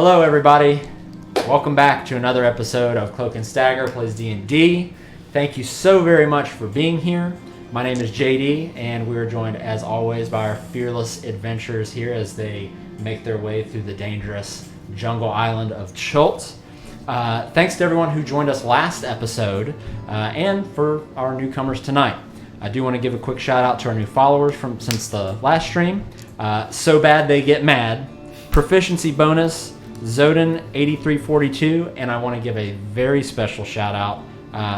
Hello, everybody. Welcome back to another episode of Cloak and Stagger Plays D&D. Thank you so very much for being here. My name is JD, and we are joined, as always, by our fearless adventurers here as they make their way through the dangerous jungle island of Chult. Thanks to everyone who joined us last episode, and for our newcomers tonight. I do want to give a quick shout out to our new followers since the last stream. So Bad They Get Mad, Proficiency Bonus, Zoden8342, and I want to give a very special shout out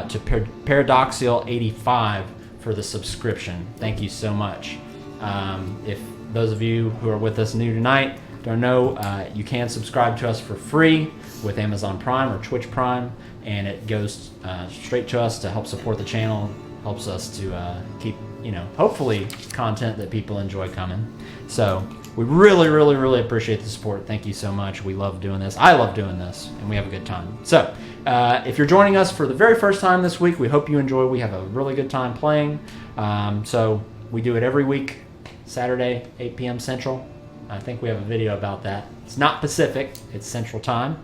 to Paradoxial85 for the subscription. Thank you so much. If those of you who are with us new tonight don't know, you can subscribe to us for free with Amazon Prime or Twitch Prime, and it goes straight to us to help support the channel, helps us to keep, hopefully content that people enjoy coming. So we really appreciate the support. Thank you so much. We love doing this. I love doing this, and we have a good time. So if you're joining us for the very first time this week, we hope you enjoy. We have a really good time playing. So we do it every week, Saturday, 8 p.m. Central. I think we have a video about that. It's not Pacific, it's Central Time.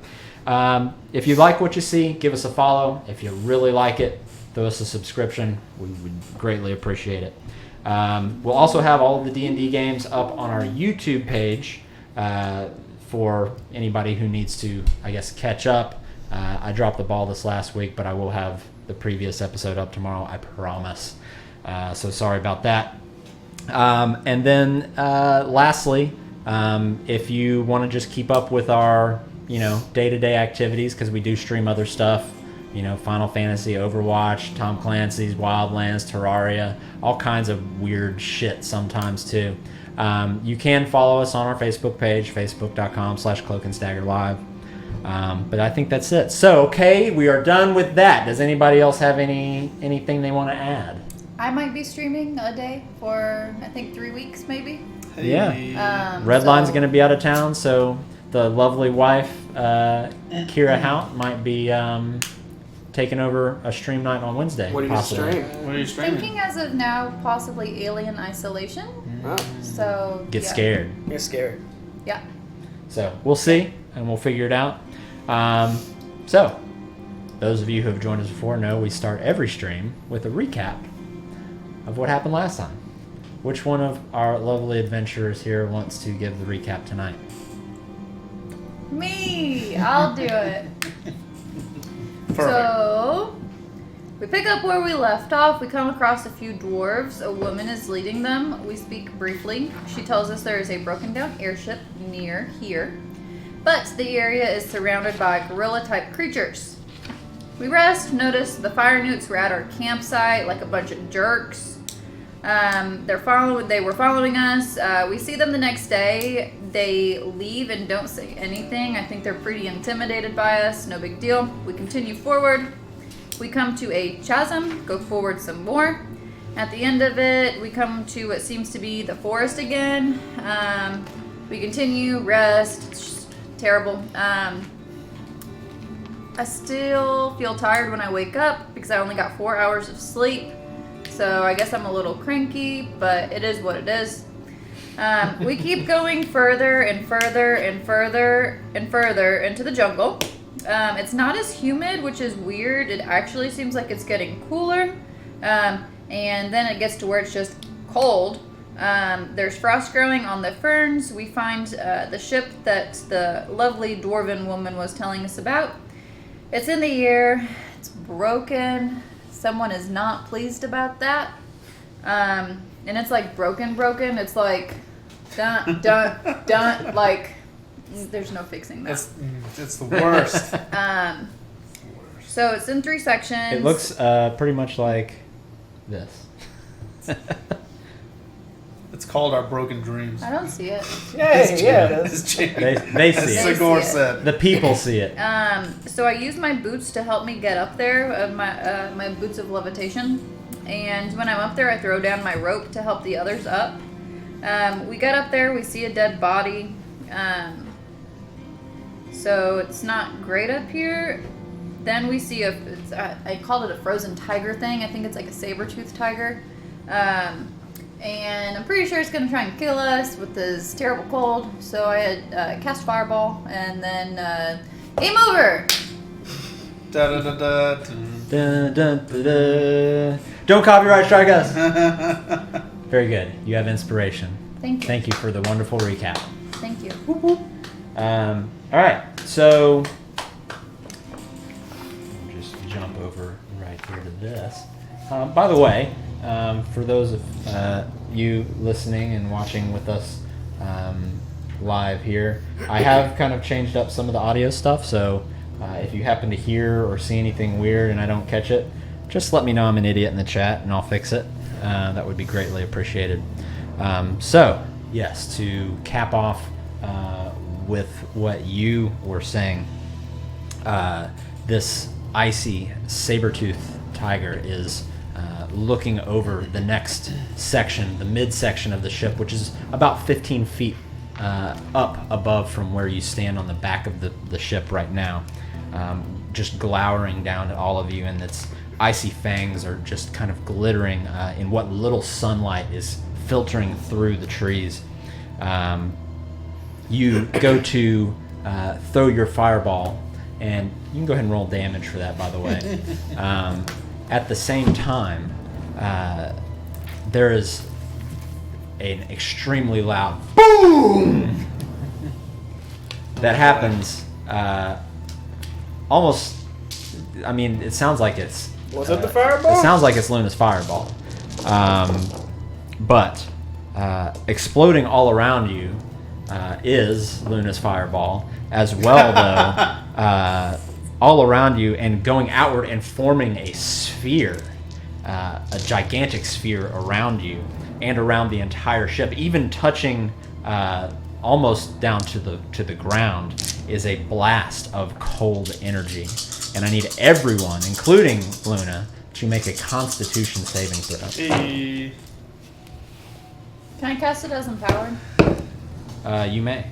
If you like what you see, give us a follow. If you really like it, throw us a subscription. We would greatly appreciate it. We'll also have all of the D&D games up on our YouTube page for anybody who needs to, catch up. I dropped the ball this last week, but I will have the previous episode up tomorrow, I promise. So sorry about that. And then lastly, if you want to just keep up with our, day-to-day activities, because we do stream other stuff, Final Fantasy, Overwatch, Tom Clancy's, Wildlands, Terraria, all kinds of weird shit sometimes too. You can follow us on our Facebook page, facebook.com/cloakandstaggerlive. But I think that's it. So, okay, we are done with that. Does anybody else have anything they want to add? I might be streaming a day for, I think, 3 weeks maybe. Yeah. Redline's going to be out of town, so the lovely wife, Kira Hout, might be taking over a stream night on Wednesday. What are you streaming? Thinking as of now, possibly Alien Isolation. Oh. So Get scared. Get scared. Yeah. So we'll see, and we'll figure it out. So those of you who have joined us before know we start every stream with a recap of what happened last time. Which one of our lovely adventurers here wants to give the recap tonight? Me! I'll do it. Perfect. So, we pick up where we left off. We come across a few dwarves. A woman is leading them. We speak briefly. She tells us there is a broken down airship near here, but the area is surrounded by gorilla-type creatures. We rest, notice the fire newts were at our campsite like a bunch of jerks. They were following us. We see them the next day. They leave and don't say anything. I think they're pretty intimidated by us. No big deal. We continue forward. We come to a chasm, go forward some more. At the end of it, we come to what seems to be the forest again. We continue, rest. It's just terrible. I still feel tired when I wake up because I only got 4 hours of sleep. So I guess I'm a little cranky, but it is what it is. We keep going further and further and further and further into the jungle. It's not as humid, which is weird. It actually seems like it's getting cooler. And then it gets to where it's just cold. There's frost growing on the ferns. We find the ship that the lovely dwarven woman was telling us about. It's in the air. It's broken. Someone is not pleased about that. And it's like broken. It's like dun, like there's no fixing that. It's the worst. So it's in 3 sections. It looks pretty much like this. It's called Our Broken Dreams. I don't see it. Yeah, it is. They see it. Sigor said. The people see it. So I use my boots to help me get up there, my boots of levitation. And when I'm up there, I throw down my rope to help the others up. We get up there, we see a dead body. So it's not great up here. Then we see I called it a frozen tiger thing. I think it's like a saber-toothed tiger. And I'm pretty sure it's going to try and kill us with this terrible cold. So I had cast Fireball, and then game over! Da da da da. Dun, dun, dun, dun. Don't copyright strike us. Very good. You have inspiration. Thank you. Thank you for the wonderful recap. Thank you. All right, so we'll just jump over right here to this. By the way, for those of you listening and watching with us live here, I have kind of changed up some of the audio stuff, so if you happen to hear or see anything weird and I don't catch it, just let me know I'm an idiot in the chat and I'll fix it. That would be greatly appreciated. So, yes, to cap off with what you were saying, this icy saber-toothed tiger is looking over the next section, the midsection of the ship, which is about 15 feet up above from where you stand on the back of the ship right now, just glowering down at all of you, and its icy fangs are just kind of glittering in what little sunlight is filtering through the trees. You go to throw your fireball, and you can go ahead and roll damage for that, by the way. At the same time, there is an extremely loud boom that happens almost, I mean, it sounds like it's... Was it the fireball? It sounds like it's Luna's fireball. But exploding all around you is Luna's fireball as well, though. All around you and going outward and forming a sphere, a gigantic sphere around you and around the entire ship, even touching almost down to the ground, is a blast of cold energy. And I need everyone, including Luna, to make a Constitution saving throw. Can I cast it as empowered? You may.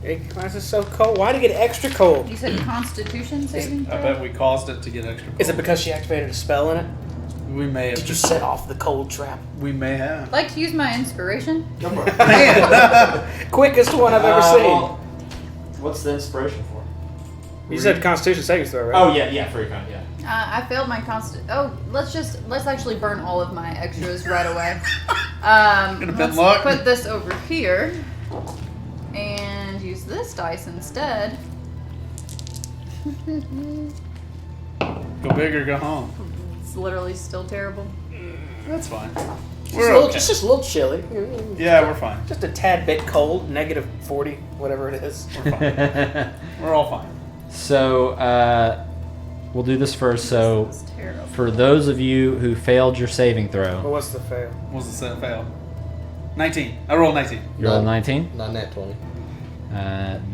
Hey, why is it so cold? Why did it get extra cold? You said Constitution saving throw? I bet we caused it to get extra cold. Is it because she activated a spell in it? We may have Did you set off the cold trap? We may have. I'd like to use my inspiration. Quickest one I've ever seen. Well, what's the inspiration for? You said Constitution saving throw, right? Oh yeah, for your con, yeah. I failed my let's actually burn all of my extras right away. Let's put this over here and use this dice instead. Go big or go home. It's literally still terrible. That's fine. It's just a little chilly. Yeah, we're fine. Just a tad bit cold, negative 40, whatever it is. We're fine. We're all fine. So, we'll do this first. So, for those of you who failed your saving throw... Well, what's the fail? What's the set fail? 19. I rolled 19. You rolled 19? Not nat 20.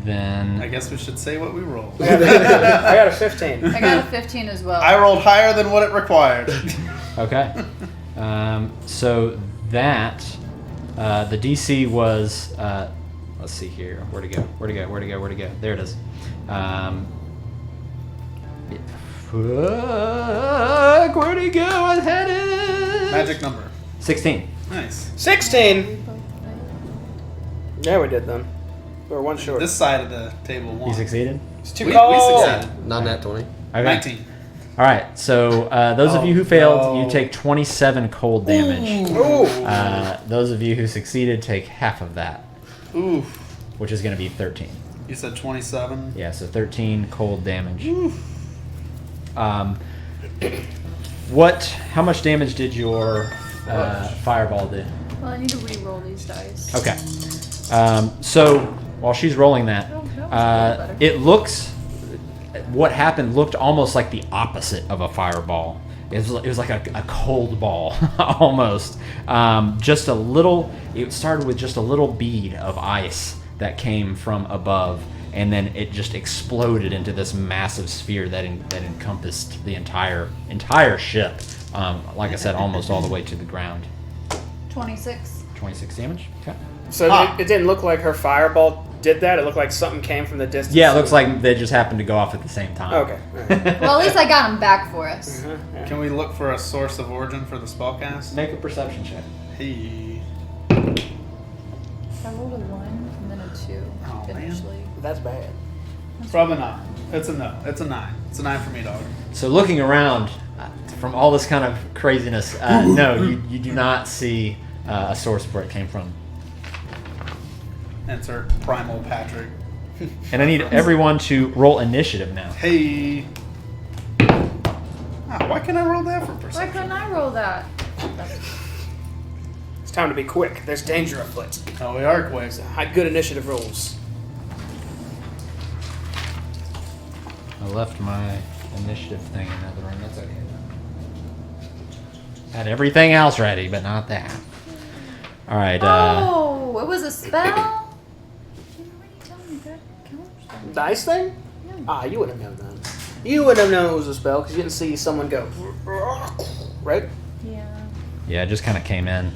Then... I guess we should say what we rolled. I got a 15. I got a 15 as well. I rolled higher than what it required. Okay. So that... the DC was... let's see here. Where'd it go? There it is. Fuck, where'd he go? I had it. Magic number. 16. Nice. 16! Yeah, we did then. We're one short. This side of the table won. You succeeded? It's too We cold. succeeded. Not nat 20. Okay. 19. All right. So those of you who failed, you take 27 cold damage. Ooh. Those of you who succeeded take half of that, Oof. which is going to be 13. You said 27? Yeah, so 13 cold damage. How much damage did your fireball do? Well, I need to re-roll these dice. Okay. So while she's rolling that, it looks... What happened looked almost like the opposite of a fireball. It was like a cold ball, almost. Just a little... It started with just a little bead of ice that came from above, and then it just exploded into this massive sphere that encompassed the entire ship. Like I said, almost all the way to the ground. 26. 26 damage. Okay. So it didn't look like her fireball did that? It looked like something came from the distance. Yeah, it looks like they just happened to go off at the same time. Okay. All right. Well, at least I got him back for us. Yeah. Can we look for a source of origin for the spellcast? Make a perception check. Hey. I rolled a 1 and then a 2 Oh, man. initially. That's bad. Probably not. It's a no. It's a 9. It's a 9 for me, dog. So looking around, from all this kind of craziness, no, you do not see a source where it came from. Insert Primal Patrick. And I need everyone to roll initiative now. Hey. Why can't I roll that for Why perception? couldn't I roll that? It's time to be quick. There's danger afoot. Oh, we are quick. Had good initiative rolls. I left my initiative thing in the other room. That's okay. Had everything else ready, but not that. All right. Oh, it was a spell? You already told me that. The ice thing? Yeah. You wouldn't have known that. You wouldn't have known it was a spell because you didn't see someone go. Right? Yeah. Yeah, it just kind of came in.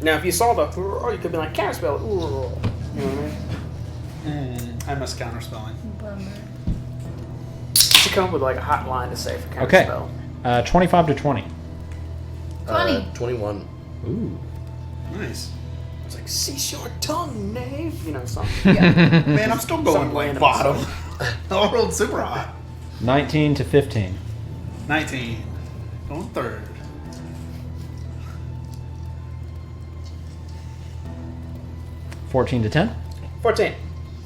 Now, if you saw the, you could be like, counterspell. You know what I mean? I miss counterspelling. Bummer. You should come up with like a hotline to say for Okay. counterspell. 25 to 20. 20. 21. Ooh. Nice. It's like, cease your tongue, knave. You know, something. Yeah. Man, I'm still going Something like random. bottom. I rolled super hot. 19 to 15. 19. Going third. $14 to 10. 14.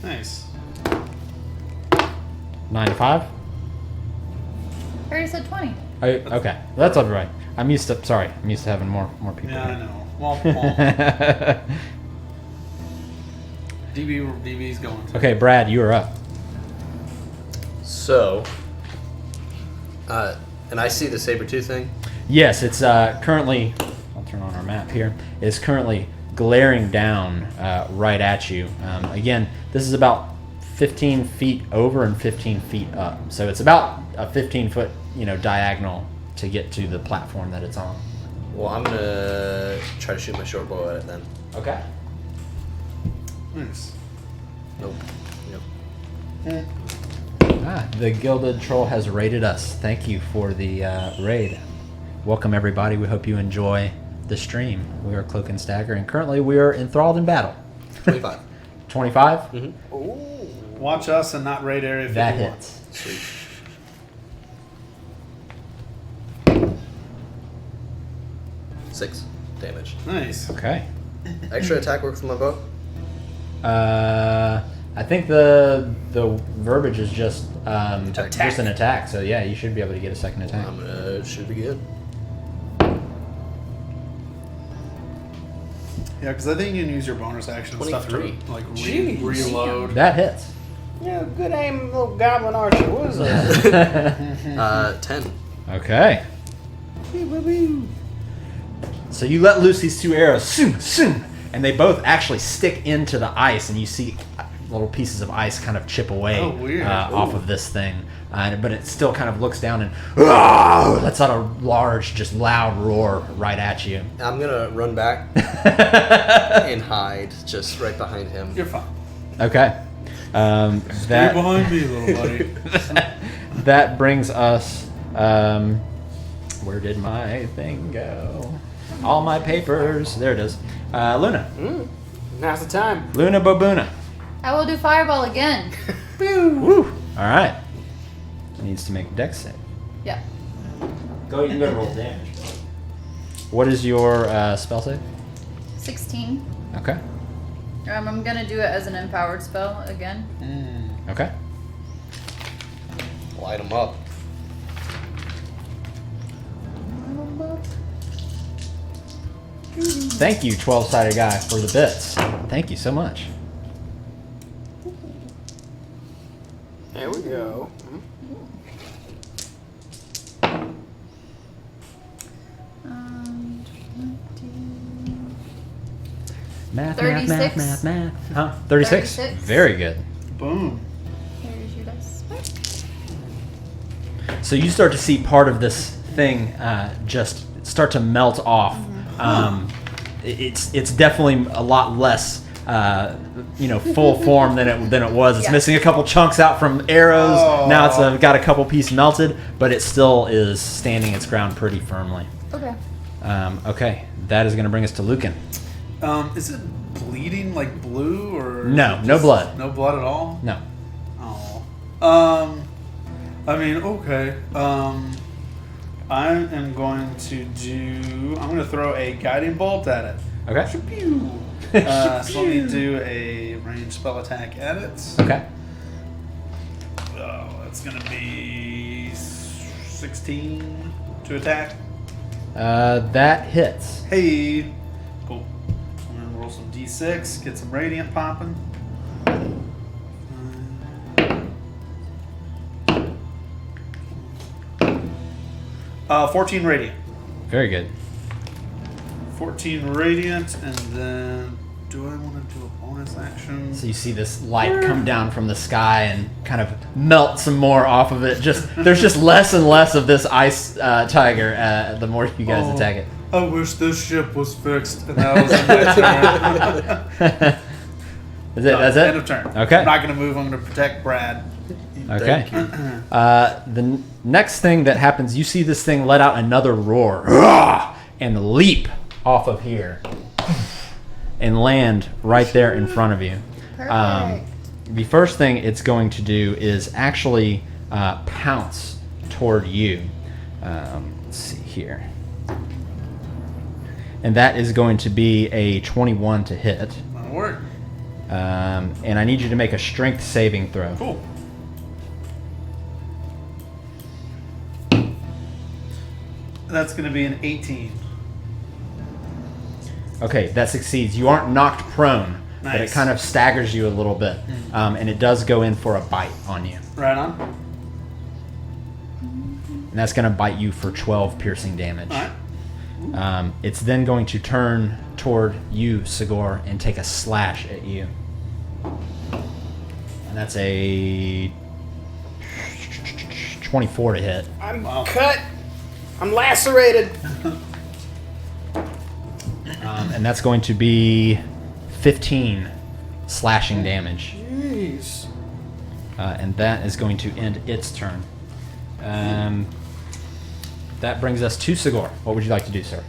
Nice. 9 to 5. I already said 20. Oh, okay, that's all right. I'm used to having more people. Yeah, I here. know. Well, DB's going to. Okay, Brad, you are up. So, and I see the saber-tooth thing. Yes, it's currently. I'll turn on our map here. It's currently glaring down right at you. Again, this is about 15 feet over and 15 feet up. So it's about a 15-foot, diagonal to get to the platform that it's on. Well, I'm gonna try to shoot my short bow at it then. Okay. Nice. Nope. Yep. The Gilded Troll has raided us. Thank you for the raid. Welcome, everybody. We hope you enjoy the stream. We are Cloak and Stagger, and currently we are enthralled in battle. 25. 25? Mm-hmm. Ooh. Watch us and not raid area 51. That hits. Sweet. Six damage. Nice. Okay. Extra attack work with my bow? I think the verbiage is just Attack. just an attack. So yeah, you should be able to get a second attack. Should be good. Yeah, because I think you can use your bonus action and stuff to 23. like Jeez. reload. That hits. Yeah, good aim, little goblin archer. What is that? 10. Okay. So you let loose these two arrows, and they both actually stick into the ice, and you see little pieces of ice kind of chip away Oh, weird. off of this thing. But it still kind of looks down and lets out a large, just loud roar right at you. I'm gonna run back and hide just right behind him. You're fine. Okay. Stay That behind me, little buddy. that brings us. Where did my thing go? All my papers. There it is. Luna. Now's the time. Luna Babuna. I will do fireball again. Woo. All right. Needs to make a dex save. Yeah. You can go roll damage. What is your spell save? 16. Okay. I'm gonna do it as an empowered spell again. Okay. Light him up. Thank you, 12-sided guy, for the bits. Thank you so much. There we go. Math, 36. math. Huh? 36? 36. Very good. Boom. There's your dice. So you start to see part of this thing just start to melt off. It's definitely a lot less full form than it was. It's Yeah. missing a couple chunks out from arrows. Oh. Now it's got a couple pieces melted, but it still is standing its ground pretty firmly. Okay. Okay, that is going to bring us to Lucan. Is it bleeding like blue or No, is it no just blood. No blood at all? No. Oh. I mean, okay. I am going to throw a guiding bolt at it. Okay. Pew. So let me do a ranged spell attack at it. Okay. Oh, that's gonna be 16 to attack. That hits. Hey. Cool. I'm gonna roll some d6, get some radiant popping. 14 radiant. Very good. 14 radiant, and then do I want to do a bonus action? So you see this light come down from the sky and kind of melt some more off of it. There's just less and less of this ice tiger the more you guys attack it. I wish this ship was fixed, and that was my turn. That's it? End of turn. Okay. I'm not going to move. I'm going to protect Brad. Okay. The next thing that happens, you see this thing let out another roar and leap off of here and land right there in front of you. Perfect. The first thing it's going to do is actually pounce toward you. Let's see here. And that is going to be a 21 to hit. That'll work. And I need you to make a strength saving throw. Cool. That's going to be an 18. Okay, that succeeds. You aren't knocked prone, but it Nice. kind of staggers you a little bit. And it does go in for a bite on you. Right on. And that's going to bite you for 12 piercing damage. All right. It's then going to turn toward you, Sigor, and take a slash at you. And that's a 24 to hit. I'm cut. I'm lacerated. And that's going to be 15 slashing damage. Jeez. And that is going to end its turn. That brings us to Sigor. What would you like to do, sir?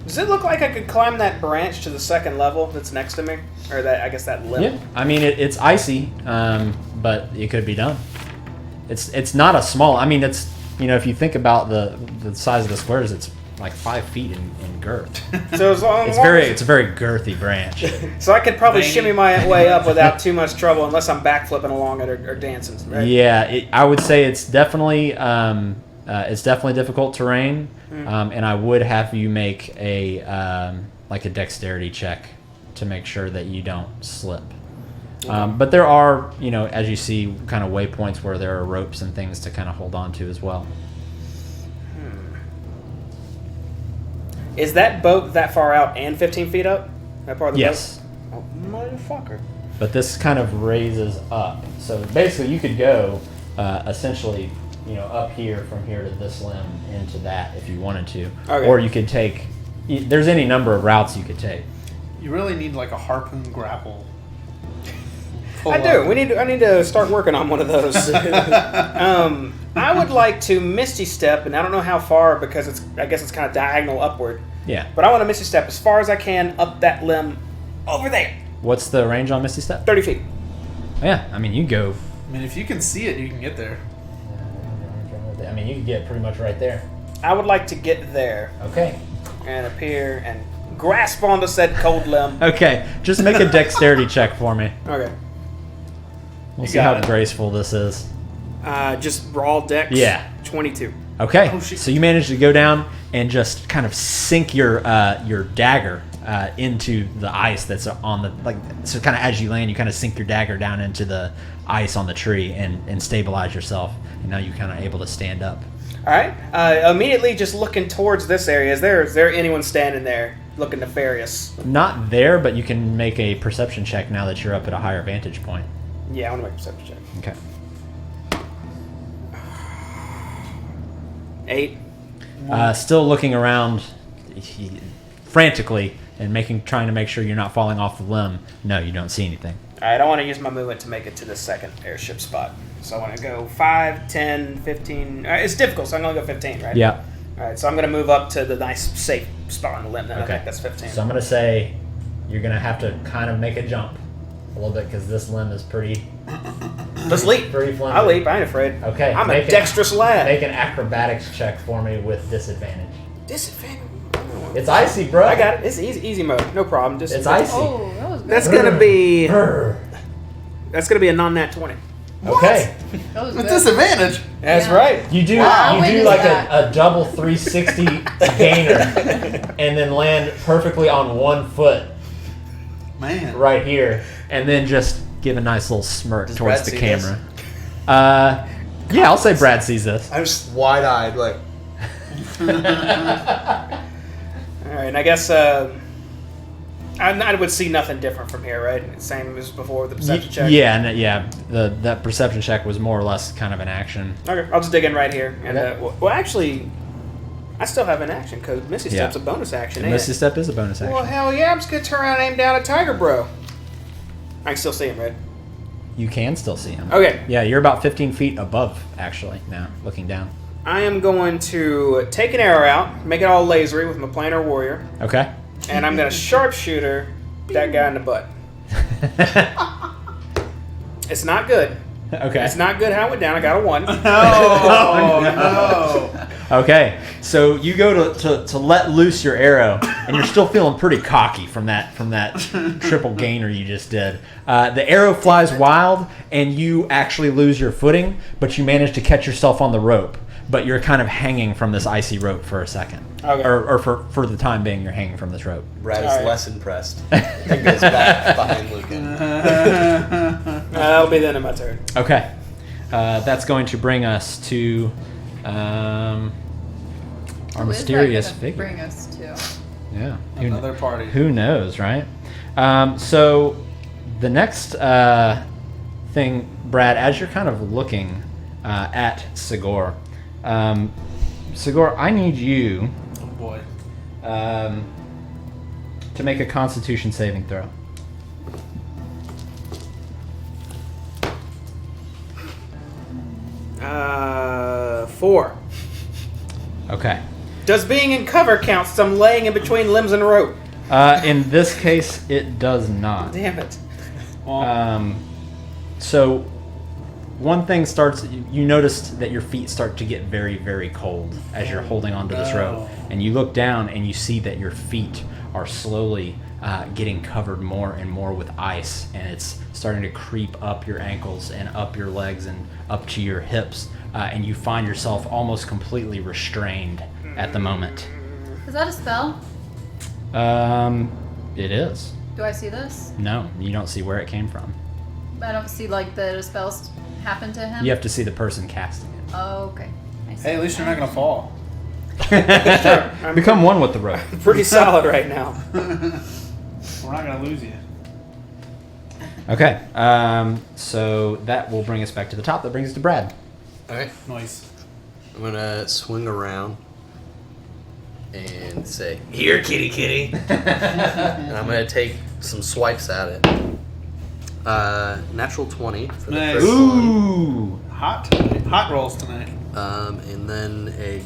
Does it look like I could climb that branch to the second level that's next to me? Or that limb? Yeah, I mean it's icy, but it could be done. It's not a small. I mean it's if you think about the size of the squares, it's like 5 feet in girth. So as long It's as a very girthy branch. So I could probably Veiny. shimmy my way up without too much trouble, unless I'm backflipping along it or dancing. Right? Yeah, I would say it's definitely difficult terrain, and I would have you make a dexterity check to make sure that you don't slip. But there are, as you see, kind of waypoints where there are ropes and things to kind of hold on to as well. Is that boat that far out and 15 feet up? That part of the Yes, boat? Oh, motherfucker. but this kind of raises up. So basically, you could go essentially, up here from here to this limb into that if you wanted to, Okay. or you could take. There's any number of routes you could take. You really need like a harpoon grapple. I do. I need to start working on one of those. I would like to Misty Step, and I don't know how far because I guess it's kind of diagonal upward. Yeah. But I want to Misty Step as far as I can up that limb over there. What's the range on Misty Step? 30 feet. Yeah, I mean you go. I mean, if you can see it, you can get there. I mean you could get pretty much right there. I would like to get there Okay. and appear and grasp onto said cold limb. Okay, just make a dexterity check for me. Okay. We'll You see how got it. graceful this is. Just raw dex. Yeah. 22. Okay, Oh, shit. so you manage to go down and just kind of sink your dagger into the ice that's on the so kind of as you land, you kind of sink your dagger down into the ice on the tree and stabilize yourself, and now you're kind of able to stand up. All right. Immediately, just looking towards this area. Is there anyone standing there looking nefarious? Not there, but you can make a perception check now that you're up at a higher vantage point. Yeah, I want to make a perception check. Okay. 8. Still looking around, frantically and trying to make sure you're not falling off the limb. No, you don't see anything. All right, I want to use my movement to make it to the second airship spot. So I want to go 5, 10, 15. It's difficult, so I'm going to go 15, right? Yeah. All right, so I'm going to move up to the nice, safe spot on the limb. Then I Okay. think that's 15. So I'm going to say you're going to have to kind of make a jump a little bit because this limb is pretty Let's leap. Pretty flimsy. I'll leap. I ain't afraid. Okay. I'm a dexterous lad. Make an acrobatics check for me with disadvantage. Disadvantage. It's icy, bro. I got it. It's easy mode. No problem. Just It's icy. Oh, that was good. That's gonna be. Brr. That's gonna be a non-nat 20. Okay. That was With good. disadvantage. That's Yeah. right. You do Wow, you do witness like that. a double 360 gainer and then land perfectly on one foot Man. right here and then just give a nice little smirk Does towards Brad the see camera. Yeah, I'll say Brad sees this. I'm just wide-eyed, like. All right, and I guess I would see nothing different from here, right? Same as before with the perception check. Yeah. That perception check was more or less kind of an action. Okay, I'll just dig in right here. And Okay. well, actually, I still have an action because Misty Yeah. Step's a bonus action. And ain't Misty it? Step is a bonus action. Well, hell yeah! I'm just gonna turn around and aim down at Tiger Bro. I can still see him, right? You can still see him. Okay. Yeah, you're about 15 feet above, actually, now, looking down. I am going to take an arrow out, make it all lasery with my planar warrior, Okay. and I'm gonna sharpshooter that guy in the butt. It's not good. Okay. It's not good how it went down. I got a 1. Oh, no. Okay, so you go to let loose your arrow, and you're still feeling pretty cocky from that triple gainer you just did. The arrow flies wild, and you actually lose your footing, but you manage to catch yourself on the rope. But you're kind of hanging from this icy rope for a second, Okay. or for the time being, you're hanging from this rope. Brad is Alright. less impressed. He goes back behind Lucan. That'll be the end of my turn. Okay, that's going to bring us to our Who is that mysterious gonna figure. Bring us to. Yeah, Another party. Who knows, right? So the next thing, Brad, as you're kind of looking at Sigor, Sigor, I need you Oh boy. to make a Constitution saving throw. Uh, 4. Okay. Does being in cover count since I'm laying in between limbs and rope? In this case, it does not. Damn it. So one thing starts, you noticed that your feet start to get very, very cold as you're holding onto this rope. And you look down and you see that your feet are slowly getting covered more and more with ice. And it's starting to creep up your ankles and up your legs and up to your hips. And you find yourself almost completely restrained at the moment. Is that a spell? It is. Do I see this? No, you don't see where it came from. I don't see like the spells happen to him. You have to see the person casting it. Oh, okay. I see. Hey, at least you're not gonna fall. Become one with the rope. Pretty solid right now. We're not gonna lose you. Okay, so that will bring us back to the top. That brings us to Brad. Alright, Nice. I'm gonna swing around and say, "Here, kitty, kitty," and I'm gonna take some swipes at it. Natural 20 for the Nice. first one, Ooh! Hot rolls tonight. and then a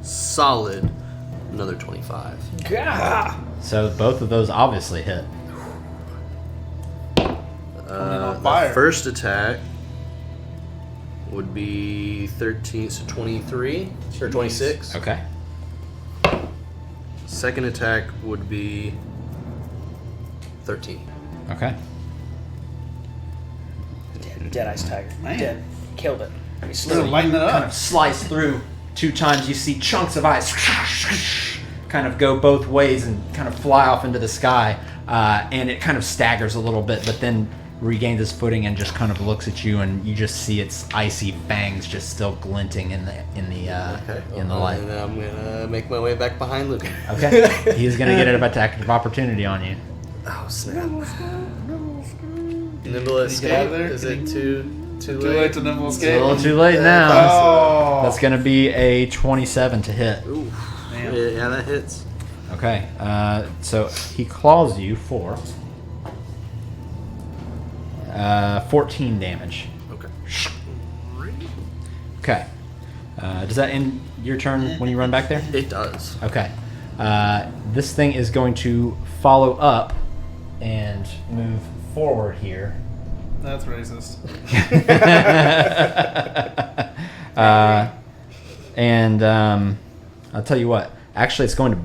solid another 25. Gah. So both of those obviously hit. on The fire. first attack would be 13, so 23 or 26. Okay. Second attack would be 13. Okay. Dead Ice Tiger. Man. Dead. Killed it. He So slew it. lighten it Kind up. of slice through 2 times. You see chunks of ice kind of go both ways and kind of fly off into the sky. And it kind of staggers a little bit, but then regains its footing and just kind of looks at you, and you just see its icy fangs just still glinting in the light. And then I'm gonna make my way back behind Lucan. Okay. He's gonna get an attack of opportunity on you. Oh snap! Nimble escape. out of there? Is it too Too late to nimble It's a escape. little too late now. Oh. That's gonna be a 27 to hit. Ooh. Damn. Yeah, that hits. Okay. So he claws you for 14 damage. Okay. Okay. Does that end your turn when you run back there? It does. Okay. This thing is going to follow up and move forward here. That's racist. I'll tell you what. Actually, it's going to.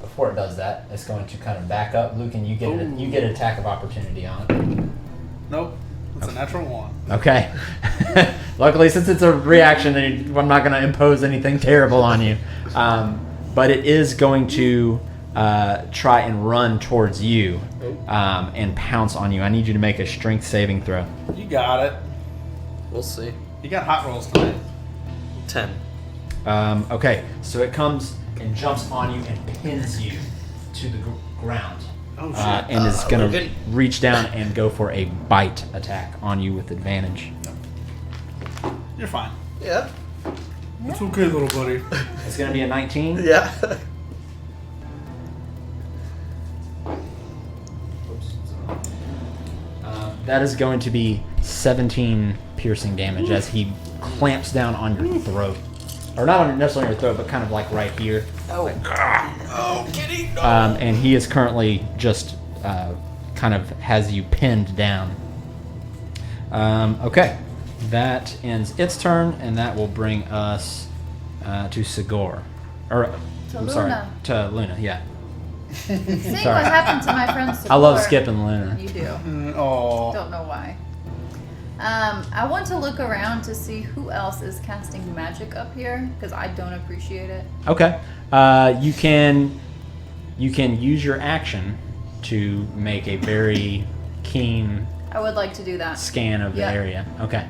Before it does that, it's going to kind of back up. Luke, and you get you get an attack of opportunity on it. Nope. It's a natural 1. Okay. Luckily, since it's a reaction, I'm not going to impose anything terrible on you. But it is going to try and run towards you and pounce on you. I need you to make a strength saving throw. You got it. We'll see. You got hot rolls tonight. 10. Okay, so it comes and jumps on you and pins you to the ground. Oh, shit. And is going we're to good. reach down and go for a bite attack on you with advantage. You're fine. Yeah. It's okay, little buddy. It's going to be a 19. Yeah. That is going to be 17 piercing damage as he clamps down on your throat. Or not necessarily on your throat, but kind of like right here. Oh, kitty. No. And he is currently just kind of has you pinned down. Okay. That ends its turn, and that will bring us to Sigor. Or, To I'm sorry, Luna. to Luna, yeah. Seeing Sorry. what happened to my friend I love Sakura- skipping Luna. You do. Oh. Don't know why. I want to look around to see who else is casting magic up here because I don't appreciate it. Okay. You can use your action to make a very keen I would like to do that. scan of the Yeah. area. Okay.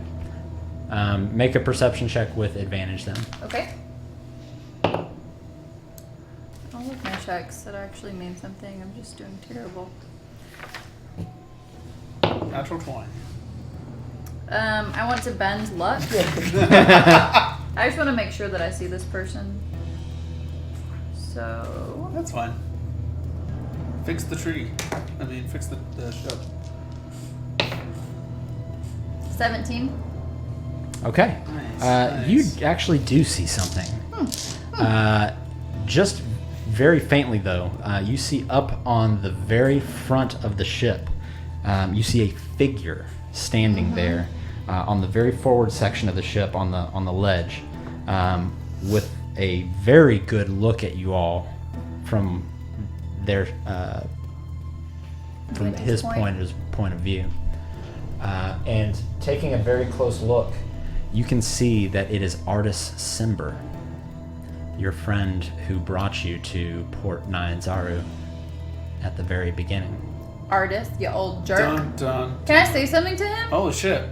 Make a perception check with advantage then. Okay. All of my checks that actually mean something. I'm just doing terrible. Natural 20. I want to bend luck. I just want to make sure that I see this person. So That's fine. Fix the tree. I mean, fix the ship. 17. Okay. Nice, You nice. actually do see something. Just very faintly, though. You see up on the very front of the ship, you see a figure standing there on the very forward section of the ship on the ledge, with a very good look at you all from their from his point of view. And taking a very close look, you can see that it is Artis Simber, your friend who brought you to Port Nyanzaru at the very beginning. Artist, you old jerk. Dun dun. Can I say something to him? Holy shit.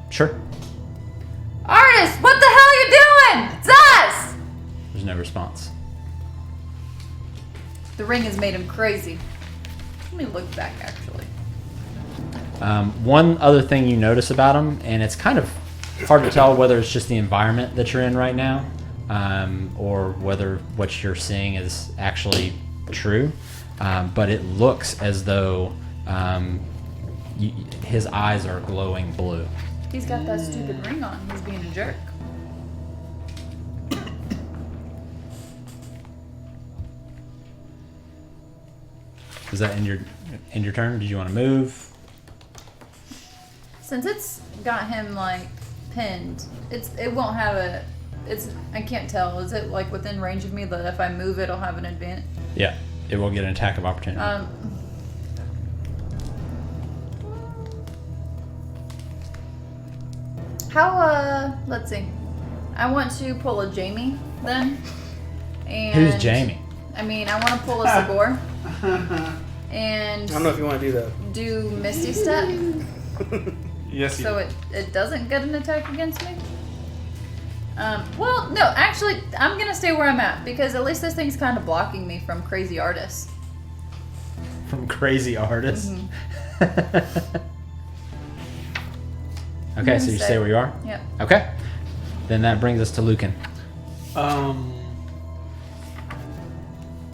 Sure. Artist, what the hell are you doing? It's us! There's no response. The ring has made him crazy. Let me look back, actually. One other thing you notice about him, and it's kind of hard to tell whether it's just the environment that you're in right now, or whether what you're seeing is actually true, but it looks as though his eyes are glowing blue. He's got that stupid ring on. He's being a jerk. Is that end your turn? Did you want to move? Since it's got him like pinned, it won't have a. I can't tell. Is it like within range of me that if I move, it'll have an advantage? Yeah, it will get an attack of opportunity. Let's see. I want to pull a Jamie then. And Who's Jamie? I mean, I want to pull a Sagor. And I don't know if you want to do that. do Misty Step Yes, you so it doesn't get an attack against me. Well, no, actually, I'm gonna stay where I'm at because at least this thing's kind of blocking me from crazy artists. From crazy artists. Mm-hmm. Okay, so you stay where you are? Yep. Okay. Then that brings us to Lucan.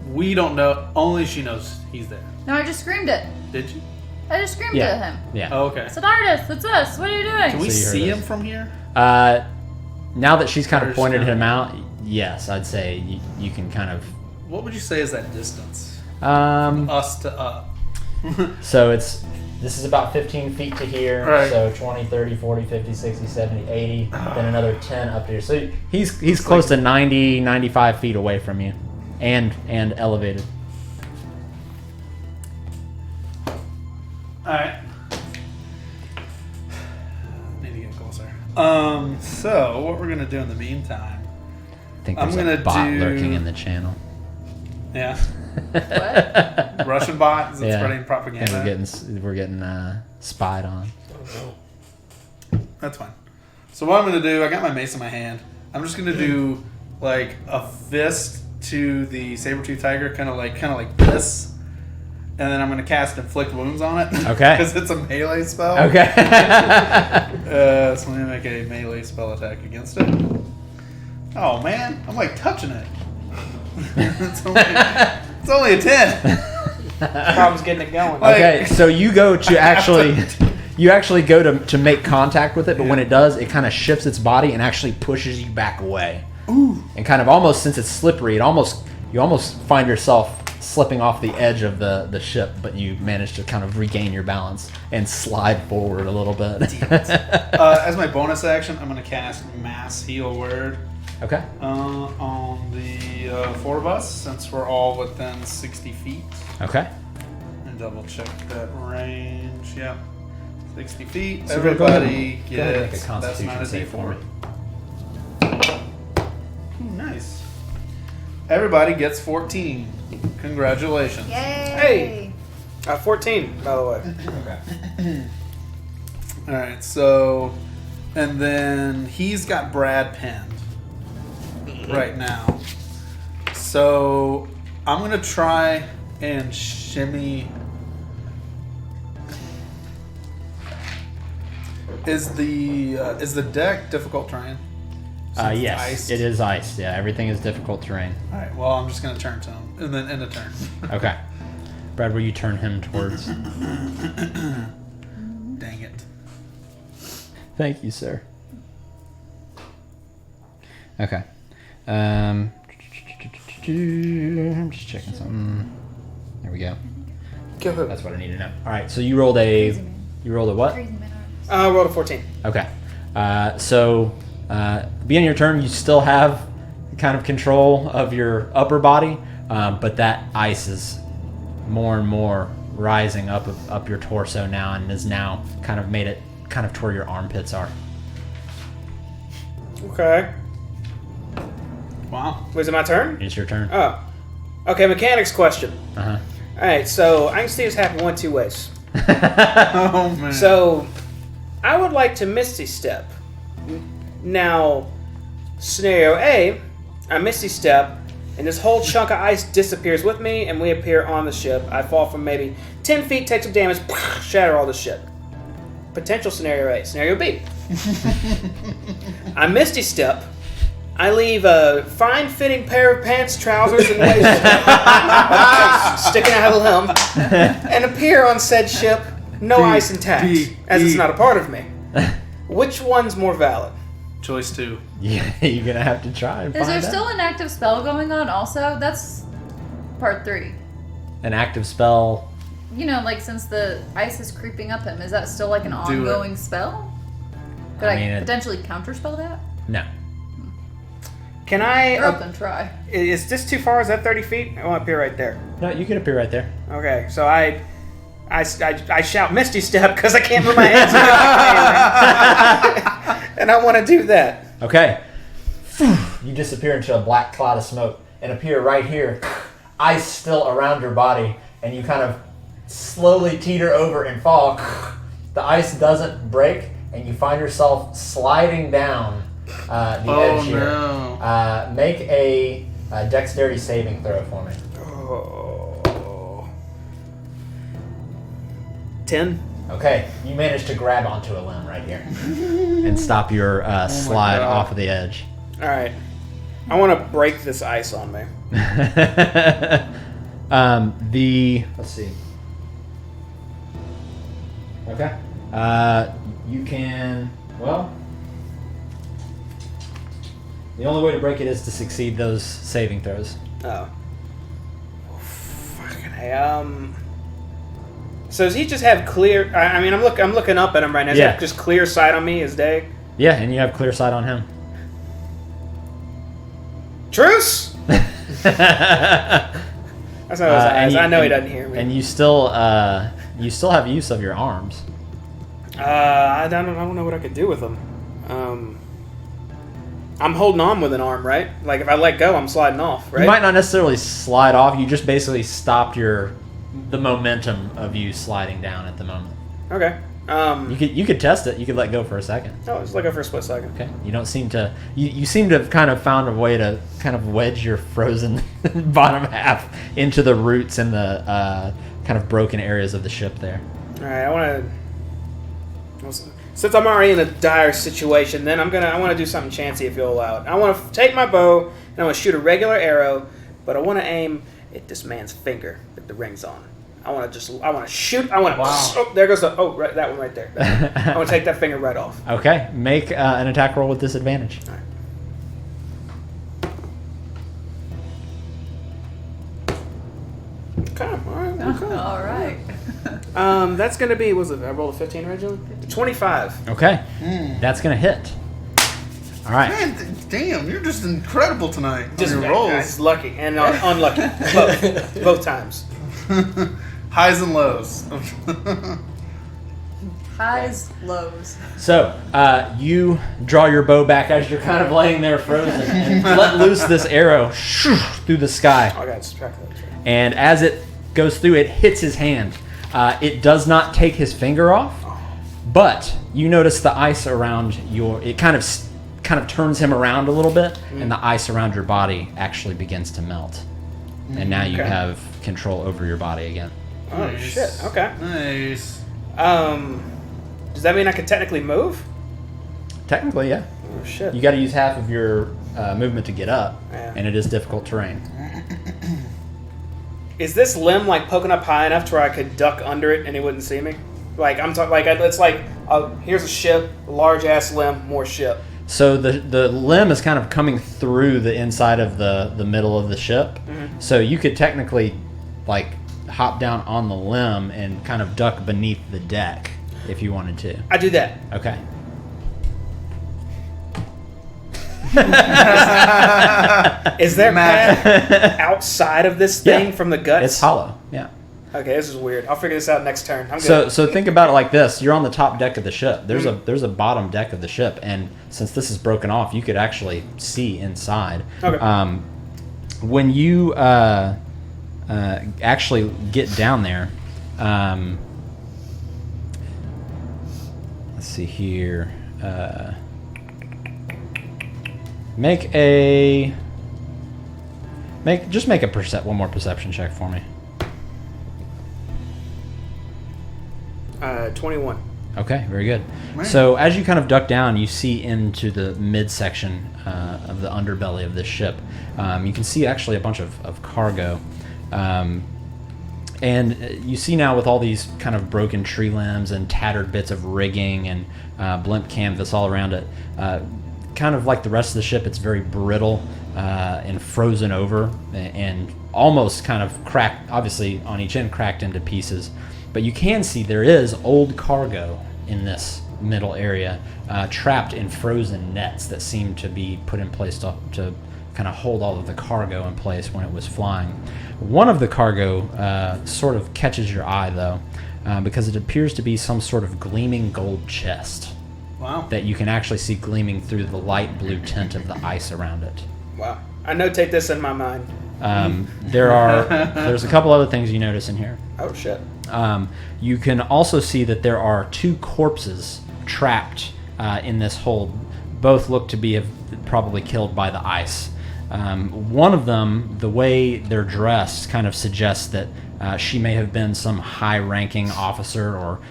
We don't know. Only she knows he's there. No, I just screamed it. Did you? I just screamed Yeah. at him. Yeah. Oh, okay. I said, Artis, it's us. What are you doing? Can we So you heard see us. him from here? Now that she's kind of Or pointed just- him out, yes, I'd say you can kind of. What would you say is that distance? Um, Us to up. so this is about 15 feet to here. Right. So 20, 30, 40, 50, 60, 70, 80. Then another 10 up here. So he's close to 90, 95 feet away from you, and elevated. All right. Need to get closer. So what we're gonna do in the meantime? I think I'm there's a gonna bot do- lurking in the channel. Yeah. What? Russian bot is it Yeah. spreading And propaganda? we're getting spied on. That's fine. So what I'm gonna do? I got my mace in my hand. I'm just gonna do like a fist to the saber-tooth tiger, kind of like this, and then I'm gonna cast inflict wounds on it. Okay. Because it's a melee spell. Okay. So I'm gonna make a melee spell attack against it. Oh man, I'm like touching it. it's only a 10. Problem's getting it going. Like- Okay, so you go to actually go to make contact with it, but when it does, it kind of shifts its body and actually pushes you back away. Ooh. And kind of almost, since it's slippery, you almost find yourself slipping off the edge of the ship, but you manage to kind of regain your balance and slide forward a little bit. As my bonus action, I'm gonna cast Mass Heal Word Okay. on the 4 of us, since we're all within 60 feet. Okay. And double check that range. Yep. 60 feet. So Everybody go ahead and make a gets. Constitution That's not a save for D4. me. Ooh, nice. Everybody gets 14. Congratulations. Yay! Hey. 14, by the way. Okay. All right. So, and then he's got Brad pinned right now. So I'm gonna try and shimmy. Is the deck difficult terrain? Since it's Yes, iced? it is iced. Yeah, everything is difficult terrain. All right. Well, I'm just gonna turn to him and then end a turn. Okay. Brad, will you turn him towards? Dang it. Thank you, sir. Okay. I'm just checking something. There we go. Go ahead. That's what I need to know. All right. So you rolled a what? Crazy man. I rolled a 14. Okay. So beginning of your turn, you still have kind of control of your upper body, but that ice is more and more rising up your torso now, and is now kind of made it kind of to where your armpits are. Okay. Wow. Was it my turn? It's your turn. Oh. Okay, mechanics question. Uh Alright, so I can see this happen 1-2 ways. huh. Oh man. So, I would like to Misty Step. Now, scenario A, I Misty Step, and this whole chunk of ice disappears with me, and we appear on the ship. I fall from maybe 10 feet, take some damage, shatter all the ship. Potential scenario A. Scenario B. I Misty Step. I leave a fine-fitting pair of pants, trousers, and waist sticking out of the limb, and appear on said ship, no ice intact, as it's not a part of me. Which one's more valid? Choice 2. Yeah, you're gonna have to try and Is there find still out. an active spell going on also? That's part 3. An active spell? You know, like since the ice is creeping up him, is that still like an Do it. ongoing spell? Could I I, mean, it- potentially counterspell that? No. Can I... Or up and try. is this too far? Is that 30 feet? I want to appear right there. No, you can appear right there. Okay, so I shout Misty Step because I can't move my hands. And I want to do that. Okay. You disappear into a black cloud of smoke and appear right here, ice still around your body, and you kind of slowly teeter over and fall. The ice doesn't break, and you find yourself sliding down the edge here. No. Make a dexterity saving throw for me. Oh. 10. Okay, you managed to grab onto a limb right here and stop your slide God. off of the edge. All right. I want to break this ice on me. Let's see. Okay. You can. Well, the only way to break it is to succeed those saving throws. Oh. Fucking hey. So does he just have clear? I mean, I'm looking up at him right now. Does he have just clear sight on me as day? Yeah, and you have clear sight on him. Truce. That's not what I know he doesn't hear me. And you still have use of your arms. I don't know what I could do with them. I'm holding on with an arm, right? Like if I let go, I'm sliding off, right? You might not necessarily slide off. You just basically stopped the momentum of you sliding down at the moment. Okay. You could test it. You could let go for a second. Oh, just let go for a split second. Okay. You don't seem to. You seem to have kind of found a way to kind of wedge your frozen bottom half into the roots and the kind of broken areas of the ship there. All right. I want to. Since I'm already in a dire situation, then I want to do something chancy if you'll allow it. I want to take my bow and I want to shoot a regular arrow, but I want to aim at this man's finger with the rings on. I want to shoot. Wow. Oh, there goes that one right there. I want to take that finger right off. Okay. Make an attack roll with disadvantage. All right. Okay. All right. That's gonna be. Was it? I rolled a 15 originally. 25. Okay. That's gonna hit. All right. Man, damn, you're just incredible tonight. Just on your rolls. It's lucky and unlucky. Both times. Highs and lows. Highs, lows. So you draw your bow back as you're kind of laying there frozen and let loose this arrow through the sky. Oh, I got distracted. And as it goes through, it hits his hand. It does not take his finger off, but you notice the ice around it kind of turns him around a little bit, and the ice around your body actually begins to melt. And now you have control over your body again. Oh, Nice. shit. Okay. Nice. Does that mean I can technically move? Technically, yeah. Oh, shit. You got to use half of your movement to get up, Yeah. and it is difficult terrain. Is this limb like poking up high enough to where I could duck under it and he wouldn't see me? Like I'm talking, like it's like here's a ship, a large ass limb, more ship. So the limb is kind of coming through the inside of the middle of the ship. Mm-hmm. So you could technically like hop down on the limb and kind of duck beneath the deck if you wanted to. I do that. Okay. Is there path outside of this thing Yeah. from the guts? It's hollow. Yeah. Okay, this is weird. I'll figure this out next turn. I'm good. So think about it like this: you're on the top deck of the ship. There's a bottom deck of the ship, and since this is broken off, you could actually see inside. Okay. When you actually get down there, let's see here. Make one more perception check for me. 21. Okay, very good. Man. So as you kind of duck down, you see into the midsection of the underbelly of this ship. You can see actually a bunch of cargo. And you see now with all these kind of broken tree limbs and tattered bits of rigging and blimp canvas all around it, kind of like the rest of the ship, it's very brittle and frozen over and almost kind of cracked, obviously on each end cracked into pieces. But you can see there is old cargo in this middle area, trapped in frozen nets that seem to be put in place to kind of hold all of the cargo in place when it was flying. One of the cargo sort of catches your eye, though, because it appears to be some sort of gleaming gold chest. Wow. That you can actually see gleaming through the light blue tint of the ice around it. Wow. I notate this in my mind. There's a couple other things you notice in here. Oh, shit. You can also see that there are two corpses trapped in this hold. Both look to be probably killed by the ice. One of them, the way they're dressed, kind of suggests that she may have been some high-ranking officer or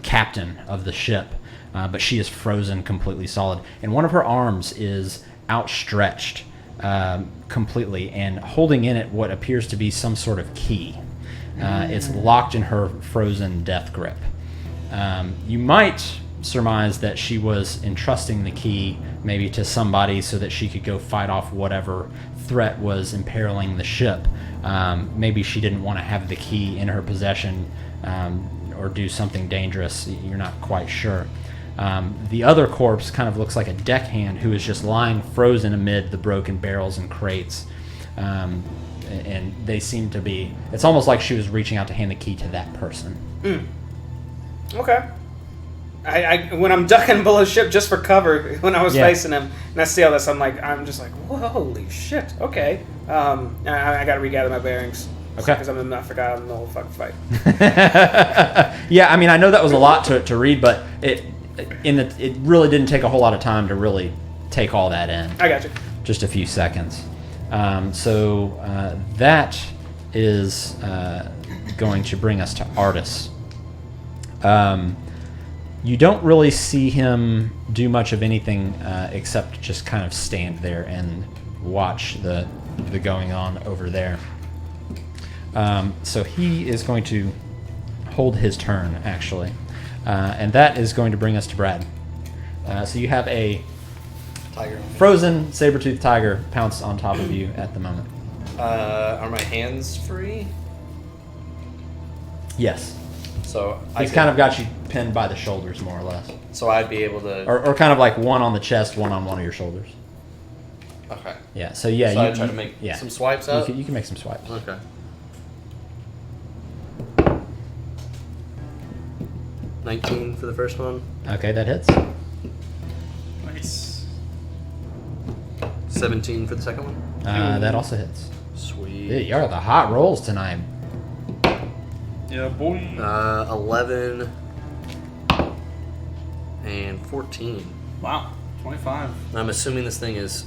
captain of the ship, but she is frozen completely solid. And one of her arms is outstretched, completely and holding in it what appears to be some sort of key. It's locked in her frozen death grip. You might surmise that she was entrusting the key maybe to somebody so that she could go fight off whatever threat was imperiling the ship. Maybe she didn't want to have the key in her possession or do something dangerous. You're not quite sure. The other corpse kind of looks like a deckhand who is just lying frozen amid the broken barrels and crates. And they seem to be... It's almost like she was reaching out to hand the key to that person. Okay. I when I'm ducking below ship just for cover, when I was facing him, and I see all this, I'm just like, whoa, holy shit, okay. I got to regather my bearings. Okay. Because I forgot I'm in the whole fucking fight. Yeah, I mean, I know that was a lot to read, but it really didn't take a whole lot of time to really take all that in. I got you. Just a few seconds. So that is going to bring us to Artis. You don't really see him do much of anything except just kind of stand there and watch the going on over there. So he is going to hold his turn, actually. And that is going to bring us to Brad. So you have a Tiger. frozen saber-toothed tiger pounce on top of you at the moment. Are my hands free? Yes. So He's kind of got you pinned by the shoulders, more or less. So I'd be able to. Or kind of like one on the chest, one on one of your shoulders. Okay. Yeah, so yeah. So you I try to make some swipes up? You can make some swipes. Okay. $19 for the first one. Okay, that hits. Nice. 17 for the second one. That also hits. Sweet. Dude, you're the hot rolls tonight. Yeah, boy. 11 and 14. Wow. 25. I'm assuming this thing is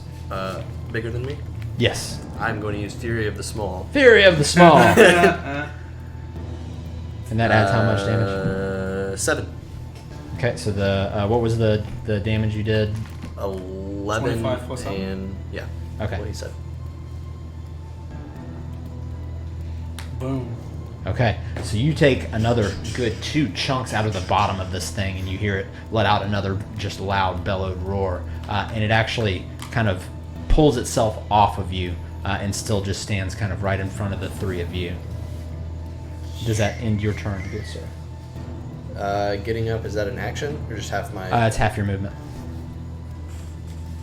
bigger than me. Yes. I'm going to use Fury of the Small. Fury of the Small. And Yeah, that adds how much damage? 7. Okay, so the what was the damage you did? 11 25 plus seven? and yeah. Okay. What he said. Boom. Okay, so you take another good 2 chunks out of the bottom of this thing, and you hear it let out another just loud, bellowed roar, and it actually kind of pulls itself off of you and still just stands kind of right in front of the 3 of you. Does that end your turn, good sir? Getting up, is that an action or just half my? It's half your movement.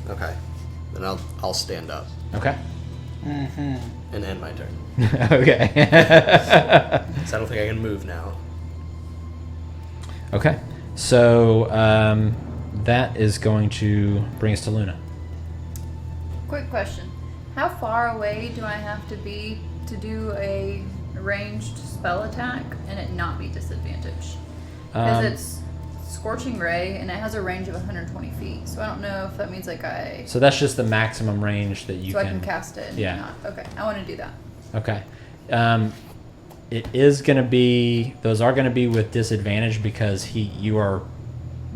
Okay. Then I'll stand up Okay. Mm-hmm. and end my turn. Okay. So I don't think I can move now. Okay. So that is going to bring us to Luna. Quick question. How far away do I have to be to do a ranged spell attack and it not be disadvantage? Because it's Scorching Ray and it has a range of 120 feet. So I don't know if that means like So that's just the maximum range that you so can... I can cast it and Yeah. not. Okay, I want to do that. Okay. It is going to be... Those are going to be with disadvantage because you are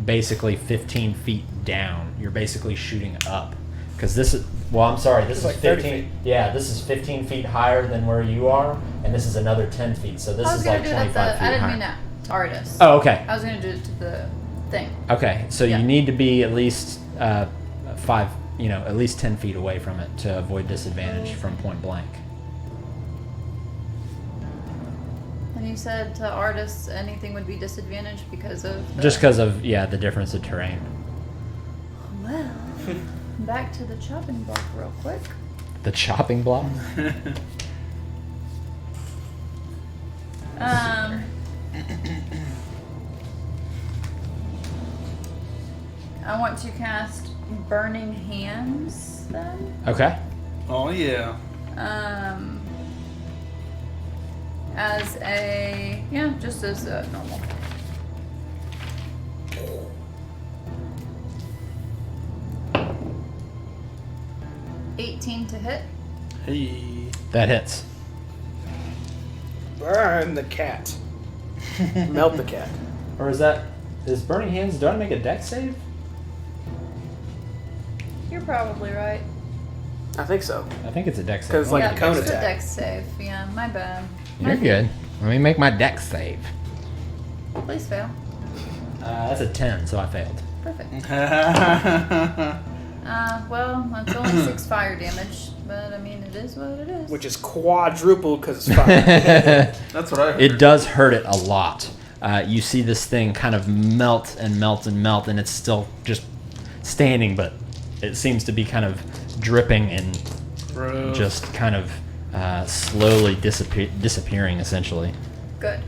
basically 15 feet down. You're basically shooting up. Because this is... Well, I'm sorry. This is like 30 15... feet. Yeah, this is 15 feet higher than where you are. And this is another 10 feet. So this I was is gonna like do 25 it at feet the. I didn't higher. mean that. Artist. Oh, okay. I was gonna do it to the thing. Okay, so Yeah. you need to be at least 5, at least 10 feet away from it to avoid disadvantage from point blank. And you said to artists anything would be disadvantaged because of Just because of, the difference of terrain. Well, back to the chopping block real quick. The chopping block? I want to cast Burning Hands then. Okay. Oh, yeah. As a just as a normal. $18 to hit. Hey. That hits. Burn the cat. Melt the cat. Or is Burning Hands, do I make a dex save? You're probably right. I think so. I think it's a dex save. 'Cause, like, yeah, a cone it's attack. a dex save. Yeah, my bad. You're good. Let me make my dex save. Please fail. That's a 10, so I failed. Perfect. Well, it's only 6 fire damage, but I mean, it is what it is. Which is quadrupled because it's fire. That's what I heard. It does hurt it a lot. You see this thing kind of melt and melt and melt, and it's still just standing, but it seems to be kind of dripping and Gross. just kind of slowly disappearing, essentially. Good.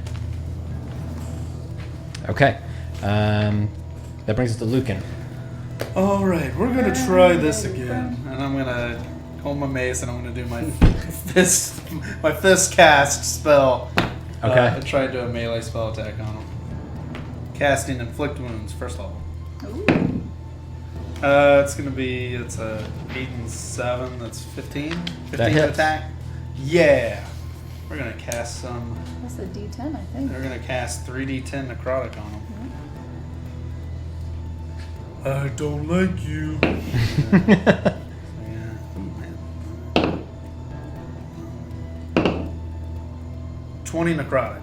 Okay. That brings us to Lucan. All right, we're gonna try this again, and I'm gonna hold my mace and I'm gonna do my fist cast spell. Okay. And try to do a melee spell attack on him. Casting inflict wounds, first level. Ooh. It's a 8 and 7. That's 15. 15 hits. attack. Yeah. We're gonna cast some. That's a D10, I think. We're gonna cast 3d10 necrotic on him. I don't like you. Yeah. 20 necrotic.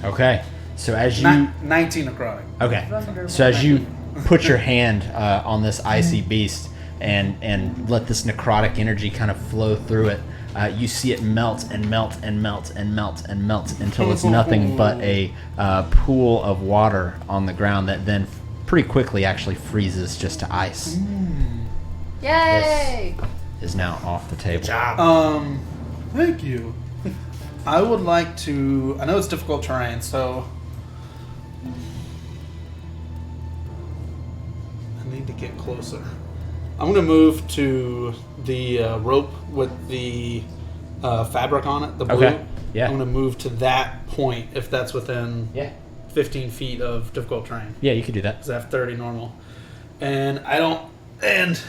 Okay. So as you 19 necrotic. okay, so as you put your hand on this icy beast and let this necrotic energy kind of flow through it, you see it melt and melt and melt and melt and melt until it's nothing but a pool of water on the ground that then pretty quickly actually freezes just to ice. Yay! Is now off the table. Thank you. I would like to. I know it's difficult terrain, so I need to get closer. I'm gonna move to the rope with the fabric on it, the blue. Okay. Yeah. I'm gonna move to that point if that's within Yeah. 15 feet of difficult terrain. Yeah, you could do that. Because I have 30 normal, and I don't. And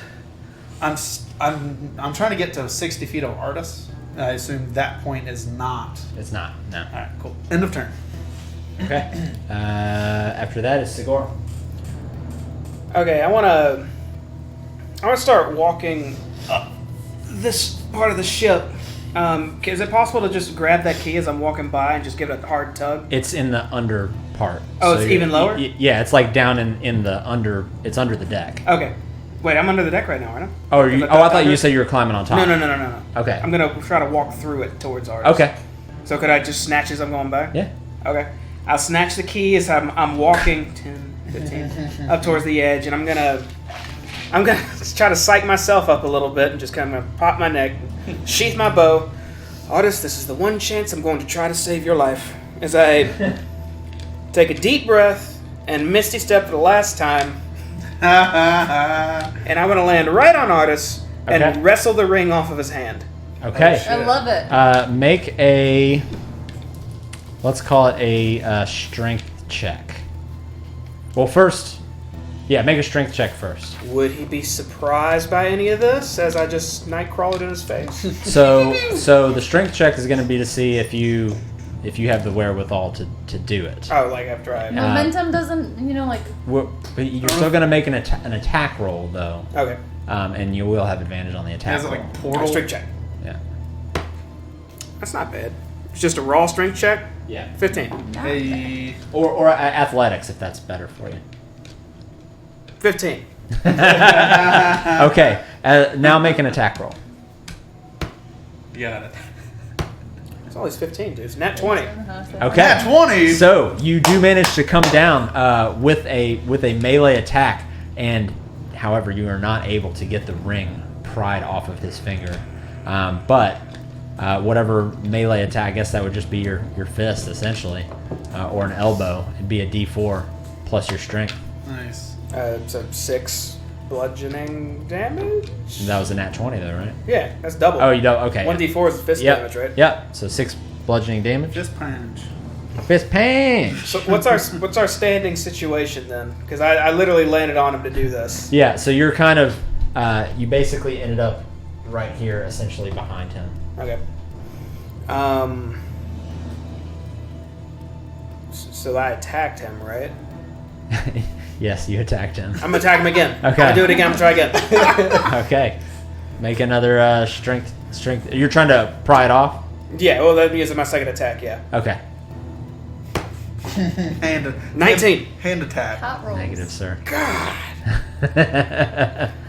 I'm trying to get to 60 feet of Artis. I assume that point is not. It's not. No. All right, cool. End of turn. Okay. After that is Sigor. Okay, I want to start walking up this part of the ship. Is it possible to just grab that key as I'm walking by and just give it a hard tug? It's in the under part. Oh, it's you're- even lower? Yeah, it's like down in the under. It's under the deck. Okay. Wait, I'm under the deck right now, aren't I? Oh, Is it I thought you under? said you were climbing on top. No. Okay. I'm gonna try to walk through it towards ours. Okay. So could I just snatch as I'm going by? Yeah. Okay. I'll snatch the key as I'm walking 10, 15 up towards the edge, and I'm gonna just try to psych myself up a little bit and just kind of pop my neck, sheath my bow. Artist, this is the one chance I'm going to try to save your life. As I take a deep breath and misty step for the last time, and I'm gonna land right on Artis and Okay. wrestle the ring off of his hand. Okay. I love it. Make a. Let's call it a strength check. Well, first, yeah, make a strength check first. Would he be surprised by any of this as I just night crawled in his face? So the strength check is going to be to see if you have the wherewithal to do it. Oh, like after I... Momentum doesn't, like. But you're still going to make an attack roll though, Okay. and you will have advantage on the attack Has it roll. like portal? Strength check. Yeah. That's not bad. It's just a raw strength check. Yeah. 15. Hey. Or athletics if that's better for you. 15. Okay. Now make an attack roll. You got it. It's always 15, dude. It's nat 20. Okay. Nat 20. So you do manage to come down with a melee attack, and however you are not able to get the ring pried off of his finger. But whatever melee attack, I guess that would just be your fist essentially, or an elbow. It'd be a D4 plus your strength. Nice. So 6 bludgeoning damage? That was a nat 20 though, right? Yeah, that's double. Oh, you don't. Okay. 1d4 is fist damage, right? Mm-hmm. Yep. So 6 bludgeoning damage. Just punch. Fist punch. So what's our standing situation then? Because I literally landed on him to do this. Yeah. So you're kind of you basically ended up right here, essentially behind him. Okay. So I attacked him, right? Yes, you attacked him. I'm gonna attack him again. Okay. I'm gonna do it again. I'm gonna try again. Okay. Make another strength. You're trying to pry it off? Yeah, well, that'd be as my second attack, yeah. Okay. 19. Hand attack. Hot rolls. Negative, sir. God.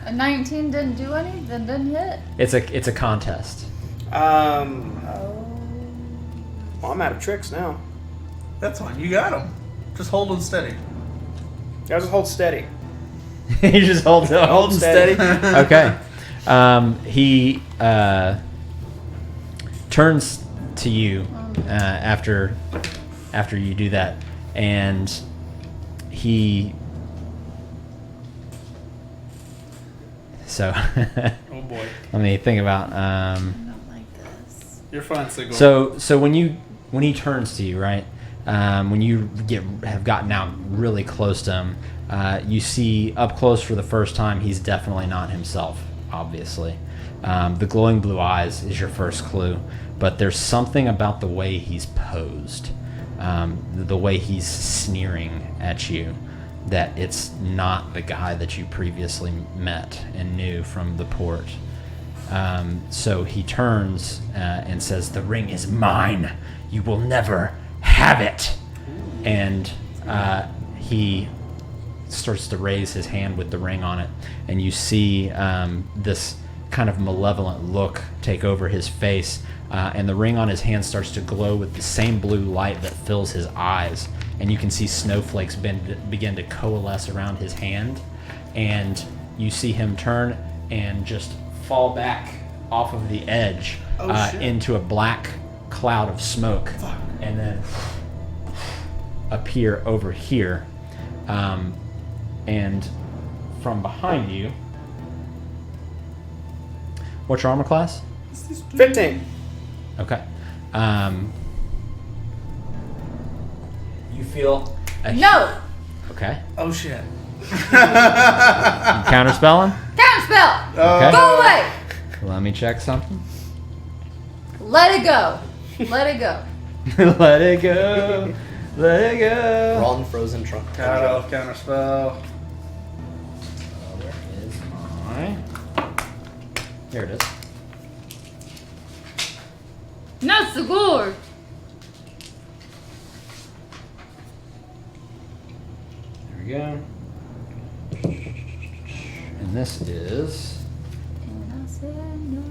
A 19 didn't do anything, didn't hit. It's a contest. Oh. Well, I'm out of tricks now. That's fine. You got him. Just hold him steady. I'll just hold steady. You just hold steady. steady. Okay. He turns to you after you do that, and he. So. Oh boy. Let me think about. I don't like this. You're fine, Sigil. So when he turns to you, right? When you have gotten out really close to him, you see up close for the first time he's definitely not himself. Obviously, the glowing blue eyes is your first clue, but there's something about the way he's posed, the way he's sneering at you, that it's not the guy that you previously met and knew from the port. So he turns and says, "The ring is mine. You will never have it." And he starts to raise his hand with the ring on it, and you see this kind of malevolent look take over his face, and the ring on his hand starts to glow with the same blue light that fills his eyes, and you can see snowflakes begin to coalesce around his hand, and you see him turn and just fall back off of the edge into a black cloud of smoke. Fuck. And then appear over here, and from behind you. What's your armor class? 15. Okay. You feel No! Okay. Oh shit. Counterspelling? Counterspell! Okay. Go away! Let me check something. Let it go. Let it go. Let it go. Let it go. Raw and frozen trunk. Counterspell. Where is my? Here it is. Not so good. There we go. And this is. And I said no.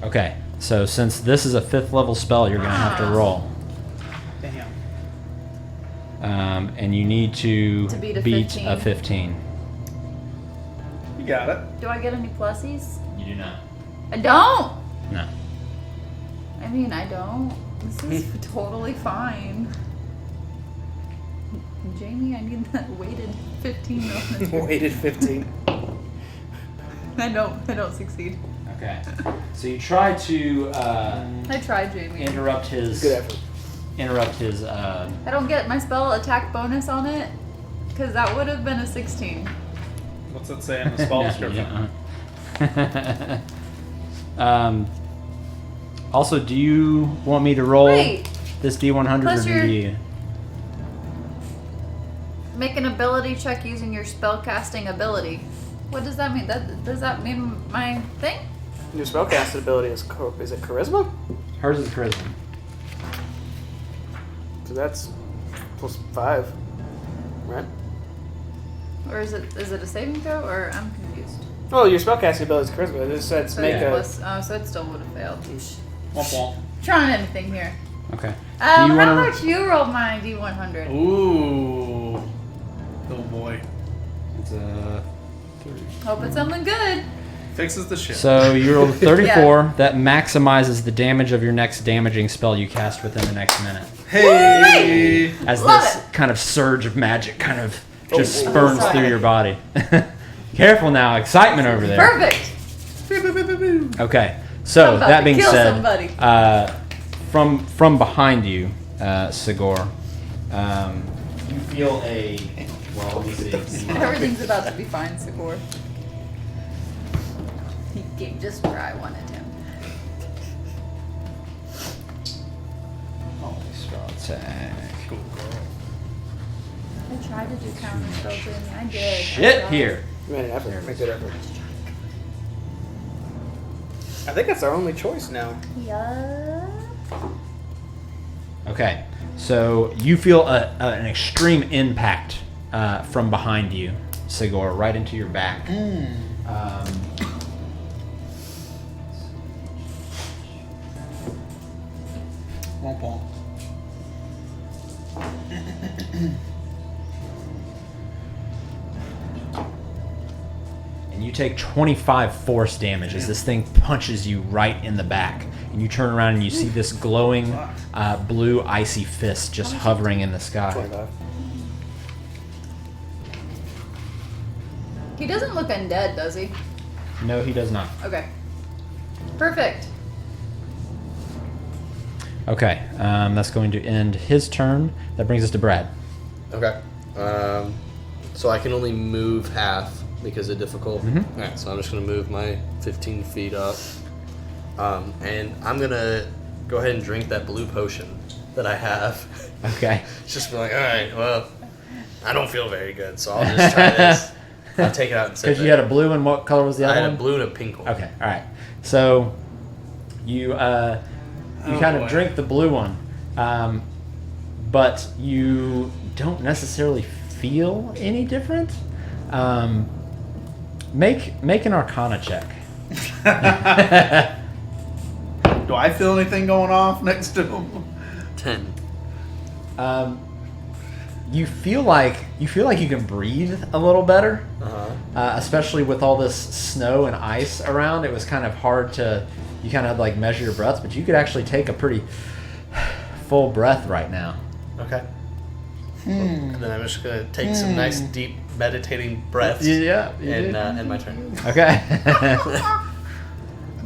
Okay, so since this is a 5th level spell, you're going to have to roll. Damn. And you need to beat a beat 15. a 15. You got it. Do I get any plussies? You do not. I don't. No. I mean, I don't. This is totally fine. Jamie, I need that weighted 15 bonus. Weighted 15. I don't succeed. Okay. So you try to I tried, Jamie. interrupt his. Good effort. Interrupt his. I don't get my spell attack bonus on it, because that would have been a 16. What's it say in the spell description? Also, do you want me to roll Wait. this D100 Plus or your- do you? Make an ability check using your spellcasting ability. What does that mean? Does that mean my thing? Your spellcasting ability is it charisma? Hers is charisma. So that's +5, right? Or is it a saving throw? Or I'm confused. Oh, your spellcasting ability is charisma. It just says So make it's a. plus, so it still would have failed. Womp womp. Trying anything here. Okay. How do you wanna? much you rolled my D100? Ooh. Oh boy. It's a 3. Hope it's something good. Fixes the shit. So you rolled a 34. That maximizes the damage of your next damaging spell you cast within the next minute. Hey. As Love this it. kind of surge of magic kind of just Oh, spurns sorry. through your body. Careful now, excitement over there. Perfect. Okay, I'm so about that to being kill said, somebody. from behind you, Sigor, you feel a. Well, let me see. Everything's about to be fine, Sikor. He gave just where I wanted him. Holy spell attack. Cool girl. I tried to do counter spell to me. I did. I Shit tried. here. You made an effort. Make good effort. I think that's our only choice now. Yeah. Okay, so you feel an extreme impact from behind you, Sigor, right into your back. Womp womp. And you take 25 force damage as this thing punches you right in the back. And you turn around and you see this glowing blue icy fist just hovering in the sky. 25. He doesn't look undead, does he? No, he does not. Okay. Perfect. Okay, that's going to end his turn. That brings us to Brad. Okay. So I can only move half because of difficult. Mm-hmm. Alright, so I'm just going to move my 15 feet up. And I'm going to go ahead and drink that blue potion that I have. Okay. Just be like, alright, well, I don't feel very good, so I'll just try this. I'll take it out and sip Because it. you had a blue and what color was the I other had one? a blue and a pink one. Okay, all right. So you kind of drink the blue one, but you don't necessarily feel any different. Make an Arcana check. Do I feel anything going off next to him? 10. You feel like you can breathe a little better, especially with all this snow and ice around. It was kind of hard to. You kind of like measure your breaths, but you could actually take a pretty full breath right now. Okay. And then I'm just going to take some nice, deep, meditating breaths. Yeah. And end my turn. Okay. I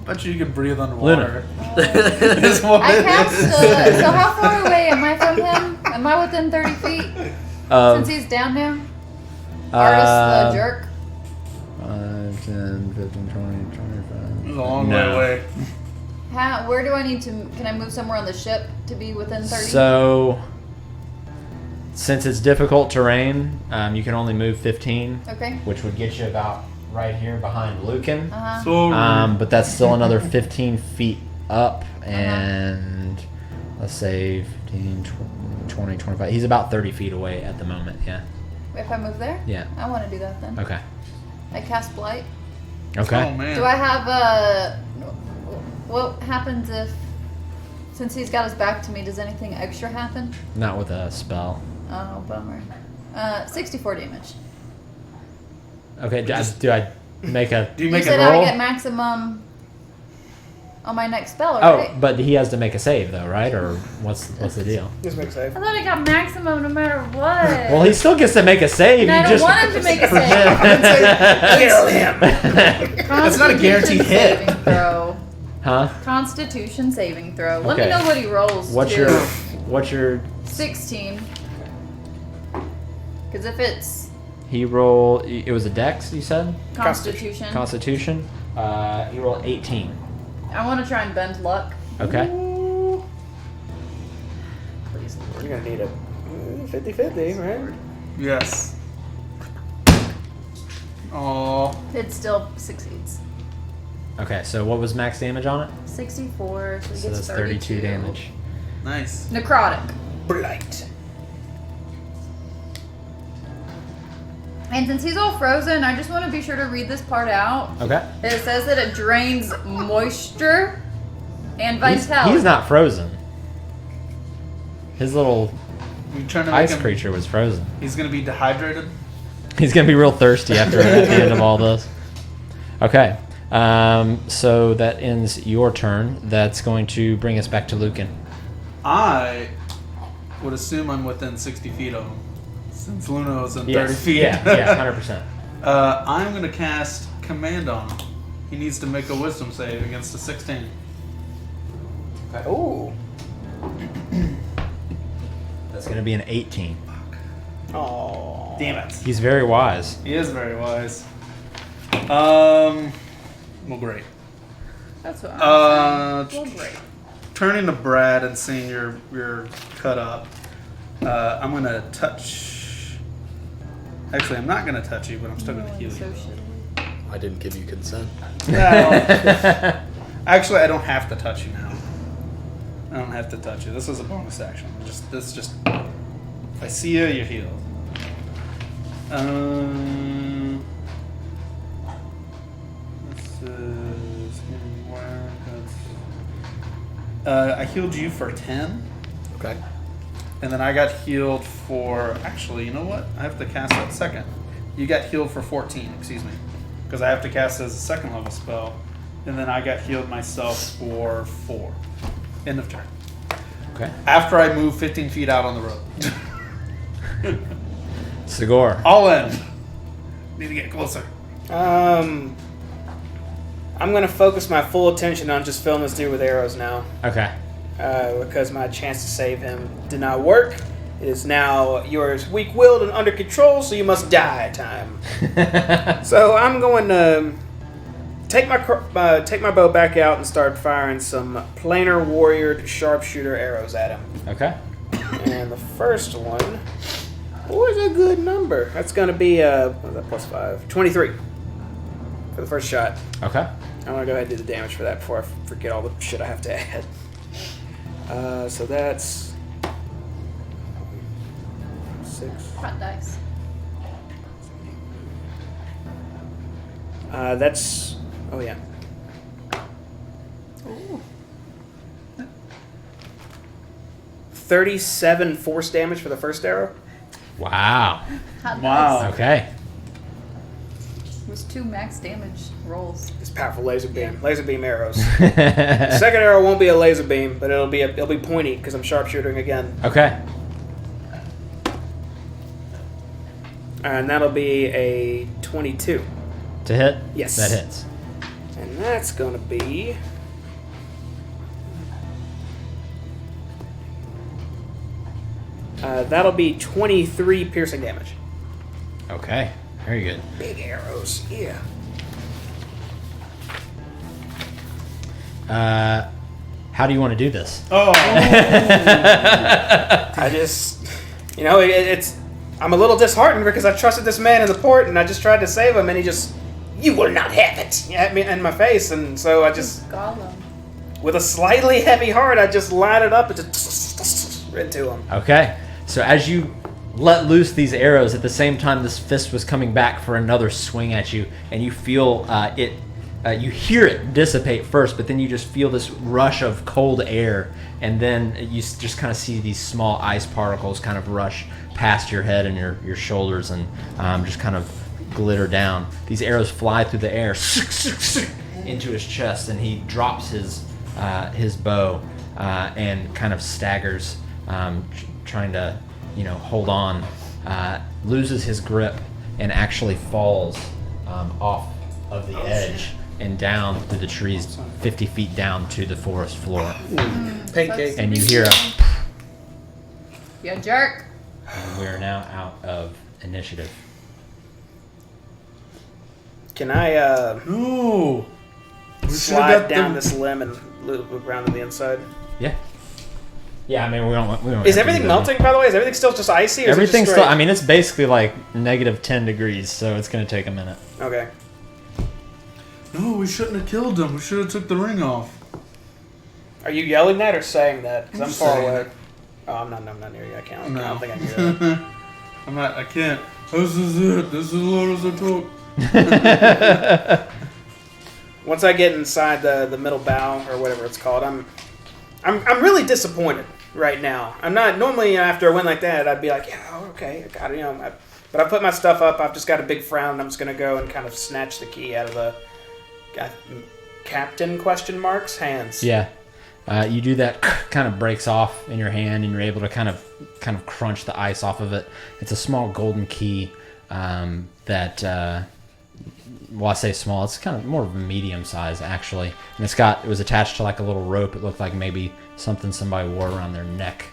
bet you can breathe underwater. Luna. Is what I it cast. is. So how far away am I from him? Am I within 30 feet? Since he's down now? Artist the jerk. 5, 10, 15, 20, 25. It's a long No. way away. Where do I need to? Can I move somewhere on the ship to be within 30? So, since it's difficult terrain, you can only move 15, Okay. which would get you about right here behind Lucan. So But that's still another 15 feet up, and let's say 15, 20, 25. He's about 30 feet away at the moment, yeah. If I move there? Yeah. I want to do that then. Okay. I cast Blight. Okay. Oh man. Do I have what happens if, since he's got his back to me, does anything extra happen? Not with a spell. Oh, bummer. 64 damage. Okay, do I make a... Do you You make said a I would roll? get maximum on my next spell, Oh, right? but he has to make a save, though, right? Or what's the deal? Just make a save. I thought I got maximum no matter what. Well, he still gets to make a save. And I you don't just... want him to make a save. Kill him! That's not a guaranteed Constitution hit. saving throw. Huh? Constitution saving throw. Let me Okay. know what he rolls. What's too. your 16? Because if it's he roll? It was a dex, you said? Constitution, Constitution. He rolled 18. I want to try and bend luck. Okay. Please. You're gonna need a 50-50, right? Yes. Oh. It still succeeds. Okay, so what was max damage on it? 64, so he So gets that's 32 damage. Nice. Necrotic. Blight. And since he's all frozen, I just want to be sure to read this part out. Okay. It says that it drains moisture and vitality. He's not frozen. His little You trying to make ice him, creature was frozen. He's gonna be dehydrated. He's gonna be real thirsty after at the end of all this. Okay. So that ends your turn. That's going to bring us back to Lucan. I would assume I'm within 60 feet of him, since Luna is in 30 Yes. feet. Yeah, 100%. I'm gonna cast Command on him. He needs to make a Wisdom save against a 16. Ooh. That's going to be an 18. Oh. Damn it. He's very wise. He is very wise. Well, great. That's what I'm saying. Well, great. Turning to Brad and seeing you're cut up, I'm gonna touch. Actually, I'm not gonna touch you, but I'm still gonna heal So you. shitty. I didn't give you consent. Well, Actually, I don't have to touch you now. I don't have to touch you. This is a bonus action. Just. If I see you, you're healed. This is where that's. I healed you for 10. Okay. And then I got healed for... Actually, you know what? I have to cast that second. You got healed for 14, excuse me. Because I have to cast it as a second level spell. And then I got healed myself for 4. End of turn. Okay. After I move 15 feet out on the road. Stagger. All in. Need to get closer. I'm gonna focus my full attention on just filling this dude with arrows now. Okay. Because my chance to save him did not work. It is now yours weak-willed and under control, so you must die time. So I'm going to take my bow back out and start firing some planar warrior sharpshooter arrows at him. Okay. And the first one, what is a good number? That's going to be what is that, plus 5? 23 for the first shot. Okay. I'm going to go ahead and do the damage for that before I forget all the shit I have to add. So that's 6. Hot dice. That's... Oh, yeah. Ooh. 37 force damage for the first arrow. Wow. Hot Wow. dice. Okay. It was 2 max damage rolls. It's powerful laser beam. Laser beam arrows. The second arrow won't be a laser beam, but it'll be pointy because I'm sharpshooting again. Okay. And that'll be a 22. To hit? Yes. That hits. And that's going to be... that'll be 23 piercing damage. Okay. Very good. Big arrows, yeah. How do you want to do this? Oh. I just... You know, it's... I'm a little disheartened because I trusted this man in the port and I just tried to save him and he just... You will not have it! At me in my face, and so I just... Gollum. With a slightly heavy heart, I just line it up and just... right to him. Okay. So as you let loose these arrows, at the same time this fist was coming back for another swing at you, and you feel it... you hear it dissipate first, but then you just feel this rush of cold air, and then you just kind of see these small ice particles kind of rush past your head and your shoulders and just kind of glitter down. These arrows fly through the air into his chest, and he drops his bow and kind of staggers, trying to hold on, loses his grip, and actually falls off of the edge and down through the trees 50 feet down to the forest floor. Pancake. And you hear a... You jerk. And we're now out of initiative. Can I Ooh. We should've slide got down the- this limb and loop around to the inside? Yeah. Yeah, I mean, we don't Is have to do everything that. melting, by the way? Is everything still just icy? Or is it Everything's just still... straight? I mean, it's basically like negative 10 degrees, so it's going to take a minute. Okay. No, we shouldn't have killed him. We should have took the ring off. Are you yelling that or saying that? Because I'm I'm far saying away. it. Oh, I'm not near you. I can't. No. I don't think I can do that. I'm not. I can't. This is it. This is as loud as I took. Once I get inside the middle bow or whatever it's called, I'm really disappointed right now. I'm not normally after a win like that. I'd be like, yeah, okay, I got it. But I put my stuff up. I've just got a big frown. And I'm just gonna go and kind of snatch the key out of the captain question marks hands. Yeah. You do that, kind of breaks off in your hand, and you're able to kind of crunch the ice off of it. It's a small golden key that, well, I say small, it's kind of more of a medium size, actually. And it was attached to like a little rope. It looked like maybe something somebody wore around their neck.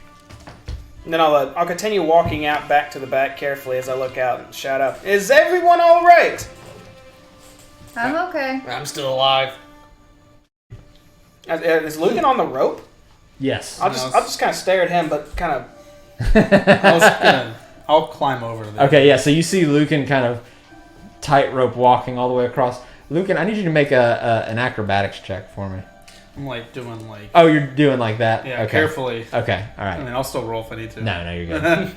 And then I'll continue walking out back to the back carefully as I look out and shout out, "Is everyone all right?" I'm okay. I'm still alive. Is Lucan on the rope? Yes. I'll just kind of stare at him, but kind of. I'll climb over there. Okay, yeah, so you see Lucan kind of tightrope walking all the way across. Lucan, I need you to make an acrobatics check for me. I'm like doing like. Oh, you're doing like that? Yeah, okay. carefully. Okay, all right. I mean, I'll still roll if I need to. No, you're good.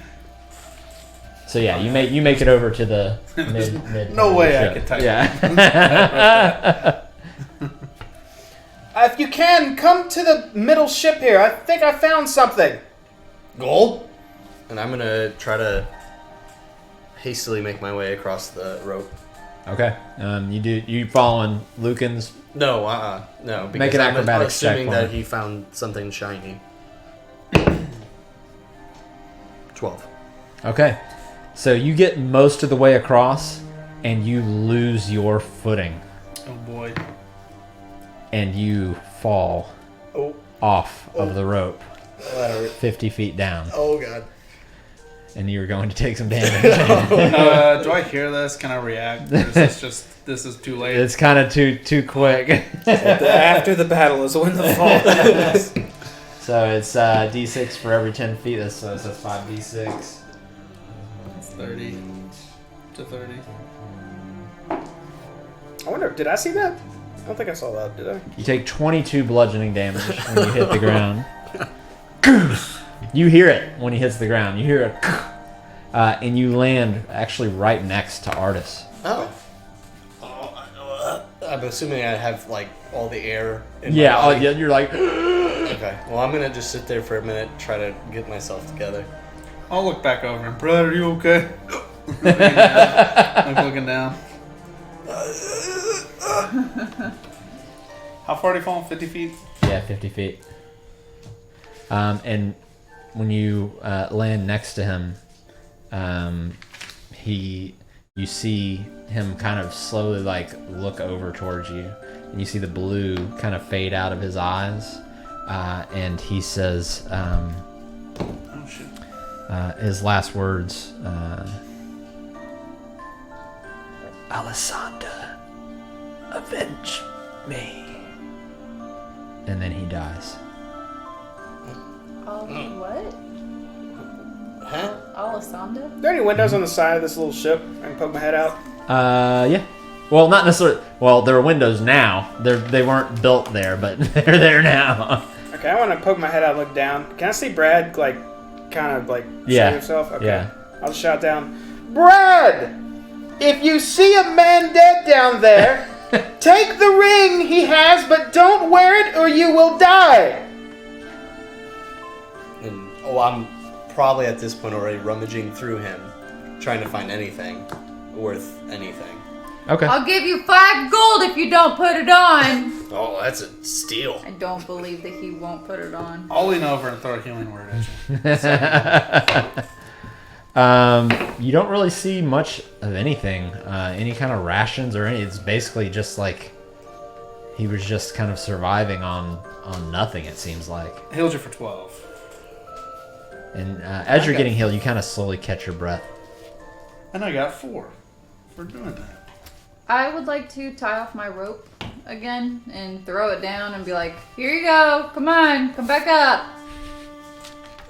So yeah, you make it over to the mid No way I ship. could type. Yeah. If you can, come to the middle ship here. I think I found something. Gold? And I'm gonna try to hastily make my way across the rope. Okay. You following Lucan's? No, no. Because Make an I'm acrobatics check assuming for that me. he found something shiny. 12. Okay. So you get most of the way across, and you lose your footing, Oh boy. and you fall off of the rope, 50 feet down, Oh god. and you're going to take some damage. Do I hear this? Can I react? Or is this is too late? It's kind of too quick. After the battle is when the fall happens. So it's d6 for every 10 feet. So that's 5d6. It's 30 to 30. I wonder, did I see that? I don't think I saw that, did I? You take 22 bludgeoning damage when you hit the ground. You hear it when he hits the ground. You hear it. And you land actually right next to Artis. Oh. I'm assuming I have like all the air in Yeah, my body. you're like... Okay. Well, I'm gonna just sit there for a minute, try to get myself together. I'll look back over him. Brad, are you okay? I'm looking down. How far did he fall? 50 feet? Yeah, 50 feet. And when you land next to him, you see him kind of slowly like look over towards you, and you see the blue kind of fade out of his eyes, and he says, Oh, shit. his last words, Alessandra, avenge me. And then he dies. What? Huh? Alessandra? Are there any windows on the side of this little ship? I can poke my head out. Yeah. Well, not necessarily. Well, there are windows now. They weren't built there, but they're there now. Okay, I want to poke my head out, look down. Can I see Brad, like, kind of, like, Yeah. show himself? Okay. Yeah. I'll just shout down, Brad! If you see a man dead down there, take the ring he has, but don't wear it or you will die. And I'm probably at this point already rummaging through him, trying to find anything worth anything. Okay. I'll give you 5 gold if you don't put it on. Oh, that's a steal. I don't believe that he won't put it on. I'll lean over and throw a healing word at you. You don't really see much of anything, any kind of rations or any. It's basically just like he was just kind of surviving on nothing. It seems like. Healed you for 12. And as you're getting healed, you kind of slowly catch your breath. And I got 4 for doing that. I would like to tie off my rope again and throw it down and be like, here you go. Come on. Come back up.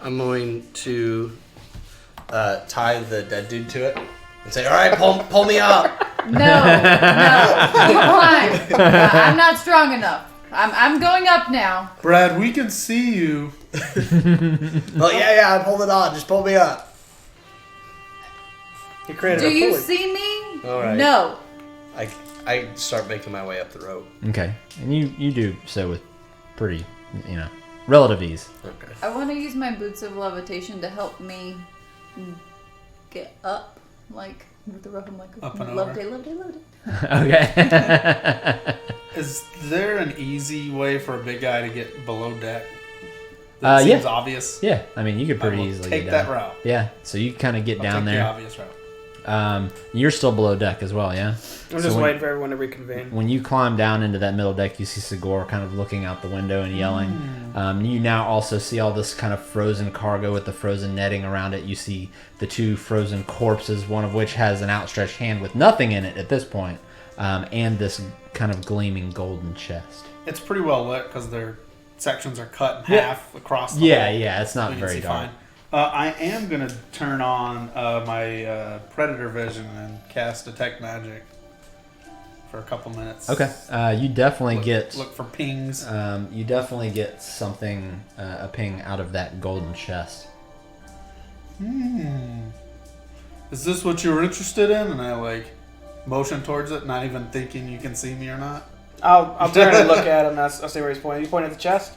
I'm going to tie the dead dude to it and say, all right, pull me up. No. Come on. I'm not strong enough. I'm going up now. Brad, we can see you. Oh, yeah, I pulled it on. Just pull me up. He created Do a you pulley. see me? All right. No. I start making my way up the rope. Okay, and you do so with pretty, relative ease. Okay. I want to use my boots of levitation to help me get up, like with the rope. I'm like, Up and levitate. Okay. Is there an easy way for a big guy to get below deck? Yeah. Seems obvious. Yeah, I mean you could I pretty will easily take get that down. route. Yeah, so you kind of get I'll down take the there. obvious route. You're still below deck as well, yeah. I'm So just when- waiting for everyone to reconvene. When you climb down into that middle deck, you see Segor kind of looking out the window and yelling. You now also see all this kind of frozen cargo with the frozen netting around it. You see the 2 frozen corpses, one of which has an outstretched hand with nothing in it at this point, and this kind of gleaming golden chest. It's pretty well lit because their sections are cut in half across the Yeah, whole, yeah, it's so not you can very see dark. fine. I am going to turn on my Predator Vision and cast Detect Magic for a couple minutes. Okay. You definitely get. Look for pings. You definitely get something, a ping out of that golden chest. Is this what you were interested in? And I like motion towards it, not even thinking you can see me or not. I'll turn and look at him. I'll see where he's pointing. You pointing at the chest?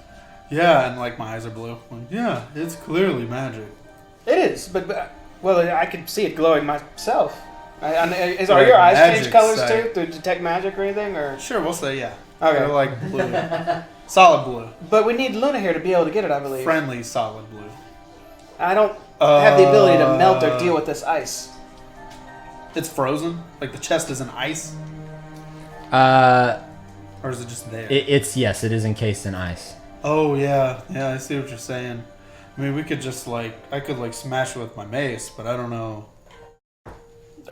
Yeah, and like my eyes are blue. Like, yeah, it's clearly magic. It is, but well, I can see it glowing myself. Are Right, your eyes magic change colors sight. too to detect magic or anything? Or Sure, we'll say yeah. Okay. They're like blue, solid blue, but we need Luna here to be able to get it, I believe. friendly solid blue. I don't have the ability to melt or deal with this ice. It's frozen. Like the chest is in ice, or is it just there? It's yes, it is encased in ice. Oh yeah, I see what you're saying. I mean, we could just like I could like smash it with my mace, but I don't know.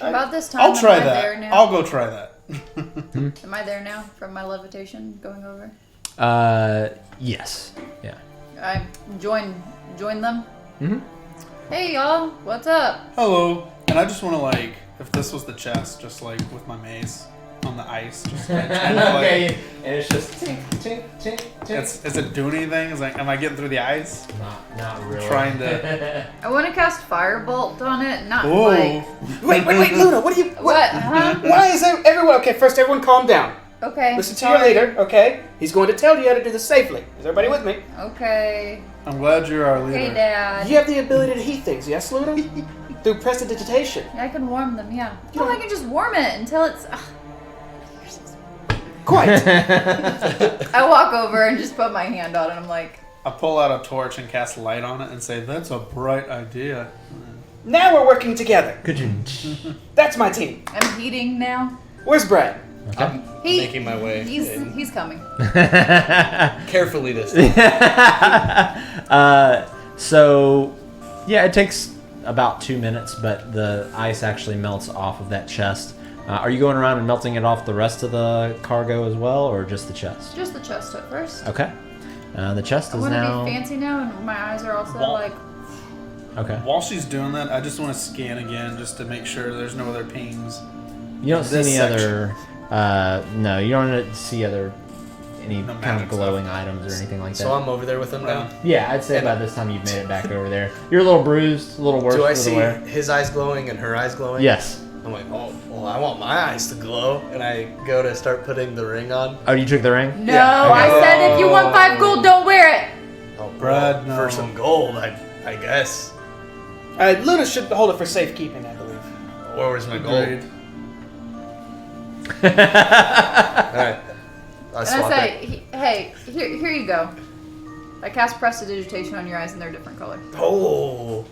About this time, I'll try am I there that. now? I'll go try that. Am I there now from my levitation going over? Yes. Yeah. I join them. Mm-hmm. Hey y'all, what's up? Hello, and I just want to like, if this was the chest, just like with my mace on the ice, just like, kind of, like and it's just tink, tink, tink, tink. is it doing anything? Is like, am I getting through the ice? Not really. Trying to. I want to cast Firebolt on it, not Whoa. like... Wait, Luna, what are you... What? Huh? Why is everyone... Okay, first everyone calm down. Okay. Listen to your leader, okay? He's going to tell you how to do this safely. Is everybody with me? Okay. I'm glad you're our leader. Okay, Dad. You have the ability to heat things, yes, Luna? Through prestidigitation. I can warm them, yeah. Oh, I can just warm it until it's... Quite. I walk over and just put my hand on it. I'm like... I pull out a torch and cast light on it and say, "That's a bright idea." Now we're working together. Could you? That's my team. I'm heating now. Where's Brad? I'm He- making my way. in. He's coming. Carefully this time. So, yeah, it takes about 2 minutes, but the ice actually melts off of that chest. Are you going around and melting it off the rest of the cargo as well, or just the chest? Just the chest at first. Okay. The chest I is want to now. be fancy now, and my eyes are also Well- like... Okay. While she's doing that, I just want to scan again just to make sure there's no other pings. You don't see This any section. other. No, you don't see any No kind of magic glowing items or anything like that. So I'm over there with him now. Yeah, I'd say by this time you've made it back over there. You're a little bruised, a little worse Do I for the see wear. his eyes glowing and her eyes glowing? Yes. I'm like, oh, well, I want my eyes to glow, and I go to start putting the ring on. Oh, you took the ring? No, Yeah, I okay. said if you want 5 gold, don't wear it. Oh, Brad, well, no. for some gold, I guess. Luna should hold it for safekeeping, I believe. Or where's my gold? Agreed. All right. I And swap I it. say, hey, here you go. I cast prestidigitation on your eyes, and they're different color. Oh,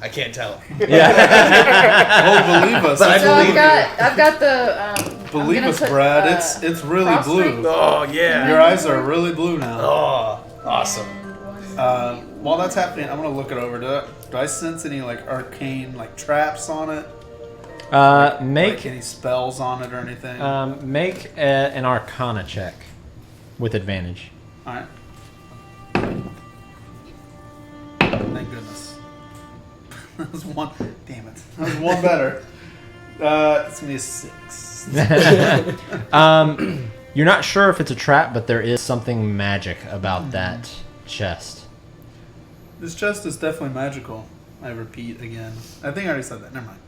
I can't tell. Yeah. Oh, believe us. But I It's So believe I've got the. I'm Believe gonna us, put, Brad. It's really frost blue. ring. Oh yeah. Your eyes are really blue now. Oh, awesome. And one- While that's happening, I'm gonna look it over. Do I sense any like arcane like traps on it? Like Make any spells on it or anything? make an Arcana check with advantage. All right. Thank goodness. That was one. Damn it. That was one better. It's gonna be a 6. You're not sure if it's a trap, but there is something magic about that chest. This chest is definitely magical. I repeat again. I think I already said that. Never mind.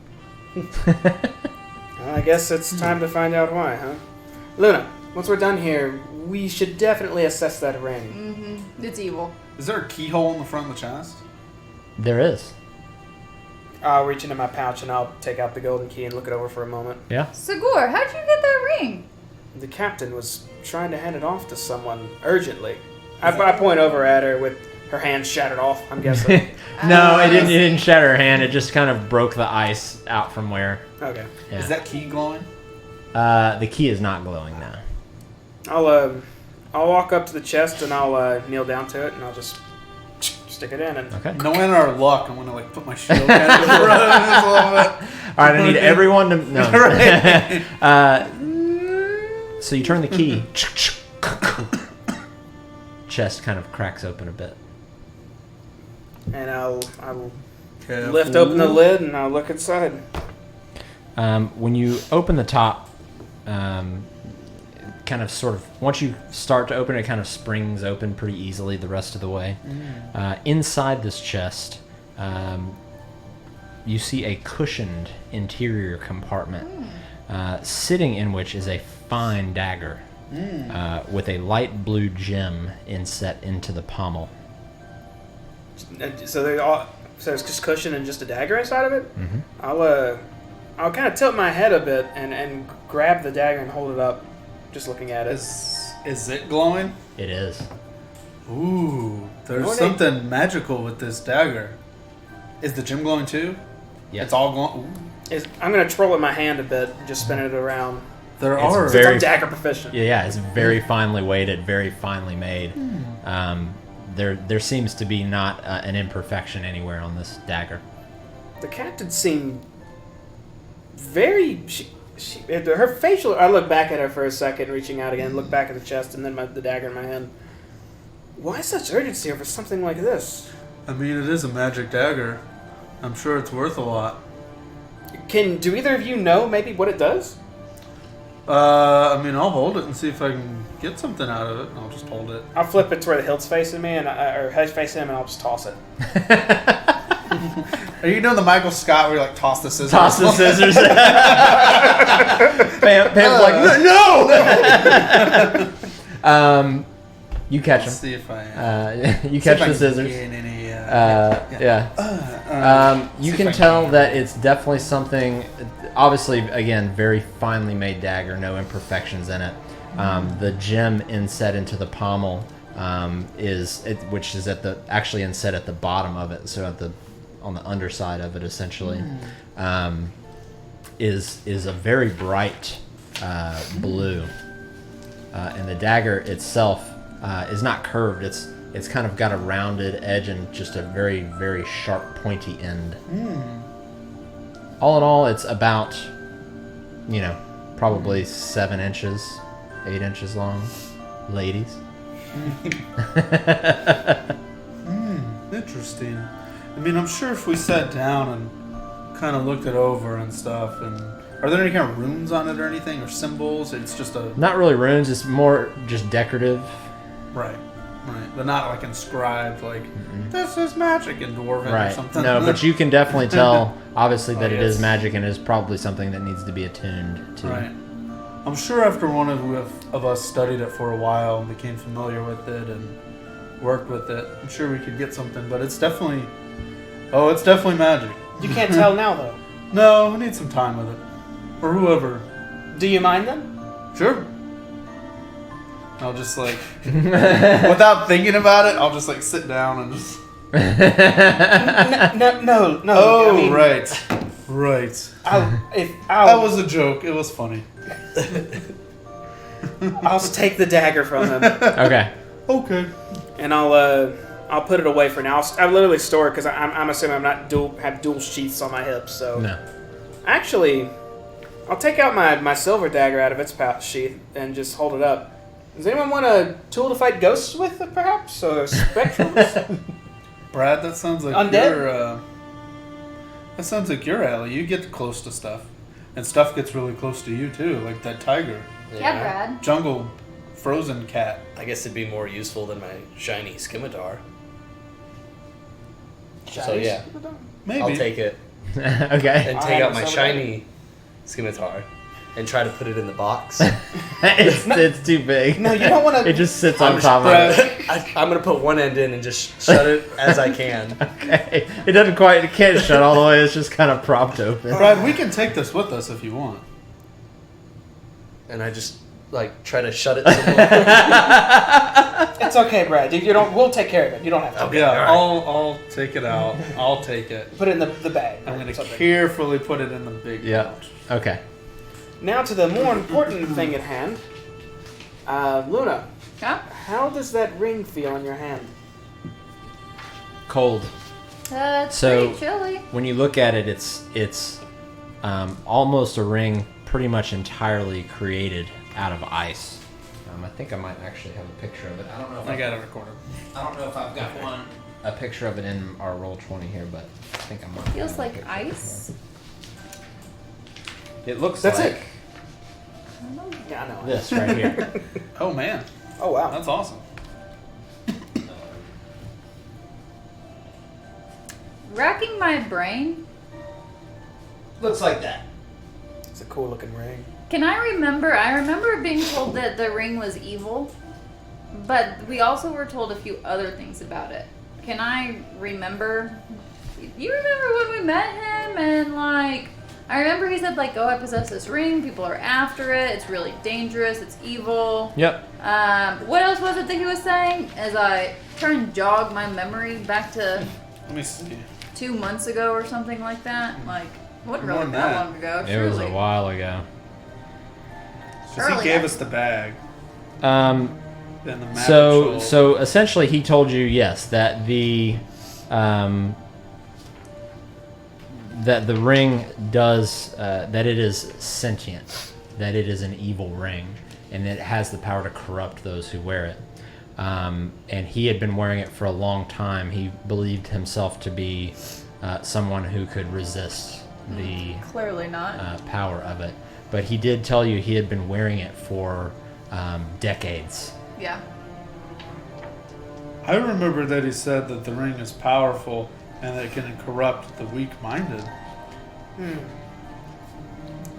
Well, I guess it's time to find out why, huh? Luna, once we're done here, we should definitely assess that ring. It's evil. Is there a keyhole in the front of the chest? There is. I'll reach into my pouch and I'll take out the golden key and look it over for a moment. Yeah. Sigur, how'd you get that ring? The captain was trying to hand it off to someone urgently. I point over at her with her hand shattered off, I'm guessing. No, it I didn't. see. It didn't shatter her hand. It just kind of broke the ice out from where. Okay. Yeah. Is that key glowing? The key is not glowing now. I'll walk up to the chest and I'll kneel down to it and I'll just stick it in and Okay. Knowing our luck, I'm gonna like put my shield kind of in front of this a little bit. All right. I need everyone to no. Right. So you turn the key. Chest kind of cracks open a bit. and I'll lift open the lid and I'll look inside. When you open the top, kind of sort of once you start to open it, kind of springs open pretty easily the rest of the way. Inside this chest, you see a cushioned interior compartment, sitting in which is a fine dagger with a light blue gem inset into the pommel. So there's just cushion and just a dagger inside of it. Mm-hmm. I'll kind of tilt my head a bit and grab the dagger and hold it up, just looking at it. Is it glowing? It is. Ooh, there's What something magical with this dagger. Is the gem glowing too? Yeah. It's all glowing. I'm gonna twirl it in my hand a bit, just spinning it around. There It's are. very- I'm dagger proficient. Yeah, it's very finely weighted, very finely made. There seems to be not an imperfection anywhere on this dagger. The captain seemed very. Her facial. I look back at her for a second, reaching out again, look back at the chest, and then the dagger in my hand. Why such urgency over something like this? I mean, it is a magic dagger. I'm sure it's worth a lot. Do either of you know maybe what it does? I mean, I'll hold it and see if I can get something out of it. I'll just hold it. I'll flip it to where the hilt's facing me, or head's facing him, and I'll just toss it. Are you doing the Michael Scott where you like toss the scissors? Toss the scissors. Pam's like, no! You catch Let's him. see if I. You catch the scissors. Gain any, You can tell that it's definitely something. Obviously, again, very finely made dagger, no imperfections in it. The gem inset into the pommel which is actually inset at the bottom of it, so on the underside of it, essentially, is a very bright blue, and the dagger itself is not curved. It's kind of got a rounded edge and just a very, very sharp, pointy end. All in all, it's about, probably 7 inches, 8 inches long. Ladies. Interesting. I mean, I'm sure if we sat down and kind of looked it over and stuff, and are there any kind of runes on it or anything, or symbols? It's just a... Not really runes, it's more just decorative. Right. But not like inscribed, like, this is magic in Dwarven or something. No, but you can definitely tell, obviously, that it yes. is magic and is probably something that needs to be attuned to. Right. I'm sure after one of us studied it for a while and became familiar with it and worked with it, I'm sure we could get something, but it's definitely magic. You can't tell now, though. No, we need some time with it. Or whoever. Do you mind then? Sure. I'll just like, without thinking about it, I'll just like sit down and just... No. Oh, I mean, right. That was a joke. It was funny. I'll just take the dagger from him. Okay. Okay. And I'll put it away for now. I literally store it because I'm assuming I'm not have dual sheaths on my hips. So No. Actually, I'll take out my silver dagger out of its pouch sheath and just hold it up. Does anyone want a tool to fight ghosts with, perhaps, or spectrums? Brad, that sounds like Undead? That sounds like your alley. You get close to stuff, and stuff gets really close to you too, like that tiger, Yeah, Brad. jungle, frozen cat. I guess it'd be more useful than my shiny scimitar. So yeah, Maybe. I'll take it Okay. and I take have out my some of shiny scimitar and try to put it in the box. it's too big. No, you don't want to. It just sits on I'm top of it. I'm gonna put one end in and just shut it as I can. Okay. It can't shut all the way. It's just kind of propped open. Brad, we can take this with us if you want. And I just like try to shut it some more. It's okay, Brad. You don't. We'll take care of it. You don't have to. Okay, Yeah, all right. I'll take it out. I'll take it. Put it in the bag. I'm gonna Something. carefully put it in the big Yeah. pouch. Okay. Now to the more important thing at hand. Luna, Yeah? how does that ring feel in your hand? Cold. It's So- pretty chilly. When you look at it, it's almost a ring pretty much entirely created out of ice. I think I might actually have a picture of it. I don't know if I got it recorded. I don't know if I've got a picture of it in our Roll20 here, but I think I might. Feels have a like picture of it ice. here. It looks That's like it. Yeah, I know. This right here. Oh man, Oh wow. that's awesome. Racking my brain. Looks like that. It's a cool looking ring. Can I remember? I remember being told that the ring was evil, but we also were told a few other things about it. Can I remember? You remember when we met him and like, I remember he said like, "Oh, I possess this ring. People are after it. It's really dangerous. It's evil." Yep. What else was it that he was saying? As I try and jog my memory back to Let me see. 2 months ago or something like that. Like, what More really than that that. long ago? It was a Surely. while ago. Because he Early gave on. us the bag Um, and the map. so essentially, he told you yes that the ring does that it is sentient, that it is an evil ring, and that it has the power to corrupt those who wear it. And he had been wearing it for a long time. He believed himself to be someone who could resist the Clearly not. power of it. But he did tell you he had been wearing it for decades. Yeah. I remember that he said that the ring is powerful and that it can corrupt the weak-minded.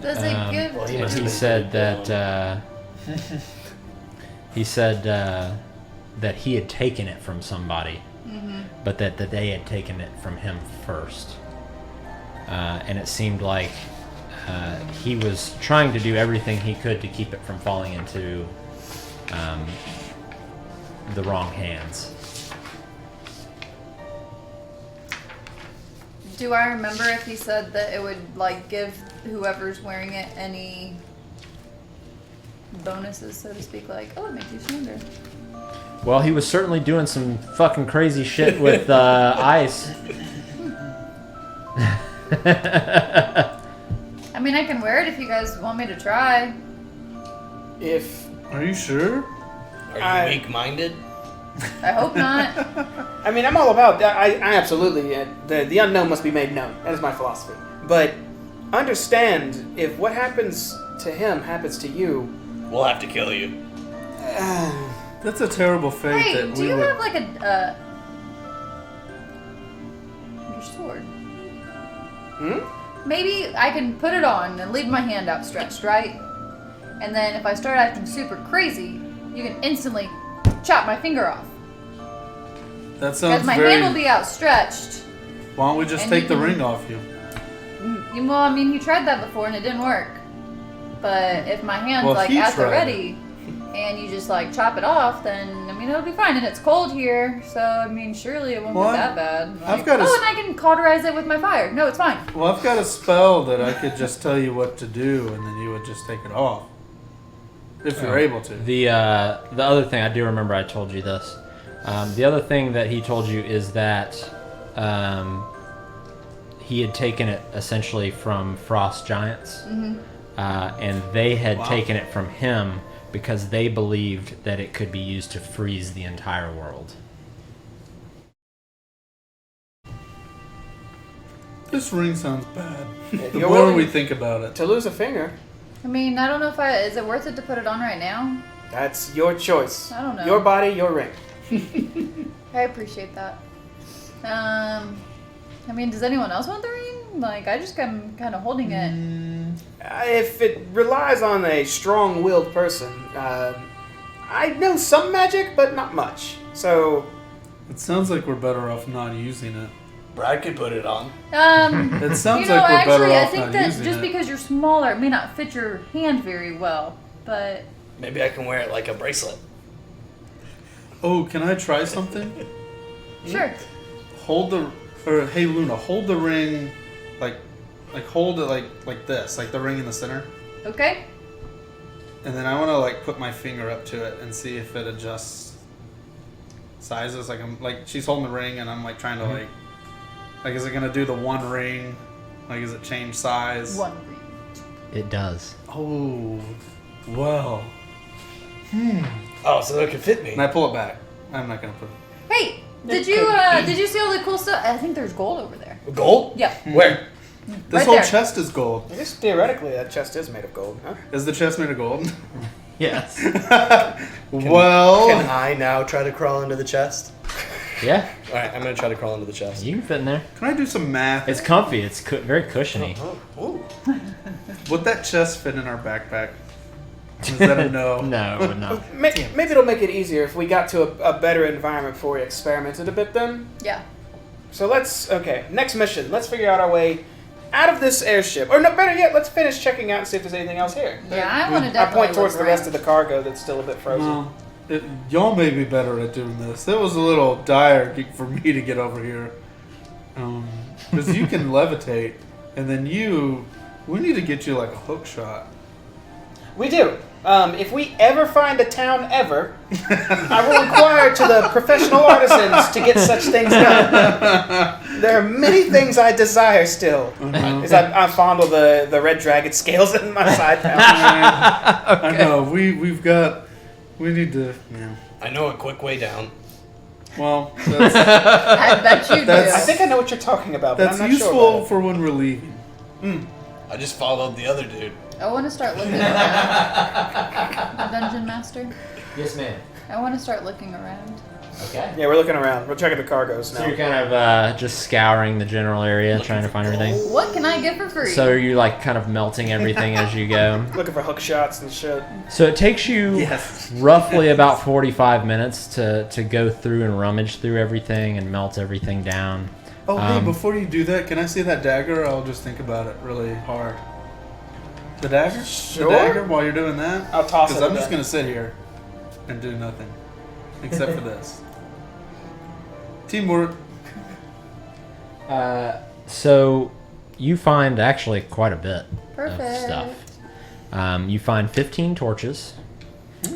Does it give? well, he And must have he been said pretty that he said that he had taken it from somebody, but that they had taken it from him first. And it seemed like he was trying to do everything he could to keep it from falling into the wrong hands. Do I remember if he said that it would like give whoever's wearing it any bonuses, so to speak? Like, oh, it makes you stronger. Well, he was certainly doing some fucking crazy shit with ice. I mean, I can wear it if you guys want me to try. If Are you sure? Are you I- weak-minded? I hope not. I mean, I'm all about that. I absolutely the unknown must be made known. That is my philosophy. But understand, if what happens to him happens to you, We'll have to kill you. That's a terrible fate Hey, that do we you would. have like a your sword? Maybe I can put it on and leave my hand outstretched, right? And then if I start acting super crazy, you can instantly chop my finger off. That Because sounds my very. hand will be outstretched. Why don't we just and take you the can- ring off you? Well, I mean, he tried that before and it didn't work. But if my hand's Well, if like he at the tried ready and you just like chop it off, then I mean it'll be fine. And it's cold here, so I mean surely it won't Well, be that bad. Like, I've got a s- and I can cauterize it with my fire. No, it's fine. Well, I've got a spell that I could just tell you what to do, and then you would just take it off. If you're able to. The other thing, I do remember I told you this. The other thing that he told you is that he had taken it essentially from frost giants, and they had Wow. taken it from him because they believed that it could be used to freeze the entire world. This ring sounds bad. If The you're more willing we think about it. to lose a finger, I mean, I don't know if is it worth it to put it on right now? that's your choice. I don't know. Your body, your ring. I appreciate that. I mean, does anyone else want the ring? Like, I just am kind of holding it. If it relies on a strong-willed person, I know some magic, but not much. So, It sounds like we're better off not using it. Brad could put it on. It sounds You know, like we're better actually, I off think not that using just it. because you're smaller, it may not fit your hand very well. But Maybe I can wear it like a bracelet. Oh, can I try something? sure. Hey Luna, hold the ring, like hold it like this, like the ring in the center, Okay. and then I want to like put my finger up to it and see if it adjusts sizes. Like I'm like she's holding the ring and I'm like trying to like is it gonna do the one ring? Like is it change size? One ring. It does. Oh, well. Oh, so it could fit me. And I pull it back. I'm not gonna put it. Hey, did you see all the cool stuff? I think there's gold over there. Gold? Yeah. Where? This Right whole there. chest is gold. I guess theoretically that chest is made of gold, huh? Is the chest made of gold? Yes. Well, Can I now try to crawl into the chest? Yeah. All right, I'm gonna try to crawl into the chest. You can fit in there. can I do some math? It's comfy. It's very cushiony. Ooh. Would that chest fit in our backpack? Is that a no? No, it would not. Maybe it'll make it easier if we got to a better environment before we experimented a bit then. Yeah. So next mission. Let's figure out our way out of this airship. Or no, better yet, let's finish checking out and see if there's anything else here. Yeah, I want to I definitely point towards look the rest of around. the cargo that's still a bit frozen. Well, y'all may be better at doing this. It was a little dire for me to get over here. Because you can levitate, and then we need to get you like a hook shot. We do. If we ever find a town ever, I will inquire to the professional artisans to get such things done. There are many things I desire still. As I fondle the red dragon scales in my side pouch. I know. We need to. Yeah. I know a quick way down. Well, that's, I bet you do. That's- I think I know what you're talking about, but that's I'm not useful sure about it. for when we're leaving. I just followed the other dude. I want to start looking around. The dungeon master. Yes, ma'am. I want to start looking around. Okay. Yeah, we're looking around. We're checking the cargoes So now. you're kind of just scouring the general area, trying to find everything. What can I get for free? So are you like kind of melting everything as you go? Looking for hook shots and shit. So it takes you Yes. roughly about 45 minutes to go through and rummage through everything and melt everything down. Oh, hey, Um, before you do that, can I see that dagger? I'll just think about it really hard. The dagger? Sure. The dagger while you're doing that? I'll toss Because it I'm then. just going to sit here and do nothing. Except for this. Teamwork. So you find actually quite a bit of Perfect. stuff. You find 15 torches.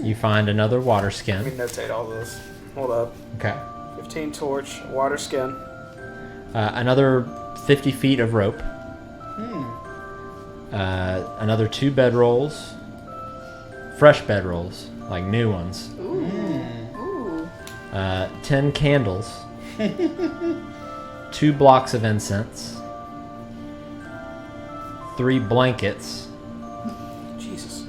You find another water Let me skin. notate all those. Hold up. Okay. 15 torch, water skin. Another 50 feet of rope. Another 2 bedrolls. Fresh bedrolls, like new ones. Ooh. 10 candles. 2 blocks of incense. 3 blankets. Jesus.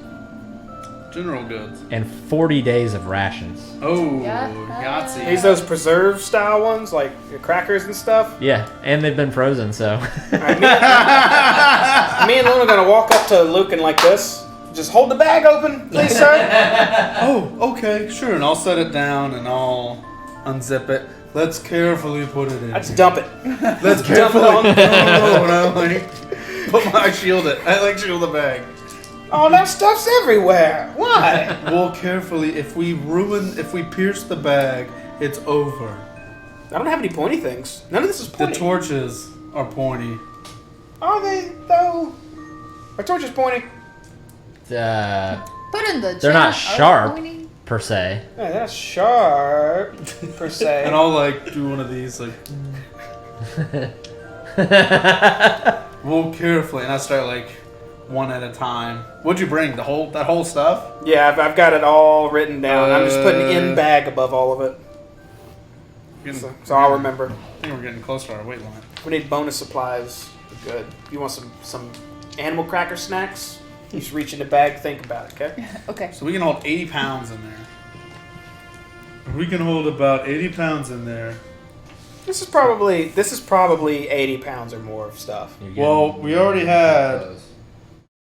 General goods. And 40 days of rations. Oh, Yeah. Yahtzee. These those preserve style ones, like your crackers and stuff. Yeah, and they've been frozen, so. Alright, me and Luna are gonna walk up to Lucan like this. Just hold the bag open, please, sir. Oh, okay, sure. And I'll set it down and I'll unzip it. Let's carefully put it in. I just dump it. Let's dump it carefully. on. I shield it. I like shield the bag. Oh, that stuff's everywhere. Why? Well, carefully. If we pierce the bag, it's over. I don't have any pointy things. None of this is The pointy. torches are pointy. Are they though? Our torch is pointy. Put in the They're not chat. Are they sharp. pointy? Per se. Yeah, they're not sharp per se. And I'll like do one of these like. Well, carefully, and I start like one at a time. What'd you bring? That whole stuff? Yeah, I've got it all written down. I'm just putting in bag above all of it, so I'll remember. I think we're getting close to our weight limit. We need bonus supplies. Good. You want some animal cracker snacks? You just reach in the bag, think about it, okay? Okay. So we can hold 80 pounds in there. We can hold about 80 pounds in there. This is probably 80 pounds or more of stuff. You're getting Well, we already had close.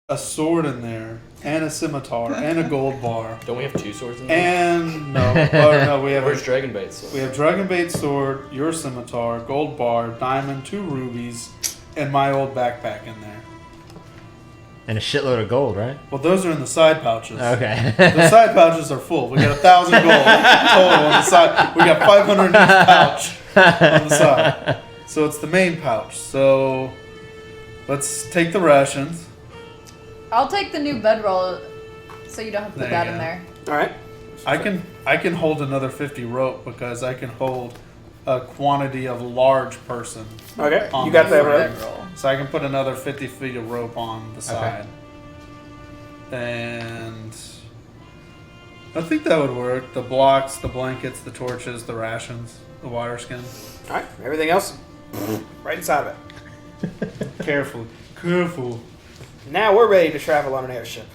a sword in there, and a scimitar, and a gold bar, Don't we have 2 swords in there? and no, we have Where's Dragonbait sword? we have dragonbait sword, your scimitar, gold bar, diamond, 2 rubies, and my old backpack in there. And a shitload of gold, right? Well, those are in the side pouches. Okay. The side pouches are full. We got 1,000 gold total on the side. We got 500 in each pouch on the side. So it's the main pouch. So let's take the rations. I'll take the new bedroll, so you don't have to put There that you in go. there. All right. I can hold another 50 rope because I can hold a quantity of large person. Okay. On You got the that front. right. Bedroll. So I can put another 50 feet of rope on the side. And I think that would work. The blocks, the blankets, the torches, the rations, the water skin. All right. Everything else, right inside of it. Careful. Careful. Now we're ready to travel on an airship.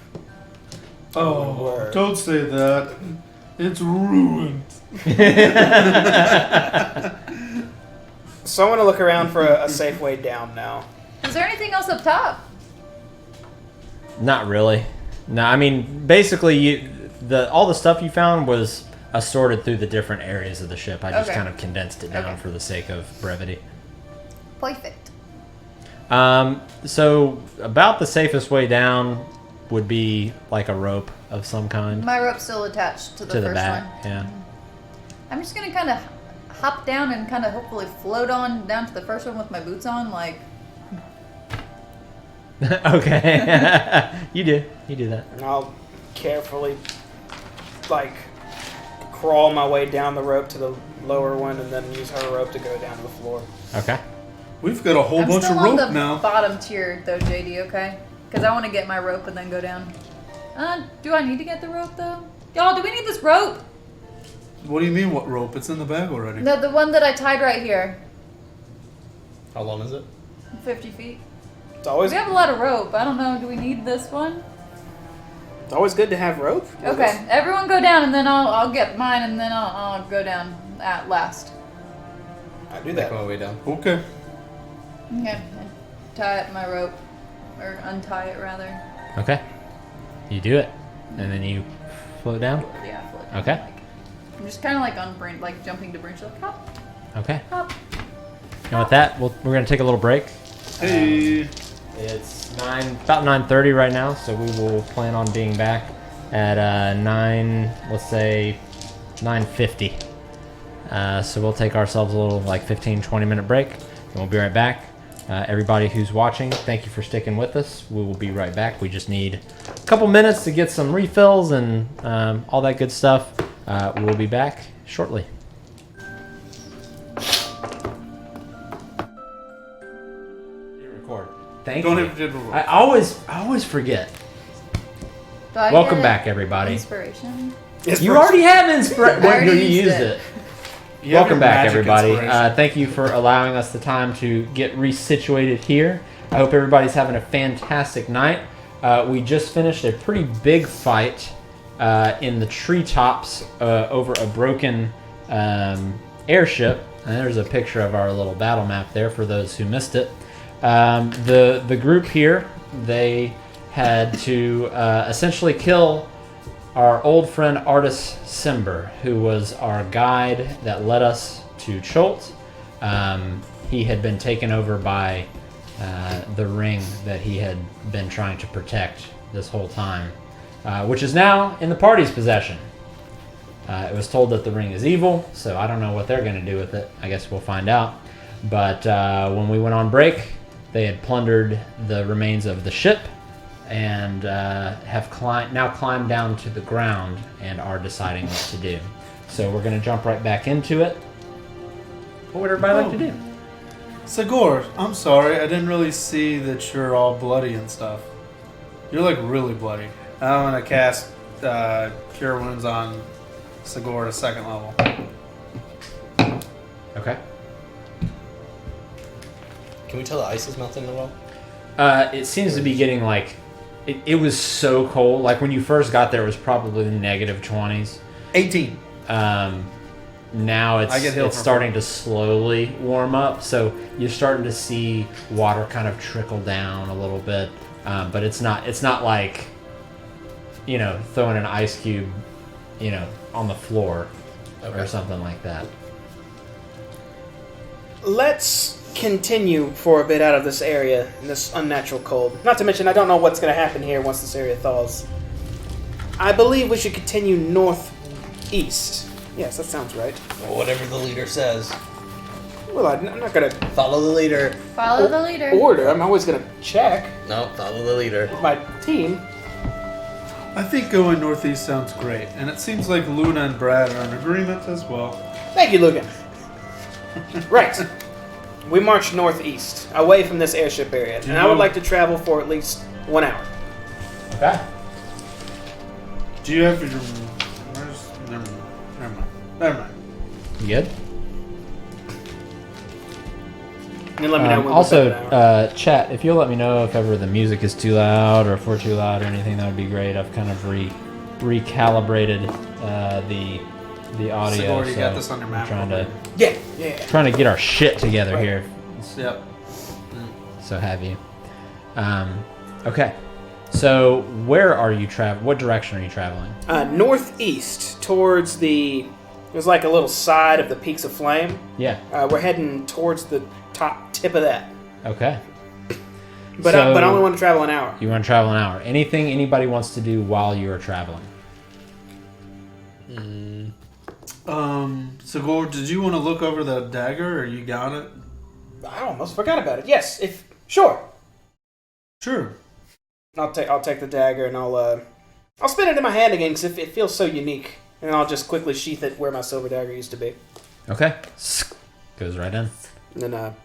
Oh, Word. don't say that. It's ruined. So I want to look around for a safe way down now. Is there anything else up top? Not really. No, I mean, basically, all the stuff you found was assorted through the different areas of the ship. I just Okay. kind of condensed it down Okay. for the sake of brevity. Perfect. So about the safest way down would be like a rope of some kind My rope's still attached to the to the first back. one. Yeah. I'm just gonna kind of hop down and kind of hopefully float on down to the first one with my boots on, like. Okay. You do that. And I'll carefully, like, crawl my way down the rope to the lower one and then use her rope to go down to the floor. Okay. We've got a whole I'm bunch still of on rope the now. bottom tier though, JD. Okay, because I want to get my rope and then go down. Do I need to get the rope though? Y'all, do we need this rope? What do you mean, what rope? It's in the bag already. The one that I tied right here. How long is it? 50 feet. It's always We have a lot of rope. I don't know. Do we need this one? it's always good to have rope. Okay, everyone go down and then I'll get mine and then I'll go down at last. I do Make that. my way down. Okay. Okay, tie up my rope, or untie it rather. Okay. You do it, and then you float down. Yeah, float. Okay. Like, I'm just kind of like on branch, like jumping to branch, like hop, Okay. hop. And with that, we're gonna take a little break. Hey. It's about 9:30 right now, so we will plan on being back at 9:50. So we'll take ourselves a little 15-20 minute break, and we'll be right back. Everybody who's watching, thank you for sticking with us. We will be right back. We just need a couple minutes to get some refills and all that good stuff. We'll be back shortly. Record. Thank Don't you. have to do I always forget. Do I Welcome get back, everybody. Inspiration. You already have inspiration. I already you used used it. it. You have Welcome your back, magic everybody. inspiration. Thank you for allowing us the time to get resituated here. I hope everybody's having a fantastic night. We just finished a pretty big fight in the treetops over a broken airship. And there's a picture of our little battle map there for those who missed it. The group here, they had to essentially kill our old friend Artis Simber, who was our guide that led us to Cholt. He had been taken over by the ring that he had been trying to protect this whole time, which is now in the party's possession. It was told that the ring is evil, so I don't know what they're going to do with it. I guess we'll find out. But when we went on break, they had plundered the remains of the ship and have now climbed down to the ground and are deciding what to do. So we're going to jump right back into it. What would everybody like to do? Sagor, I'm sorry. I didn't really see that you're all bloody and stuff. You're really bloody. I'm gonna cast Cure Wounds on Sagor to 2nd level. Okay. Can we tell the ice is melting in the well? It seems to be getting it was so cold. Like when you first got there, it was probably -20s. 18. Now I get healed it's from starting to slowly warm up, so you're starting to see water kind of trickle down a little bit, but it's not like throwing an ice cube on the floor or something like that. Let's continue for a bit out of this area in this unnatural cold. Not to mention, I don't know what's going to happen here once this area thaws. I believe we should continue northeast. Yes, that sounds right. Well, whatever the leader says. Well, I'm not going to Follow the leader. Follow the leader. order. I'm always going to check No, follow the leader. with my team. I think going northeast sounds great, and it seems like Luna and Brad are in agreement as well. Thank you, Lugan. Right. We march northeast, away from this airship area, and I would like to travel for at least 1 hour. Okay. Do you have your... Never mind. You good? And let me know when Also, we're back an hour. chat, if you'll let me know if ever the music is too loud or if we're too loud or anything, that would be great. I've kind of recalibrated the audio. Sigour, you so got this on your map. trying to get our shit together here. Yep. So have you. Okay. So where are you traveling? What direction are you traveling? Northeast towards there's like a little side of the Peaks of Flame. Yeah. We're heading towards the top tip of that. Okay. But I only want to travel an hour. You want to travel an hour. Anything anybody wants to do while you are traveling? Sigour, did you want to look over the dagger, or you got it? I almost forgot about it. Yes, sure. Sure. I'll take the dagger and I'll spin it in my hand again because it feels so unique. And I'll just quickly sheath it where my silver dagger used to be. Okay. Goes right in. And then I'll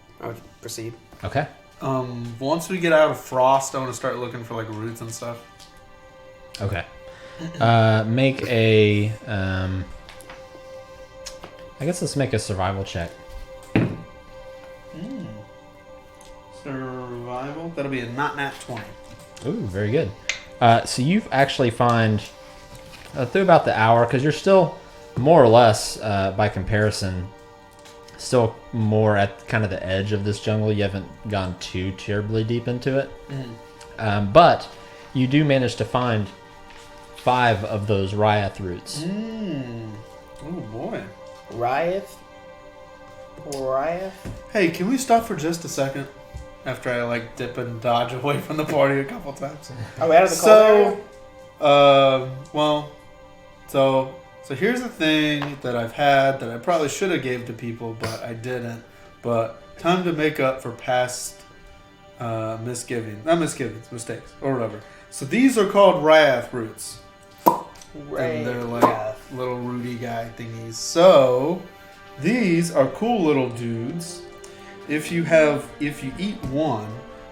proceed. Okay. Once we get out of Frost, I want to start looking for like roots and stuff. Okay. Make a. I guess let's make a survival check. Survival. That'll be a not nat 20. Ooh, very good. So you actually find through about the hour, because you're still more or less, by comparison, still more at kind of the edge of this jungle. You haven't gone too terribly deep into it. But you do manage to find 5 of those Ryath roots. Oh boy. Ryath? Hey, can we stop for just a second? After I like dip and dodge away from the party a couple times. Are we out of the cold area? So here's the thing that I've had that I probably should have gave to people, but I didn't. But time to make up for past mistakes, or whatever. So these are called Ryath roots. And they're like little rooty guy thingies. So these are cool little dudes. If you eat one,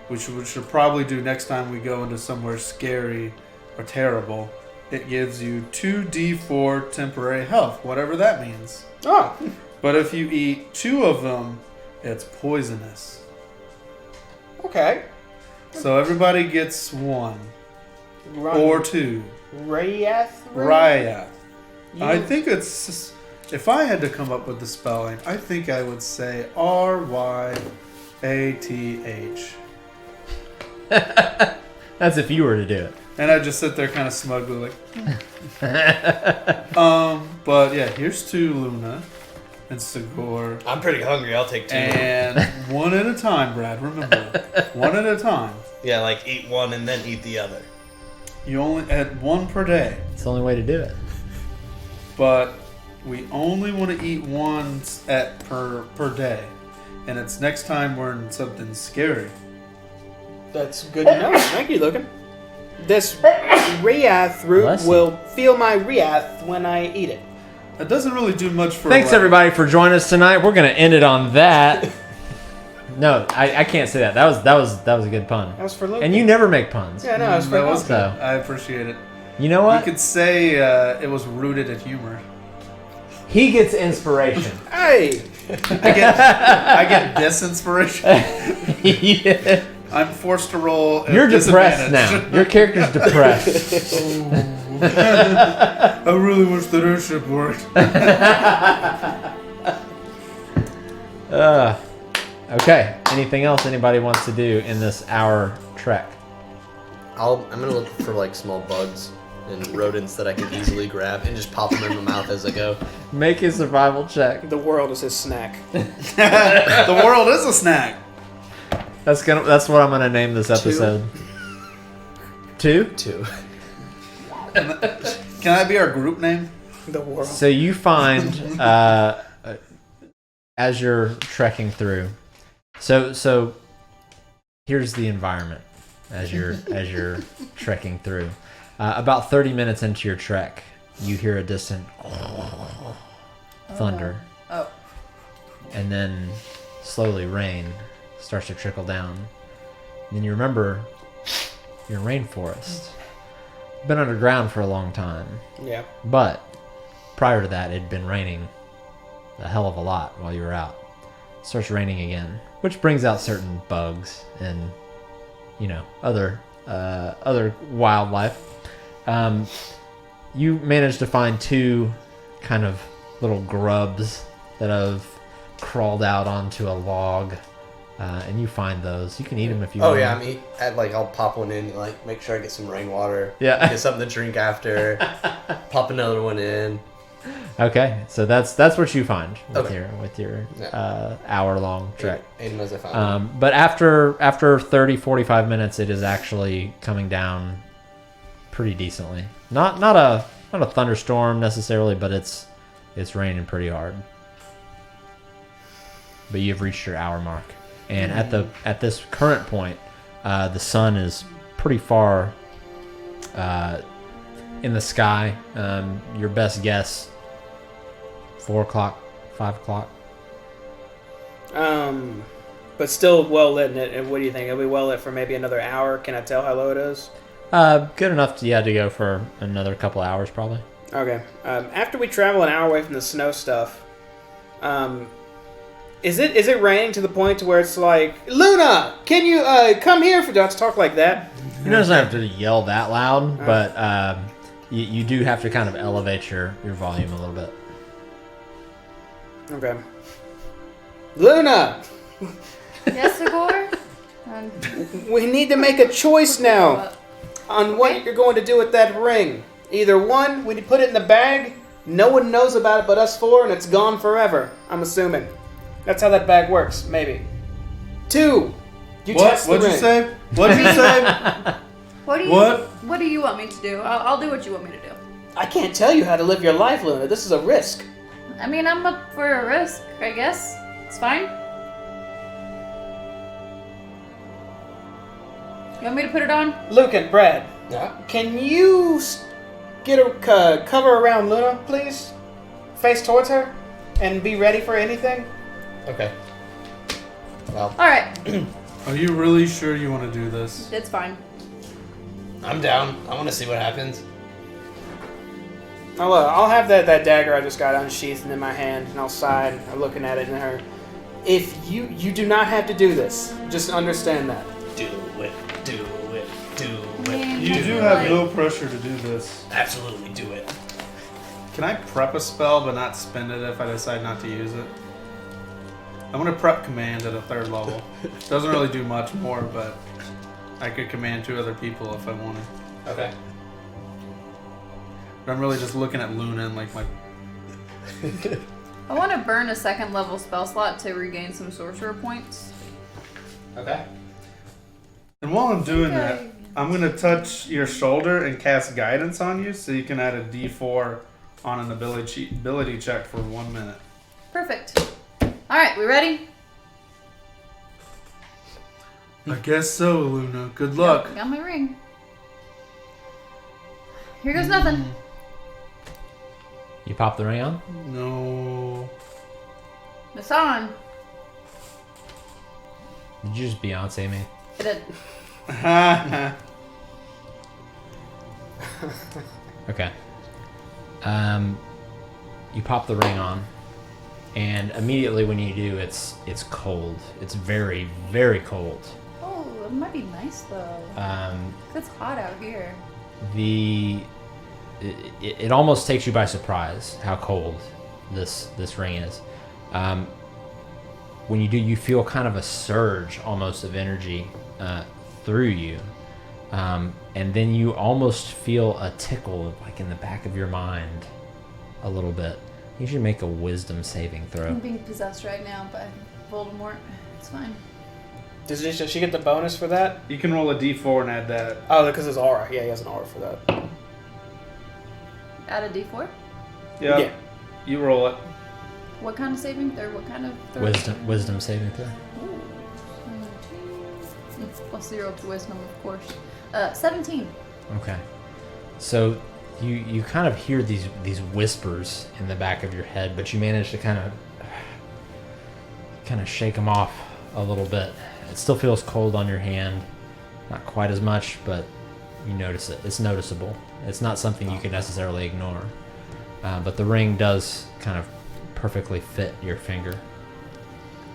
which we should probably do next time we go into somewhere scary or terrible, it gives you 2d4 temporary health, whatever that means. Oh. But if you eat 2 of them, it's poisonous. Okay. So everybody gets 1 or 2. Ryath? I think it's... If I had to come up with the spelling, I think I would say Ryath. That's if you were to do it. And I just sit there kind of smugly like... But yeah, here's 2 Luna and Sigour. I'm pretty hungry. I'll take 2. And one at a time, Brad. Remember, one at a time. Yeah, like eat one and then eat the other. You only at 1 per day. It's the only way to do it. But we only want to eat 1 per day. And it's next time we're in something scary. That's good to know. Thank you, Logan. This Ryath root Bless you. will feel my Ryath when I eat it. It doesn't really do much for... Thanks everybody for joining us tonight. We're gonna end it on that. No, I can't say that. That was a good pun. That was for Logan. And you never make puns. Yeah, no, it was for That was Logan. good. I appreciate it. You know You what? could say it was rooted in humor. He gets inspiration. Hey! I get disinspiration. Yeah. I'm forced to roll. At You're depressed disadvantage. now. Your character's depressed. I really wish that airship worked. Okay. Anything else anybody wants to do in this hour trek? I'm gonna look for like small bugs and rodents that I can easily grab and just pop them in my mouth as I go. Make a survival check. The world is his snack. The world is a snack. That's what I'm gonna name this episode. 2? 2. Can that be our group name? The world. So you find as you're trekking through. So here's the environment as you're trekking through. About 30 minutes into your trek, you hear a distant thunder. Oh. And then slowly rain starts to trickle down. And then you remember you're in rainforest. Been underground for a long time. Yeah. But prior to that, it had been raining a hell of a lot while you were out. starts raining again, which brings out certain bugs and other wildlife. You manage to find 2 kind of little grubs that have crawled out onto a log, and you find those. You can eat them if you want. Oh yeah, I'll pop one in, like make sure I get some rainwater. Yeah. Get something to drink after. Pop another one in. Okay, so that's what you find with your hour-long trek. Ate them as I found them. But after 30-45 minutes, it is actually coming down pretty decently. Not a thunderstorm necessarily, but it's raining pretty hard. But you've reached your hour mark, and at this current point, the sun is pretty far in the sky. Your best guess, 4 o'clock, 5 o'clock. But still well lit. And what do you think? It'll be well lit for maybe another hour. Can I tell how low it is? Good enough to go for another couple hours probably. Okay. After we travel an hour away from the snow stuff, is it raining to the point to where it's like, Luna, can you come here? Do I have to talk like that? You don't have to yell that loud, but you do have to kind of elevate your volume a little bit. Okay. Luna, Yes, Igor? we need to make a choice now on what you're going to do with that ring. Either one, we put it in the bag, no one knows about it but us 4, and it's gone forever, I'm assuming. That's how that bag works, maybe. 2, you test the ring. What'd you say? What'd you say? What do you want me to do? I'll do what you want me to do. I can't tell you how to live your life, Luna. This is a risk. I mean, I'm up for a risk, I guess. It's fine. You want me to put it on? Luke and Brad, Yeah. can you get a cover around Luna, please? Face towards her, and be ready for anything? Okay. Well, Alright, Are you really sure you want to do this? it's fine. I'm down. I want to see what happens. I'll have that dagger I just got unsheathed in my hand, and I'll sigh, looking at it in her. If you do not have to do this, just understand that. Do it. Do it. Do it. Man, You do have no pressure to do this. Absolutely do it. Can I prep a spell but not spend it if I decide not to use it? I'm gonna prep command at a 3rd level. Doesn't really do much more, but I could command 2 other people if I wanted. Okay. But I'm really just looking at Luna and like my. I want to burn a 2nd level spell slot to regain some sorcerer points. Okay. And while I'm doing that, I'm gonna touch your shoulder and cast guidance on you, so you can add a D4 on an ability check for 1 minute. Perfect. Alright, we ready? I guess so, Luna. Good luck. Got my ring. Here goes nothing. You pop the ring on? No. It's on. Did you just Beyonce me? It did. Okay. You pop the ring on, and immediately when you do, it's cold. It's very, very cold. Oh, it might be nice though. It's hot out here. It almost takes you by surprise how cold this ring is. When you do, you feel kind of a surge almost of energy through you, and then you almost feel a tickle like in the back of your mind a little bit. You should make a wisdom saving I'm throw. being possessed right now by Voldemort. It's fine. Does she get the bonus for that? You can roll a D4 and add that. Oh, because it's aura. Yeah, he has an aura for that. Add a d4? Yeah. Yeah. You roll it. What kind of saving? Or what kind of throw? Wisdom saving throw. Ooh. 17. Plus 0 to wisdom, of course. 17. Okay. So you kind of hear these whispers in the back of your head, but you manage to kind of shake them off a little bit. It still feels cold on your hand, not quite as much, but you notice it. It's noticeable. It's not something you could necessarily ignore, but the ring does kind of perfectly fit your finger.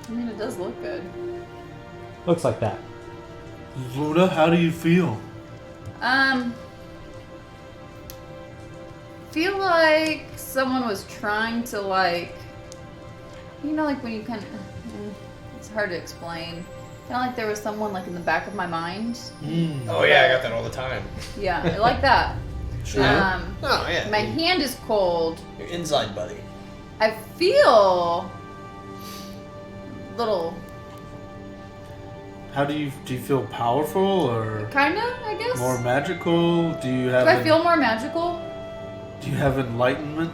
I mean, it does look good. Looks like that. Luda, how do you feel? Feel like someone was trying to like, you know, like when you kind of, it's hard to explain. Kind of like there was someone like in the back of my mind. Oh yeah, I got that all the time. Yeah, like that. Sure. Oh yeah. My hand is cold. Your inside buddy. I feel little, How do you feel powerful or kinda, I guess. more magical? Do you have Do I feel more magical? Do you have enlightenment?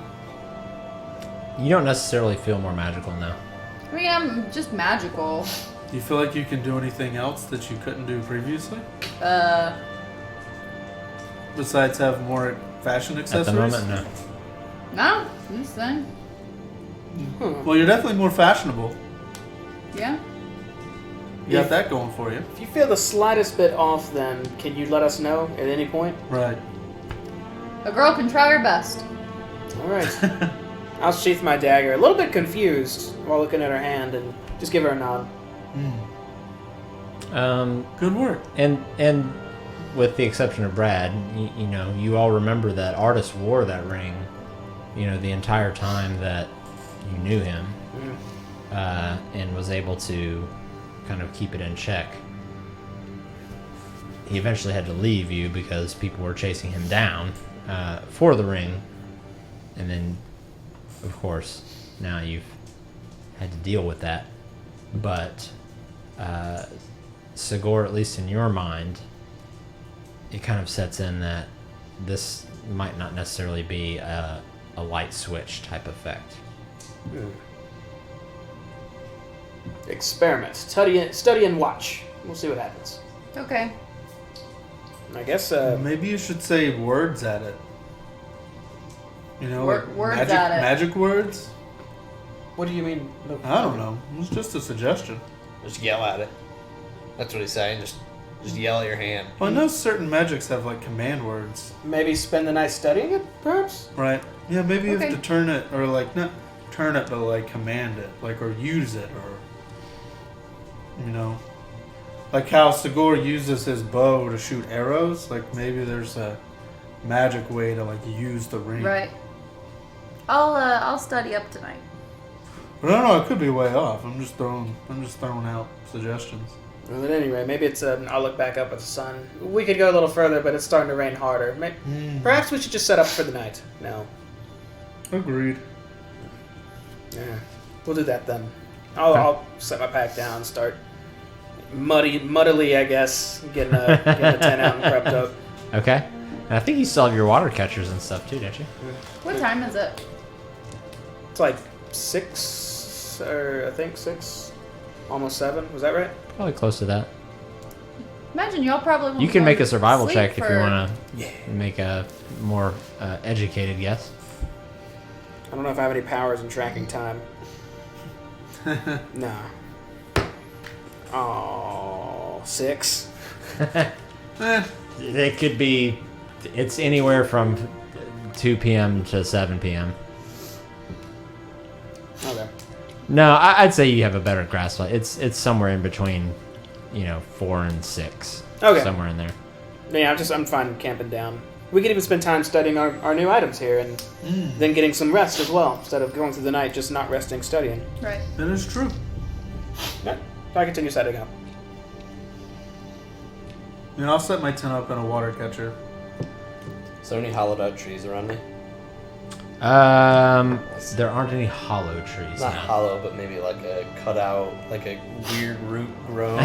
You don't necessarily feel more magical now. I mean, I'm just magical. Do you feel like you can do anything else that you couldn't do previously? Besides have more fashion accessories? At the moment, no. No, I'm just saying. Well, you're definitely more fashionable. Yeah. You got that going for you. If you feel the slightest bit off, then can you let us know at any point? Right. A girl can try her best. All right. I'll sheath my dagger, a little bit confused while looking at her hand, and just give her a nod. Good work. And with the exception of Brad, you know, you all remember that Artis wore that ring, you know, the entire time that you knew him, and was able to kind of keep it in check. He eventually had to leave you because people were chasing him down for the ring, and then, of course, now you've had to deal with that. But Sigor, at least in your mind, it kind of sets in that this might not necessarily be a light switch type effect. Experiment. Study and watch. We'll see what happens. Okay. I guess, Maybe you should say words at it. You know, like Words magic, at it. magic words? what do you mean? I don't know. It was just a suggestion. Just yell at it. That's what he's saying. Just yell at your hand. Well, I know certain magics have like command words. Maybe spend the night studying it, perhaps? Right. Yeah, maybe you have Okay. to turn it, or like, not turn it, but like command it. Like, or use it, or, you know. Like how Sigor uses his bow to shoot arrows. Like, maybe there's a magic way to like use the ring. Right. I'll study up tonight. But I don't know, it could be way off. I'm just throwing out suggestions. Well, at any rate, maybe it's I'll look back up at the sun. We could go a little further, but it's starting to rain harder. Perhaps we should just set up for the night. No. Agreed. Yeah. We'll do that then. I'll set my pack down, start muddily, I guess, getting a tent out and prepped up. Okay. And I think you still have your water catchers and stuff too, don't you? What time is it? It's like 6, or I think 6, almost 7. Was that right? Probably close to that. Imagine y'all probably won't You can go make a to survival sleep check if you for- want to make a more educated guess. I don't know if I have any powers in tracking time. No. Oh, 6. It could be, it's anywhere from 2 p.m. to 7 p.m. Okay. No, I'd say you have a better grasp. It's somewhere in between, 4 and 6. Okay. Somewhere in there. Yeah, I'm fine camping down. We could even spend time studying our new items here and then getting some rest as well, instead of going through the night just not resting, studying. Right. That is true. Yeah. So I continue setting up. And I'll set my tent up in a water catcher. Is there any hollowed out trees around me? There aren't any hollow trees. Not no. hollow, but maybe like a cutout, like a weird root grown.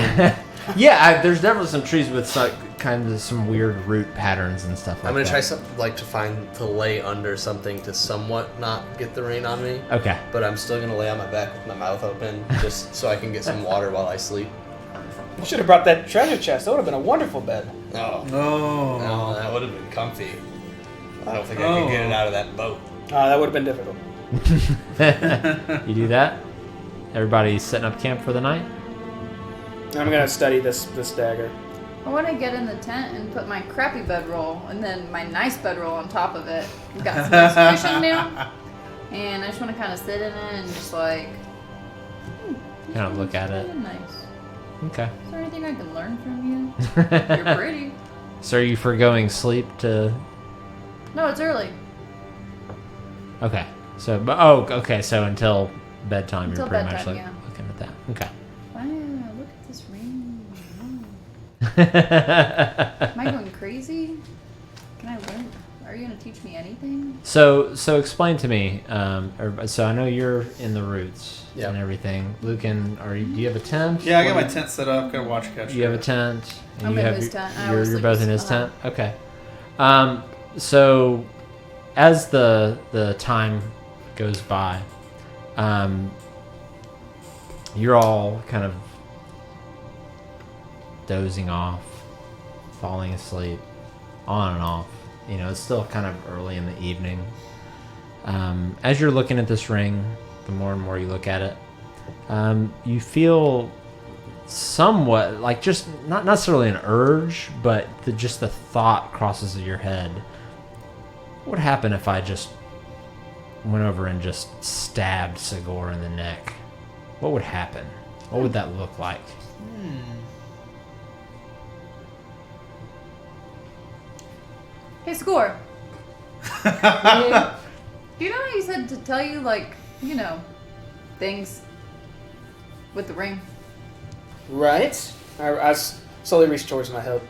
Yeah, there's definitely some trees with some weird root patterns and stuff like that. I'm gonna try something to lay under something to somewhat not get the rain on me. Okay. But I'm still gonna lay on my back with my mouth open, just so I can get some water while I sleep. You should have brought that treasure chest. That would have been a wonderful bed. Oh, No. no, that would have been comfy. I don't think I could get it out of that boat. That would have been difficult. You do that? Everybody's setting up camp for the night? I'm gonna study this dagger. I want to get in the tent and put my crappy bedroll and then my nice bedroll on top of it. I've got some nice cushion now, and I just want to kind of sit in it and just like kind of look at it. Kinda nice. Okay. Is there anything I can learn from you? You're pretty. So are you foregoing sleep to? No, it's early. Okay. So, okay. So until bedtime, Until you're pretty much bedtime, like yeah. looking at that. Okay. Wow, look at this ring. Wow. Am I going crazy? Can I learn? Are you going to teach me anything? So explain to me. So I know you're in the roots Yep. and everything. Lucan, do you have a tent? Yeah, I got my tent set up. Got a watch catcher. You have a tent. And I'm you in have his your- tent. I You're, always you're sleep both in with- his tent. Okay. So as the time goes by, you're all kind of dozing off, falling asleep, on and off. It's still kind of early in the evening. As you're looking at this ring, the more and more you look at it, you feel somewhat like just not necessarily an urge, but just the thought crosses your head. What would happen if I just went over and just stabbed Sagor in the neck? What would happen? What would that look like? Hey, Score. Do you know how you said to tell you, things with the ring? Right. I slowly reach towards my hood.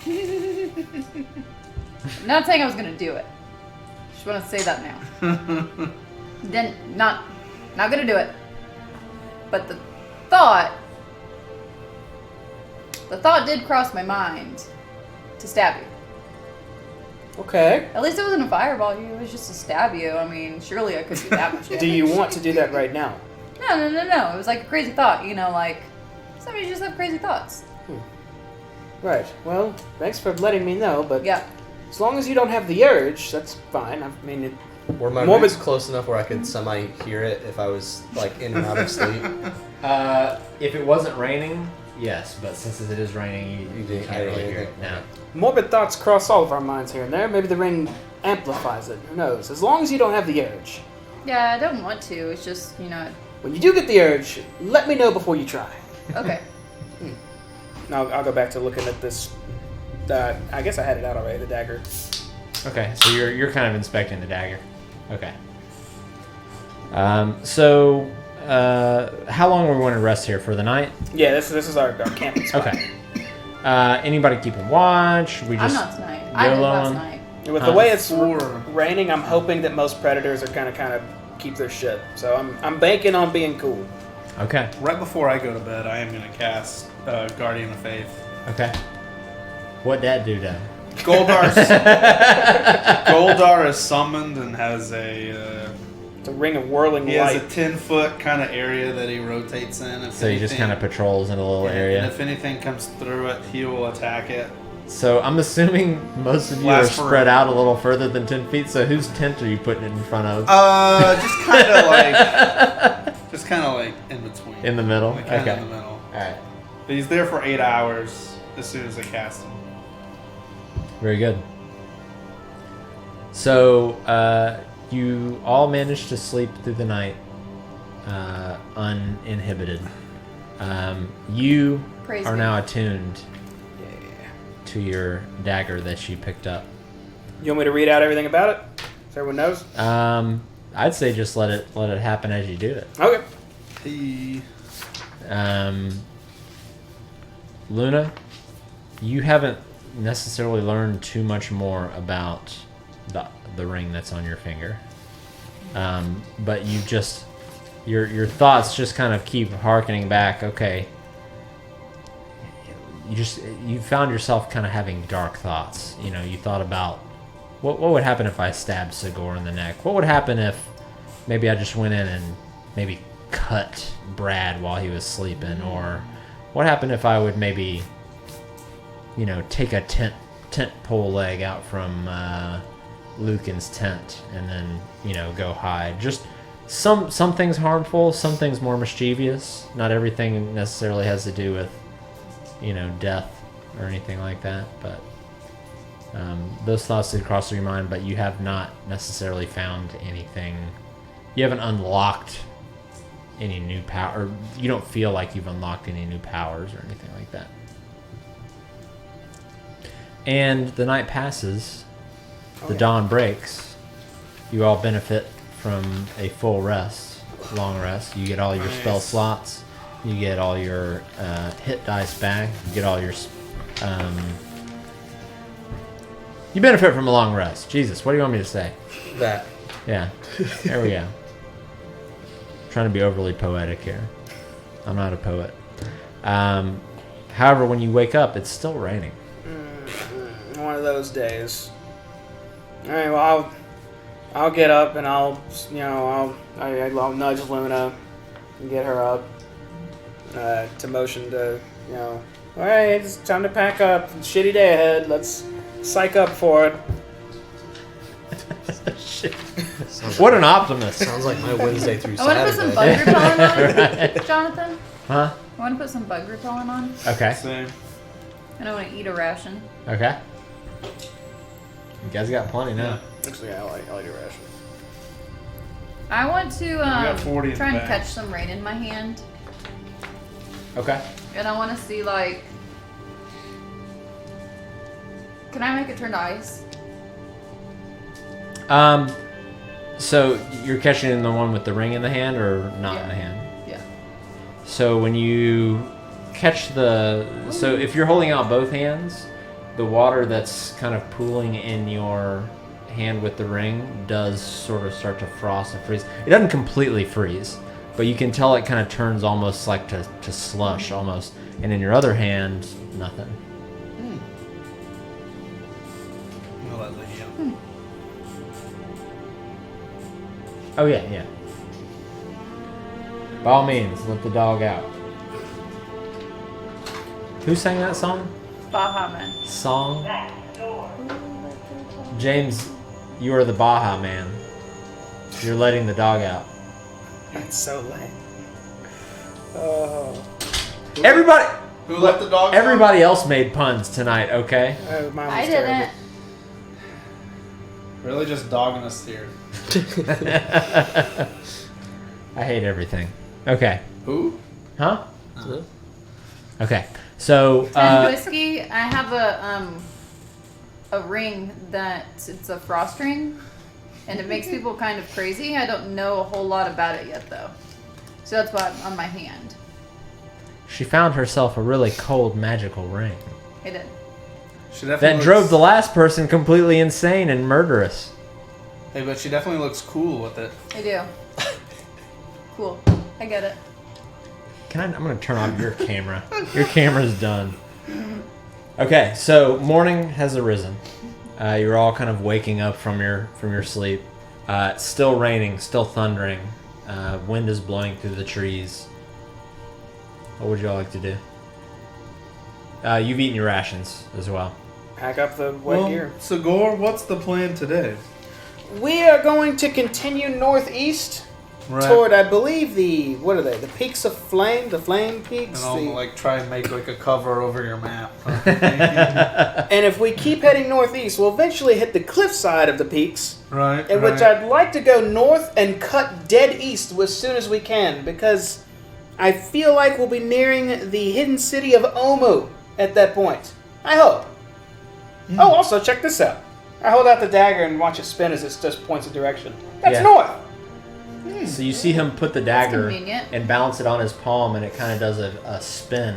I'm not saying I was going to do it. Just want to say that now. Then, not going to do it. But the thought did cross my mind to stab you. Okay. At least it wasn't a fireball. It was just to stab you. I mean, surely I could do that much damage. Do you want to do that right now? No. It was like a crazy thought. Somebody just have crazy thoughts. Right. Well, thanks for letting me know, but Yeah. as long as you don't have the urge, that's fine. I mean, Were my Morbid- roots close enough where I could semi-hear it if I was, like, in and out of sleep? If it wasn't raining, yes, but since it is raining, you didn't can't really hear hear it anything. now. morbid thoughts cross all of our minds here and there. Maybe the ring amplifies it. Who knows? As long as you don't have the urge. Yeah, I don't want to. It's just, When you do get the urge, let me know before you try. okay. Now I'll go back to looking at this. I guess I had it out already. The dagger. Okay, so you're kind of inspecting the dagger. Okay. So how long are we going to rest here for the night? Yeah, this is our camping spot. Okay. Anybody keeping watch? We I'm just not tonight. I did last night. With the way it's Four. raining, I'm hoping that most predators are kind of keep their shit. So I'm banking on being cool. Okay. Right before I go to bed, I am going to cast Guardian of Faith. Okay. What that do then? Goldar is summoned and has a It's a ring of whirling he has light. a 10-foot kind of area that he rotates in. If So he just kind of patrols in a little And area. if anything comes through it, he will attack it. So I'm assuming most of you are Last for- spread out a little further than 10 feet. So whose tent are you putting it in front of? Just kind of like in between. In the middle? Like kinda Okay. in the middle. All right. But he's there for 8 hours as soon as I cast him. Very good. So you all managed to sleep through the night uninhibited. You Praise are be. now attuned to your dagger that you picked up. You want me to read out everything about it, so everyone knows? I'd say just let it happen as you do it. Okay. He Luna, you haven't necessarily learned too much more about the ring that's on your finger, but you just your thoughts just kind of keep harkening back. Okay, you found yourself kind of having dark thoughts. You thought about what would happen if I stabbed Sagor in the neck. What would happen if maybe I just went in and maybe cut Brad while he was sleeping, or what happened if I would maybe take a tent pole leg out from Lucan's tent and then go hide. Just some things harmful, some things more mischievous. Not everything necessarily has to do with death or anything like that, but those thoughts did cross through your mind, but you have not necessarily found anything. You haven't unlocked any new power, or you don't feel like you've unlocked any new powers or anything like that. And the night passes, the dawn breaks. You all benefit from a full rest, long rest. You get all your spell slots. You get all your hit dice back. You get all your... you benefit from a long rest. Jesus, what do you want me to say? That. Yeah, there we go. Trying to be overly poetic here. I'm not a poet. However, when you wake up, it's still raining. One of those days. All right, well, I'll get up and I'll nudge Luna and get her up to motion to, all right, it's time to pack up. Shitty day ahead. Let's psych up for it. Shit. What an optimist. Sounds like my Wednesday through I want to put some Saturday. bug repellent on, Right. Jonathan. Huh? I want to put some bug repellent on, Okay. Same. and I want to eat a ration. Okay. You guys got plenty now. Actually, I like a ration. I want to got 40 in try the and bag. catch some rain in my hand, Okay. and I want to see like, can I make it turn to ice? So you're catching the one with the ring in the hand or not in the hand? Yeah. So when you catch so if you're holding out both hands, the water that's kind of pooling in your hand with the ring does sort of start to frost and freeze. It doesn't completely freeze, but you can tell it kind of turns almost like to slush almost. And in your other hand, nothing. I'll let Lady out. Oh yeah. By all means, let the dog out. Who sang that song? Baja Man. Song? James, you are the Baja Man. You're letting the dog out. That's so lame. Oh. Everybody Who let the dog out? everybody else made puns tonight, okay? Mine was I terrible. didn't. Really just dogging us here. I hate everything. Okay. Who? Huh? Okay. So And whiskey. I have a ring that it's a frost ring, and it makes people kind of crazy. I don't know a whole lot about it yet, though, so that's why I'm on my hand. she found herself a really cold magical ring I did. She definitely that drove the last person completely insane and murderous. Hey, but she definitely looks cool with it. I do. Cool. I get it. I'm gonna turn off your camera. Your camera's done. Okay, so morning has arisen. You're all kind of waking up from your sleep. It's still raining, still thundering. Wind is blowing through the trees. What would you all like to do? You've eaten your rations as well. Pack up the wet gear. So Gore, what's the plan today? We are going to continue northeast toward, I believe, the peaks of flame, the flame peaks. And I'll try and make a cover over your map. And if we keep heading northeast, we'll eventually hit the cliffside of the peaks, Right. in which I'd like to go north and cut dead east as soon as we can, because I feel like we'll be nearing the hidden city of Omu at that point. I hope. Oh, also, check this out. I hold out the dagger and watch it spin as it just points a direction. That's Yeah. north! So you see him put the dagger convenient. and balance it on his palm, and it kind of does a spin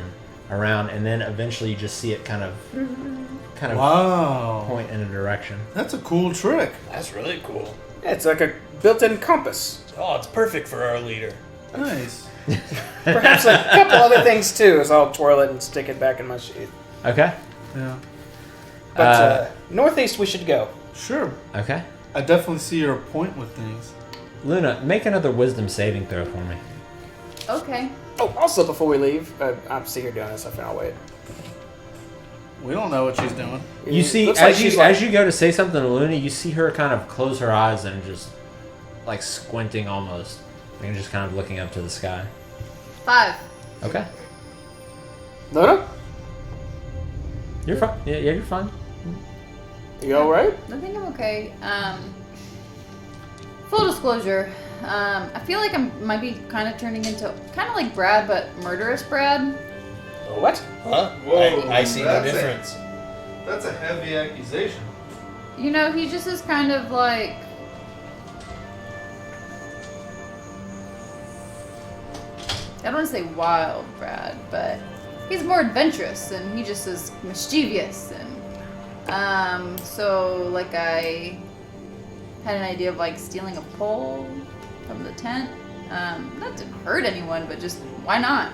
around, and then eventually you just see it kind of Wow. point in a direction. That's a cool trick. That's really cool. Yeah, it's like a built-in compass. Oh, it's perfect for our leader. Nice. Perhaps a couple other things too, as I'll twirl it and stick it back in my sheath. Okay. Yeah. But northeast we should go. Sure. Okay. I definitely see your point with things. Luna, make another wisdom saving throw for me. Okay. Oh, also before we leave, I see her doing this. I think I'll wait. We don't know what she's doing. You see, Looks like she's like- as you go to say something to Luna, you see her kind of close her eyes and just like squinting almost, and just kind of looking up to the sky. 5. Okay. Luna, You're fine. Yeah, you're fine. you all right? I think I'm okay. Full disclosure, I feel like I might be kind of turning into kind of like Brad, but murderous Brad. What? Huh? Whoa, I see no that's it. difference. That's a heavy accusation. You know, he just is kind of like... I don't want to say wild Brad, but he's more adventurous and he just is mischievous. And so like I had an idea of like stealing a pole from the tent. Not to hurt anyone, but just why not?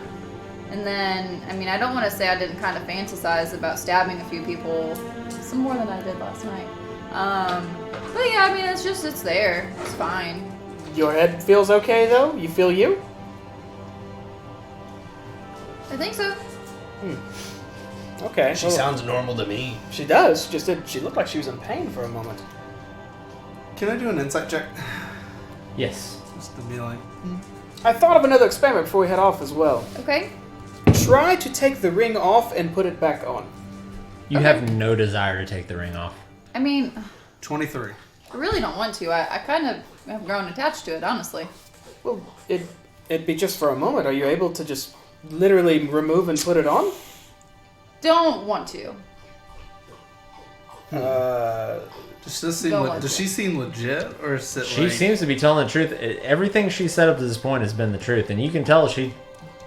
And then, I mean, I don't want to say I didn't kind of fantasize about stabbing a few people, some more than I did last night. But yeah, I mean, it's there. It's fine. Your head feels okay, though? You feel you? I think so. Okay. She well, sounds normal to me. She does. She looked like she was in pain for a moment. Can I do an insight check? Yes. Just to be like, I thought of another experiment before we head off as well. Okay. Try to take the ring off and put it back on. You Okay. have no desire to take the ring off. I mean, 23. I really don't want to. I kind of have grown attached to it, honestly. Well, it'd be just for a moment. Are you able to just literally remove and put it on? Don't want to. Does she seem legit, or is it She like... seems to be telling the truth. Everything she said up to this point has been the truth, and you can tell she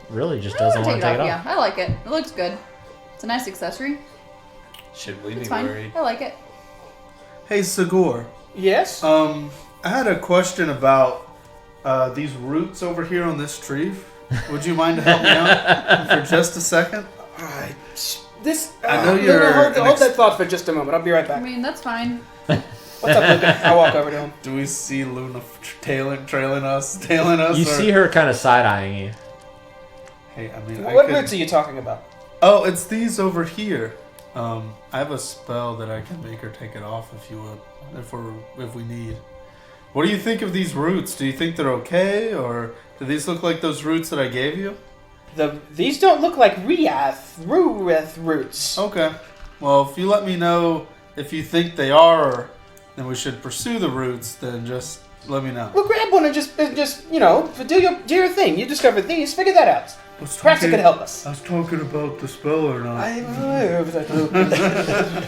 really just I doesn't wanna want to take it off. Yeah, I like it. It looks good. It's a nice accessory. Should we be It's fine. worried? I like it. Hey, Sigur. Yes. I had a question about these roots over here on this tree. Would you mind to help me out for just a second? Alright. This. I know you're Hold that thought for just a moment. I'll be right I back. mean, that's fine. What's up, Luca? I'll walk over to him. Do we see Luna trailing us? You see her kind of side-eyeing you. Hey, I mean, What roots are you talking about? Oh, it's these over here. I have a spell that I can make her take it off if you would, if we need. What do you think of these roots? Do you think they're okay, or do these look like those roots that I gave you? These don't look like Rueth roots. Okay. Well, if you let me know if you think they are, then we should pursue the roots. Then just let me know. Well, grab one and just do your thing. You discovered these. Figure that out. Perhaps it could help us. I was talking about the spell or not.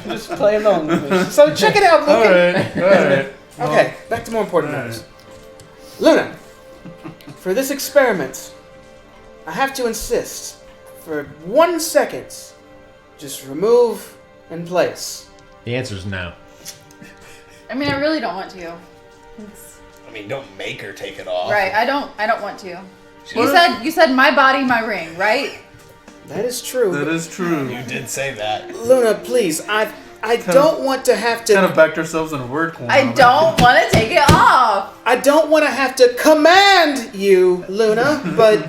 Just play along with me. So check it out, Luca. All right. Okay, back to more important matters. Luna, for this experiment, I have to insist, for 1 second, just remove and place. The answer is no. I mean, I really don't want to. I mean, don't make her take it off. Right, I don't want to. You said my body, my ring, right? That is true. That is true. You did say that. Luna, please, I don't want to have to... Kind of backed ourselves in a word corner. I don't want to take it off. I don't want to have to command you, Luna, but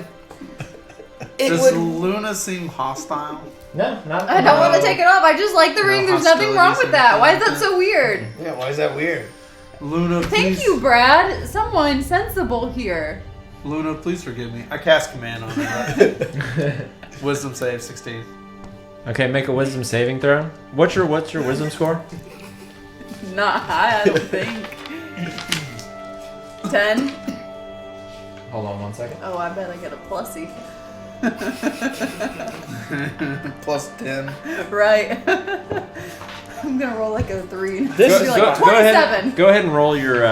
it Does would... Luna seem hostile? No, not. I don't want to take it off. I just like the No ring. There's nothing wrong with that. Why is that so weird? Yeah, why is that weird? Luna, please. Thank you, Brad. Someone sensible here. Luna, please forgive me. I cast command on her. Wisdom save 16. Okay, make a wisdom saving throw. What's your wisdom score? Not high, I don't think. 10. Hold on 1 second. Oh, I bet I get a plussy. Plus 10. Right. I'm gonna roll like a 3. This Be is like 27. Go ahead and roll your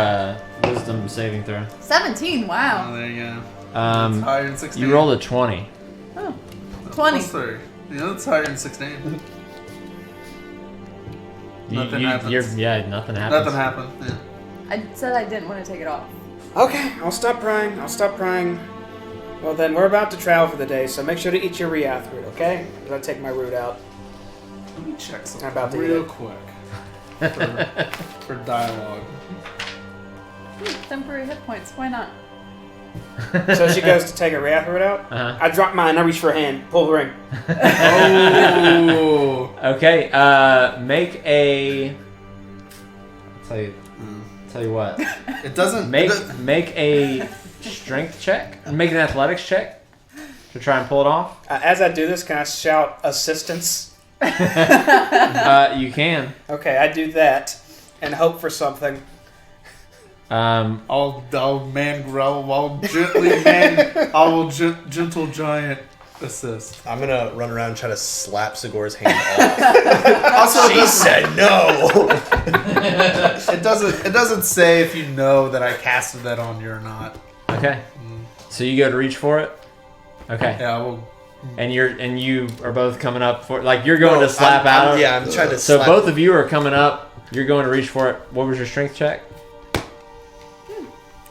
wisdom saving throw. 17. Oh, Wow. there you go. It's Um, higher than 16. you rolled a 20. Oh, 20. Plus 3. Yeah, that's higher than 16. Nothing happens. Nothing happens. Nothing happened. Yeah. I said I didn't want to take it off. Okay, I'll stop crying. Well then, we're about to travel for the day, so make sure to eat your Riath root, okay? As I take my root out. Let me check something I'm about to eat real it. quick for dialogue. Temporary hit points. Why not? So she goes to take her Riath root out. Uh-huh. I drop mine. I reach for a hand. Pull the ring. Oh. Okay, make a. Tell you what. It doesn't. Make a strength check. Make an athletics check to try and pull it off. As I do this, can I shout assistance? You can. Okay, I do that and hope for something. I'll gentle giant assist. I'm gonna run around and try to slap Sigor's hand off. Also, She said no. it doesn't say if you know that I casted that on you or not. Okay. So you go to reach for it. Okay. Yeah, well, And you are both coming up for like you're going to slap out. Yeah, I'm trying to. So slap. both of you are coming up. You're going to reach for it. What was your strength check?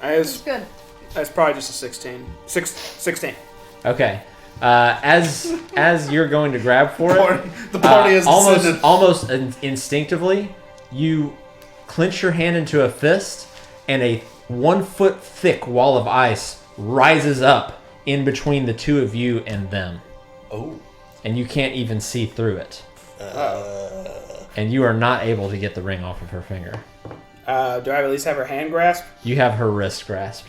It's good. That's probably just a 16. 16. Okay. As you're going to grab for it, the party is descended. almost instinctively, you clench your hand into a fist, and a 1 foot thick wall of ice rises up in between the two of you and them. Oh. And you can't even see through it. And you are not able to get the ring off of her finger. Do I at least have her hand grasped? You have her wrist grasped.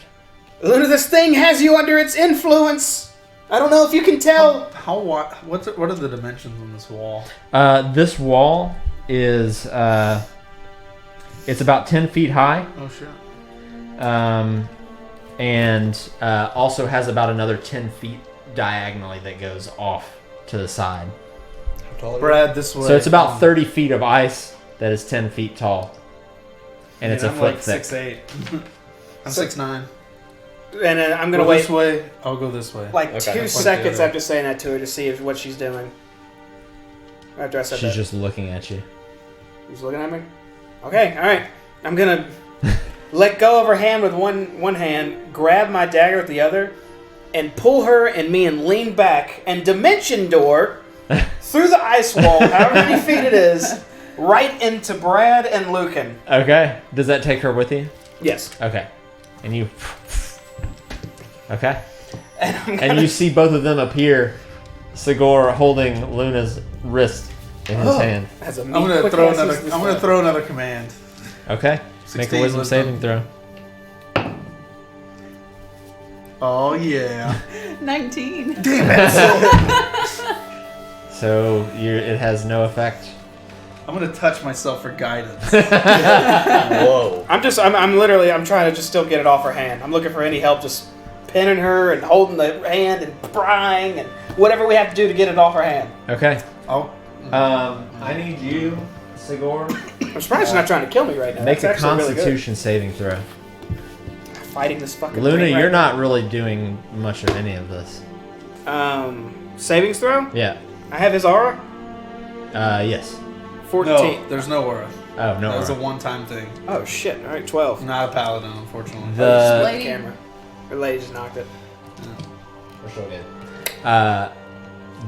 Luna, this thing has you under its influence. I don't know if you can tell. How wide? What are the dimensions on this wall? This wall is it's about 10 feet high. Oh shit. And also has about another 10 feet diagonally that goes off to the side. How tall are you? Brad, this way. So it's about 30 feet of ice that is 10 feet tall. And it's a I'm foot like thick. 6'8". I'm 6'9". And then I'm gonna Go wait this way. I'll go this way. like Okay. 2 That's seconds good. after saying that to her to see what she's doing. After I said She's that, just looking at you. she's looking at me. Okay, all right. I'm gonna let go of her hand with one hand, grab my dagger with the other, and pull her and me and lean back and dimension door through the ice wall, however many feet it is, right into Brad and Lucan. Okay. Does that take her with you? Yes. Okay. And you... Okay. And I'm And gonna, you see both of them appear. Sigor holding Luna's wrist in his hand. as a I'm gonna throw another command. Okay. Make a 16 wisdom wisdom. saving throw. Oh yeah. 19. So it has no effect. I'm gonna touch myself for guidance. Whoa. I'm literally trying to just still get it off her hand. I'm looking for any help just pinning her and holding the hand and prying and whatever we have to do to get it off her hand. Okay. Oh. I need you, Sigor, I'm surprised she's not trying to kill me right now. make That's a actually really Constitution saving throw. good. Fighting this fucking Luna, thing right you're now. not really doing much of any of this. Savings throw? Yeah. I have his aura. Yes. 14. No, there's no aura. Oh no. That was a Aura. one-time thing. Oh shit! All right, 12. Not a paladin, unfortunately. The Lady. Camera. Her lady just knocked it. we're so good.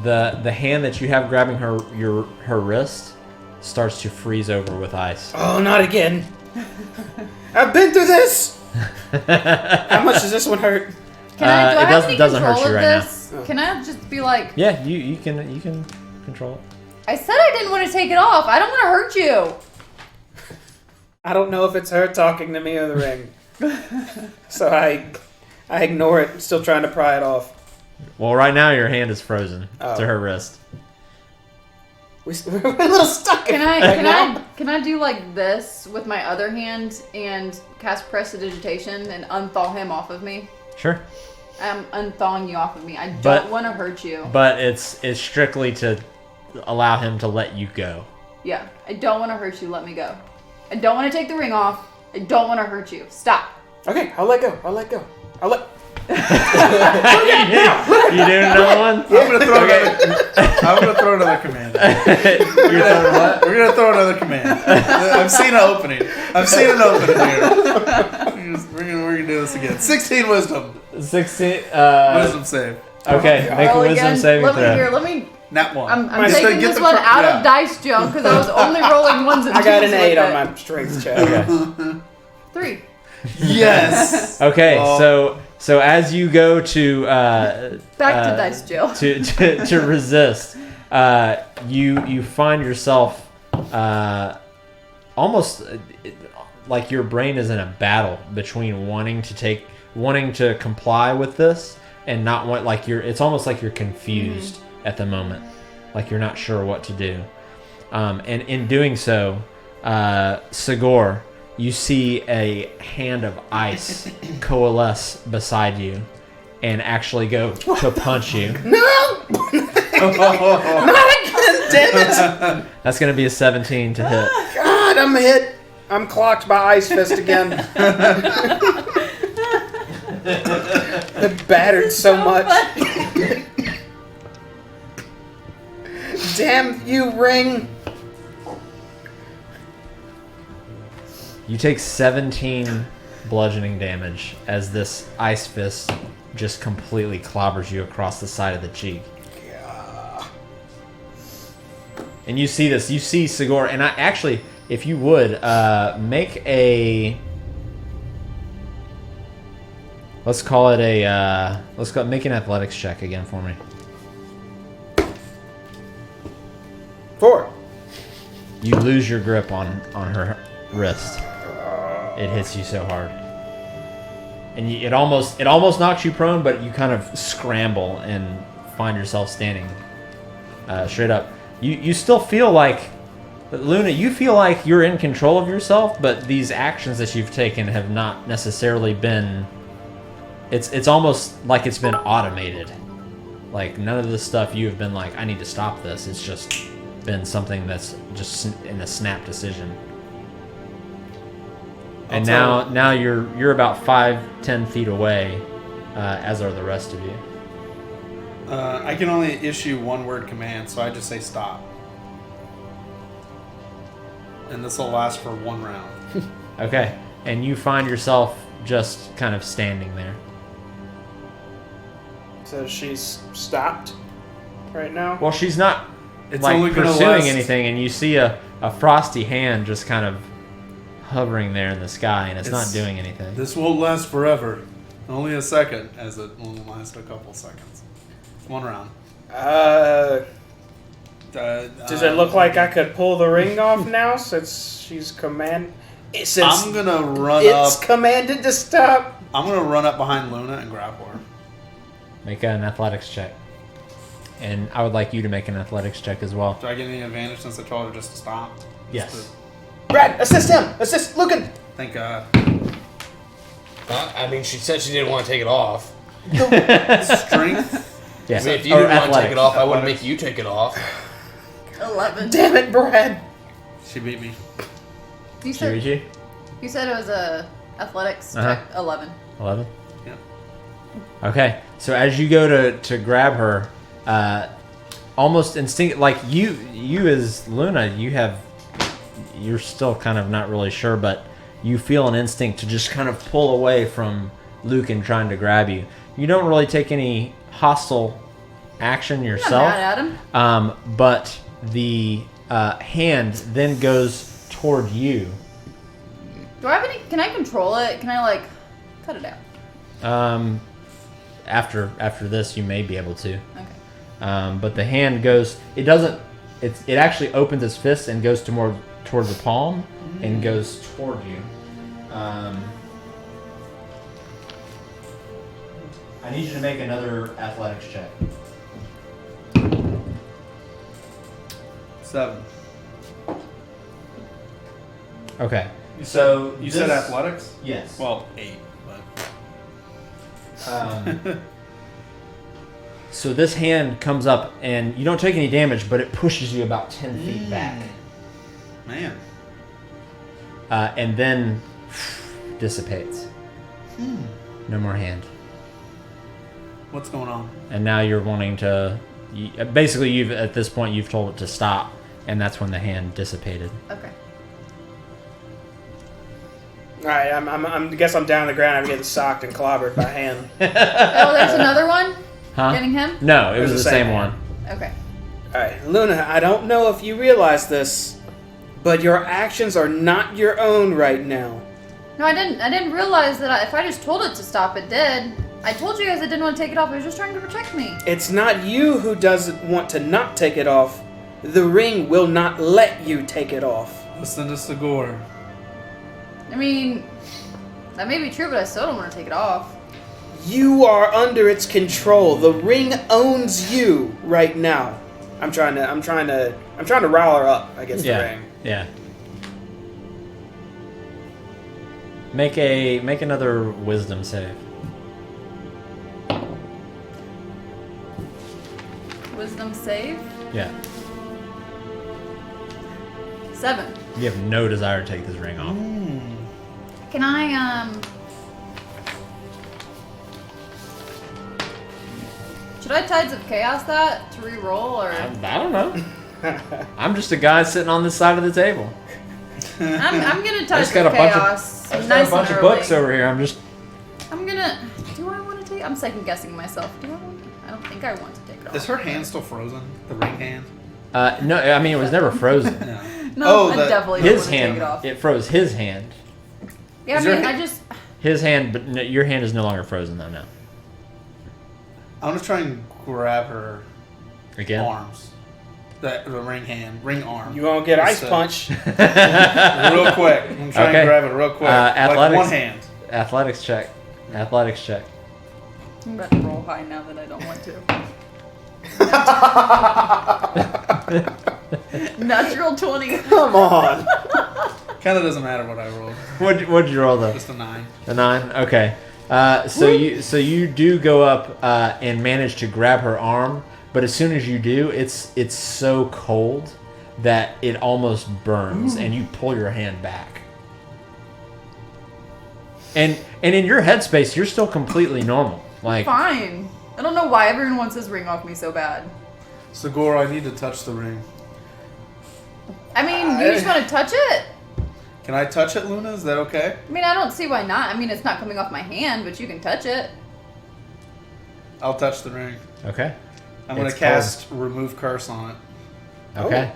The hand that you have grabbing her wrist starts to freeze over with ice. Oh, not again! I've been through this. How much does this one hurt? Can I, do I it have any doesn't hurt control you of right this? Can I just be like, Yeah, you can control it. I said I didn't want to take it off. I don't want to hurt you. I don't know if it's her talking to me or the ring. So I ignore it, still trying to pry it off. Well, right now your hand is frozen Oh. to her wrist. We're a little stuck in Can I it right now. can I do like this with my other hand and cast prestidigitation and unthaw him off of me? Sure. I'm unthawing you off of me. I don't But- want to hurt you. But it's strictly to allow him to let you go. Yeah, I don't want to hurt you. Let me go. I don't want to take the ring off. I don't want to hurt you. Stop. Okay, I'll let go. I'll let. You doing another one? I'm gonna throw another command. You're throwing what? We're gonna throw another command. I've seen an opening. Here. We're gonna do this again. 16 wisdom. 16. Wisdom save. Okay, make a Oh, wisdom again, saving let me throw. here. Let me. Nat 1. I'm Just to taking get this the one out yeah. of dice jump because I was only rolling ones and I got twos an 8 with on it. my strength check. Okay. 3. Yes. Okay. Well- So as you go to Back to dice jail. to resist, you find yourself almost like your brain is in a battle between wanting to comply with this and not want, like it's almost like you're confused at the moment, like you're not sure what to do, and in doing so, Sigor, you see a hand of ice coalesce beside you and actually go to punch you. No! Not again, damn it! That's going to be a 17 to hit. God, I'm hit. I'm clocked by Ice Fist again. Battered so much. Damn you, ring. You take 17 bludgeoning damage as this ice fist just completely clobbers you across the side of the cheek. And you see this. You see Sigor, and I actually, if you would, make a... Let's call it a... make an athletics check again for me. 4. You lose your grip on her wrist. It hits you so hard, and it almost knocks you prone, but you kind of scramble and find yourself standing straight up. You still feel like, Luna, you feel like you're in control of yourself, but these actions that you've taken have not necessarily been. It's almost like it's been automated. Like none of the stuff you have been like, I need to stop this. It's just been something that's just in a snap decision. And now you're about 5-10 feet away, as are the rest of you. I can only issue one word command, so I just say stop. And this will last for 1 round. Okay, and you find yourself just kind of standing there. So she's stopped right now? Well, she's not It's like only gonna pursuing last- anything, and you see a frosty hand just kind of hovering there in the sky, and it's not doing anything. This won't last forever. Only a second, as it only lasts a couple seconds. 1 round. Does it look like I could pull the ring off now since she's I'm gonna run it's up. commanded to stop? I'm gonna run up behind Luna and grapple her. Make an athletics check. And I would like you to make an athletics check as well. Do I get any advantage since I told her just to stop? Yes. Brad, assist him! Assist Lucan! Thank God. I mean, she said she didn't want to take it off. Strength. Yeah. I mean, if you didn't want to take it off, I wouldn't make you take it off. 11. Damn it, Brad! She beat me. You said Kiriji? you said it was a athletics Uh-huh. check. 11. 11? Yep. Okay, so as you go to grab her, almost instinct, like you as Luna, you're still kind of not really sure, but you feel an instinct to just kind of pull away from Lucan trying to grab you. You don't really take any hostile action yourself. I'm not mad at him. But the hand then goes toward you. Do I have any? Can I control it? Can I like cut it out? After this, you may be able to. Okay. But the hand goes. It doesn't. It actually opens its fist and goes toward the palm and goes toward you. I need you to make another athletics check. 7. Okay. You So said this- athletics? Yes. Well, 8, but So this hand comes up, and you don't take any damage, but it pushes you about 10 feet back. man. And then dissipates. No more hand. What's going on? And now you're wanting to... Basically, at this point, you've told it to stop, and that's when the hand dissipated. Okay. Alright, I guess I'm down on the ground. I'm getting socked and clobbered by hand. Oh, there's another one. Huh? Getting him. No, it was the same one. Okay. Alright, Luna, I don't know if you realize this, but your actions are not your own right now. No, I didn't. I didn't realize that if I just told it to stop, it did. I told you guys I didn't want to take it off. I was just trying to protect me. It's not you who doesn't want to not take it off. The ring will not let you take it off. Listen to Stagger. I mean, that may be true, but I still don't want to take it off. You are under its control. The ring owns you right now. I'm trying to rile her up against the ring. Yeah. Make another wisdom save. Wisdom save. Yeah. 7. You have no desire to take this ring off. Can I should I Tides of Chaos that to re-roll or? I don't know. I'm just a guy sitting on this side of the table. I'm gonna Tides got of a bunch of- Chaos. I've nice got a bunch and of early. books over here. I'm just. I'm gonna. Do I want to take? I'm second guessing myself. Do I want? I don't think I want to take it off. Is her hand still frozen? The ring hand? No, I mean it was never frozen. No. No, Oh, I the- definitely don't His want to take hand. it off. It froze his hand. Yeah, Is I your mean, hand- I just. His hand, but no, your hand is no longer frozen though now. I'm gonna try and grab her Again. arms. The ring arm. You won't get ice Just, punch. real quick. I'm trying Okay. to grab it real quick. Like athletics. one hand. Athletics check. Athletics check. I'm about to roll high now that I don't want to. Natural 20. Come on. Kind of doesn't matter what I rolled. What'd you roll though? Just a 9. A 9. Okay. So you do go up and manage to grab her arm, but as soon as you do, it's so cold that it almost burns, and you pull your hand back. And in your headspace, you're still completely normal. Like Fine. I don't know why everyone wants this ring off me so bad. Segura, I need to touch the ring. I mean, you just want to touch it? Can I touch it, Luna? Is that okay? I mean, I don't see why not. I mean, it's not coming off my hand, but you can touch it. I'll touch the ring. okay, I'm going It's to cast Remove Curse on it. okay,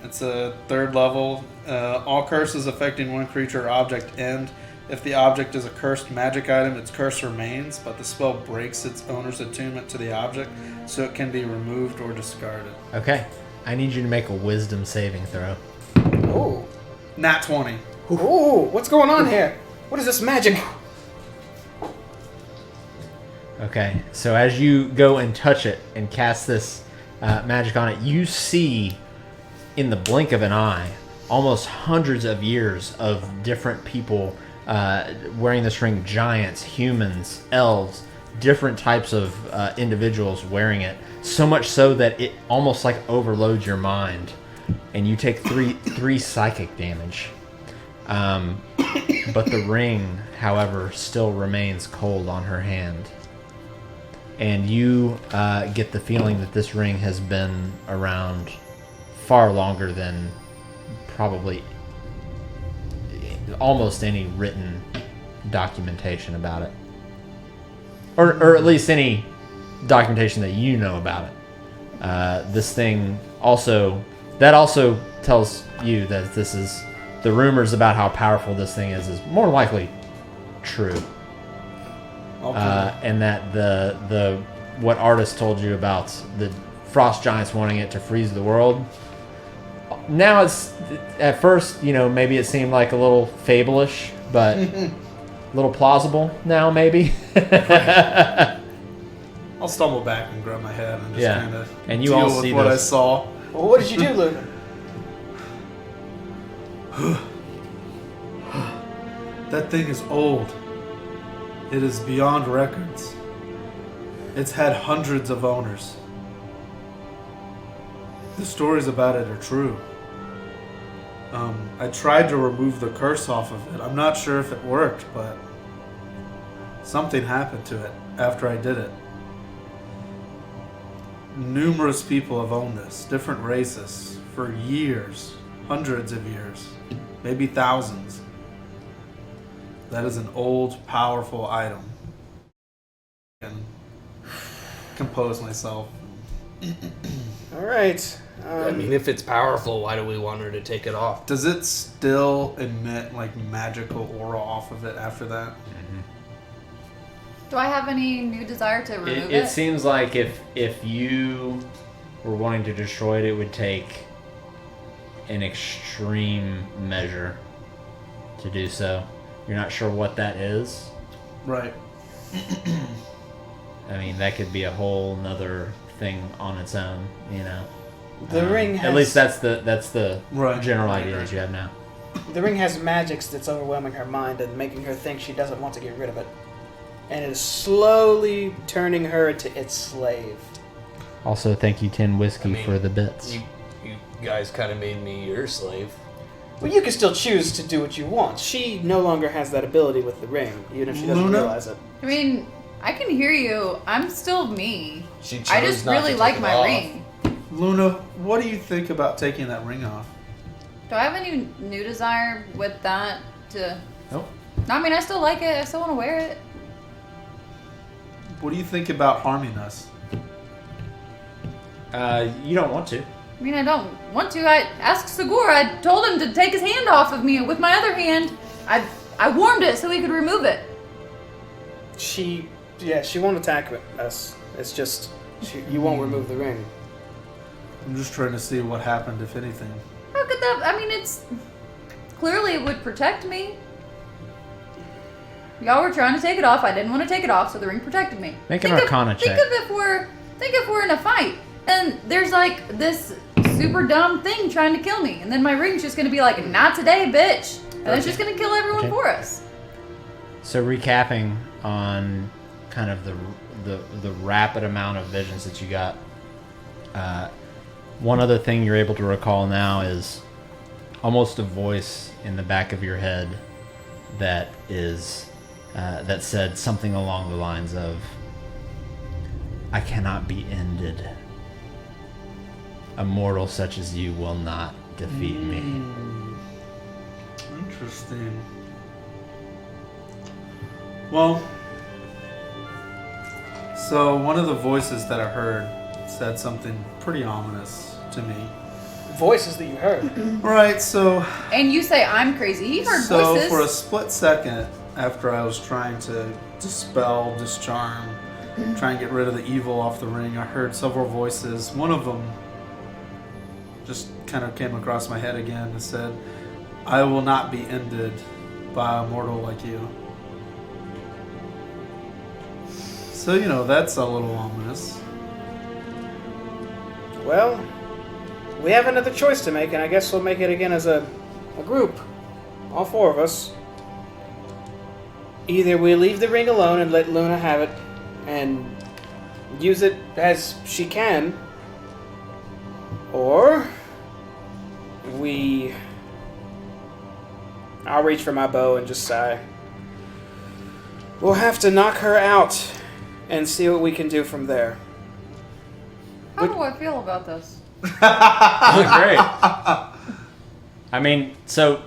It's a 3rd level. All curses affecting one creature or object end. If the object is a cursed magic item, its curse remains, but the spell breaks its owner's attunement to the object, so it can be removed or discarded. okay. I need you to make a wisdom saving throw. Ooh. Nat 20. Ooh, what's going on here? What is this magic? Okay, so as you go and touch it and cast this magic on it, you see in the blink of an eye almost hundreds of years of different people wearing this ring. Giants, humans, elves, different types of individuals wearing it. So much so that it almost like overloads your mind, and you take three psychic damage. But the ring, however, still remains cold on her hand. And you get the feeling that this ring has been around far longer than probably almost any written documentation about it. Or at least any documentation that you know about it. This thing also tells you that this is the rumors about how powerful this thing is more likely true. Okay. And that the what artist told you about the frost giants wanting it to freeze the world. Now it's at first, maybe it seemed like a little fable-ish, but a little plausible now, maybe. I'll stumble back and grab my head and just Yeah. kind of And you deal all with see what I this. saw. Well, what did you do, Luke? That thing is old. It is beyond records. It's had hundreds of owners. The stories about it are true. I tried to remove the curse off of it. I'm not sure if it worked, but something happened to it after I did it. Numerous people have owned this, different races, for years, hundreds of years, maybe thousands. That is an old, powerful item. I can compose myself. All right. I mean, if it's powerful, why do we want her to take it off? Does it still emit like magical aura off of it after that? Do I have any new desire to remove It seems like if you were wanting to destroy it, it would take an extreme measure to do so. You're not sure what that is. Right. I mean, that could be a whole nother thing on its own, The ring has... At least that's the Right. general Right, idea right. that you have now. The ring has magics that's overwhelming her mind and making her think she doesn't want to get rid of it. And it is slowly turning her into its slave. Also, thank you, Tin Whiskey, for the bits. You guys kind of made me your slave. Well, you can still choose to do what you want. She no longer has that ability with the ring, even if she doesn't Luna? realize it. I mean, I can hear you. I'm still me. She chose I just not really to like take it my off. ring. Luna, what do you think about taking that ring off? Do I have any new desire with that to... Nope. I mean, I still like it. I still want to wear it. What do you think about harming us? You don't want to. I mean, I don't want to. I asked Segura. I told him to take his hand off of me with my other hand. I warmed it so he could remove it. She won't attack us. It's just, you won't remove the ring. I'm just trying to see what happened, if anything. How could that... I mean, it's... Clearly it would protect me. Y'all were trying to take it off. I didn't want to take it off, so the ring protected me. Make an Arcana check. Think if we're in a fight, and there's like this super dumb thing trying to kill me, and then my ring's just gonna be like, not today, bitch. And it's just gonna kill everyone Okay. for us. So recapping on kind of the rapid amount of visions that you got, one other thing you're able to recall now is almost a voice in the back of your head that is that said something along the lines of, "I cannot be ended. A mortal such as you will not defeat me." Interesting. Well, so one of the voices that I heard said something pretty ominous to me. Voices that you heard. Right, so And you say I'm crazy. He heard voices. for a split second after I was trying to dispel, discharm, try and get rid of the evil off the ring, I heard several voices. One of them just kind of came across my head again and said, "I will not be ended by a mortal like you." So, that's a little ominous. Well, we have another choice to make, and I guess we'll make it again as a group. All four of us. Either we leave the ring alone and let Luna have it and use it as she can, or I'll reach for my bow and just sigh. We'll have to knock her out and see what we can do from there. How do I feel about this? Great. I mean, so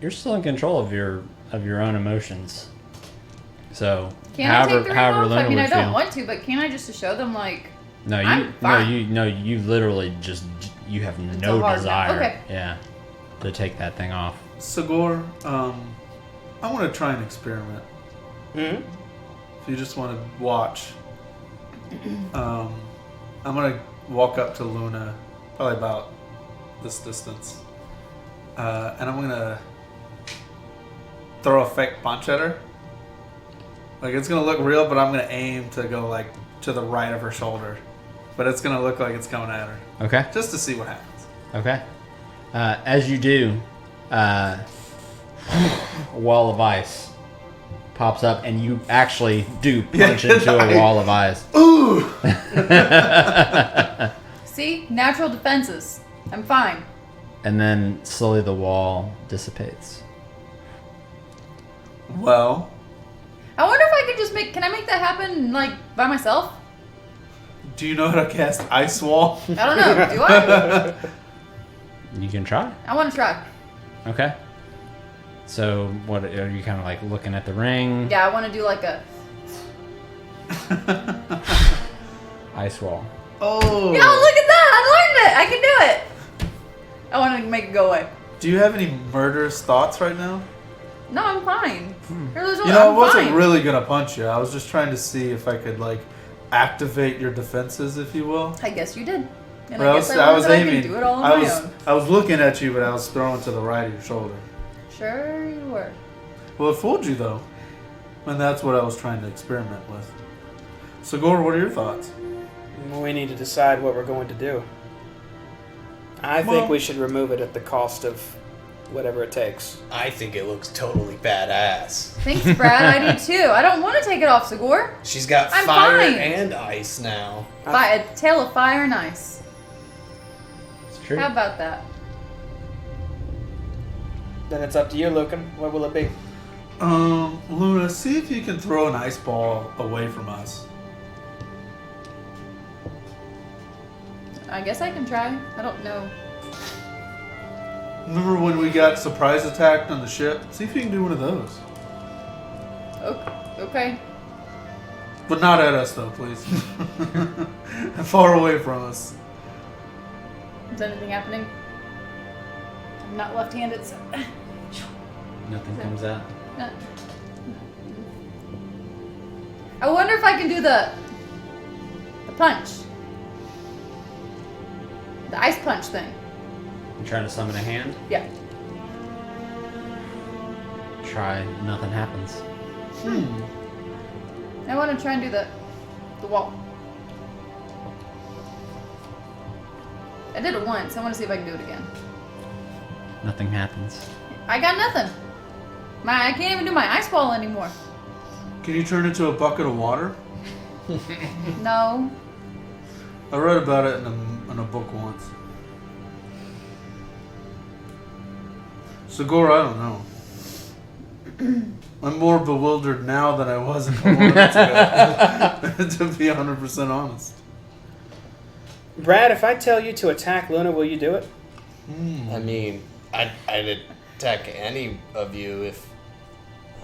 you're still in control of your own emotions. So Can I take the ring off? Luna I mean, I would don't feel. want to, but can I just show them like... No, I'm fine. you literally just you have a no hard no. desire. Okay. Yeah, to take that thing off. Sagor, I want to try an experiment. Mm-hmm. If you just want to watch, I'm going to walk up to Luna, probably about this distance, and I'm going to throw a fake punch at her. Like, it's going to look real, but I'm going to aim to go, like, to the right of her shoulder. But it's going to look like it's coming at her. Okay. Just to see what happens. Okay. As you do, a wall of ice pops up, and you actually do punch into a wall of ice. Ooh! See? Natural defenses. I'm fine. And then slowly the wall dissipates. Well, I wonder if I could just make... Can I make that happen, like, by myself? do you know how to cast Ice Wall? I don't know. Do I? You can try. I want to try. Okay. So, what are you kind of like looking at the ring? Yeah, I want to do like a... Ice wall. Oh! Yo, look at that! I learned it! I can do it! I want to make it go away. Do you have any murderous thoughts right now? No, I'm fine. I wasn't really gonna punch you. I was just trying to see if I could, like, activate your defenses, if you will. I guess you did. And But I guess I was aiming. I can do it all on my own. I was looking at you, but I was throwing to the right of your shoulder. Sure you were. Well, it fooled you, though. And that's what I was trying to experiment with. So, Gore, what are your thoughts? We need to decide what we're going to do. I think we should remove it at the cost of whatever it takes. I think it looks totally badass. Thanks, Brad. I do too. I don't want to take it off, Sigor. She's got I'm fire fine. and ice now. By a tail of fire and ice. It's true. How about that? Then it's up to you, Lucan. What will it be? Luna, see if you can throw an ice ball away from us. I guess I can try. I don't know. Remember when we got surprise attacked on the ship? See if you can do one of those. Okay. But not at us, though, please. Far away from us. Is anything happening? I'm not left-handed, so... Nothing comes out. I wonder if I can do the punch. The ice punch thing. You trying to summon a hand? Yeah. Try. Nothing happens. I want to try and do the wall. I did it once. I want to see if I can do it again. Nothing happens. I got nothing. I can't even do my ice ball anymore. Can you turn into a bucket of water? No. I read about it in a book once. Segura, I don't know. I'm more bewildered now than I was a couple minutes ago. To be 100% honest. Brad, if I tell you to attack Luna, will you do it? I mean, I'd attack any of you if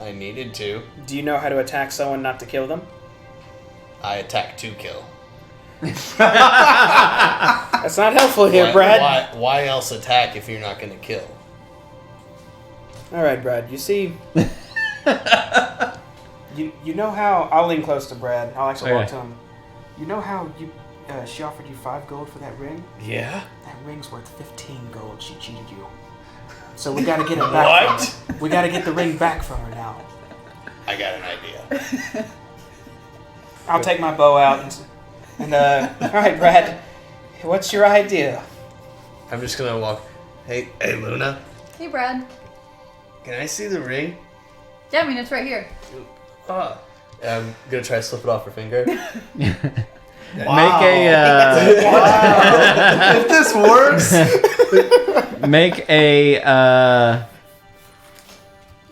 I needed to. Do you know how to attack someone not to kill them? I attack to kill. That's not helpful here, Brad. Why else attack if you're not going to kill? All right, Brad. You see, you know how I'll lean close to Brad. I'll actually walk to him. You know how she offered you 5 gold for that ring? Yeah. That ring's worth 15 gold. She cheated you. So we got to get it back. What? From her. We got to get the ring back from her now. I got an idea. I'll take my bow out and all right, Brad. What's your idea? I'm just gonna walk. Hey, Luna. Hey, Brad. Can I see the ring? Yeah, I mean, it's right here. I'm gonna try to slip it off her finger. Make a If this works, make a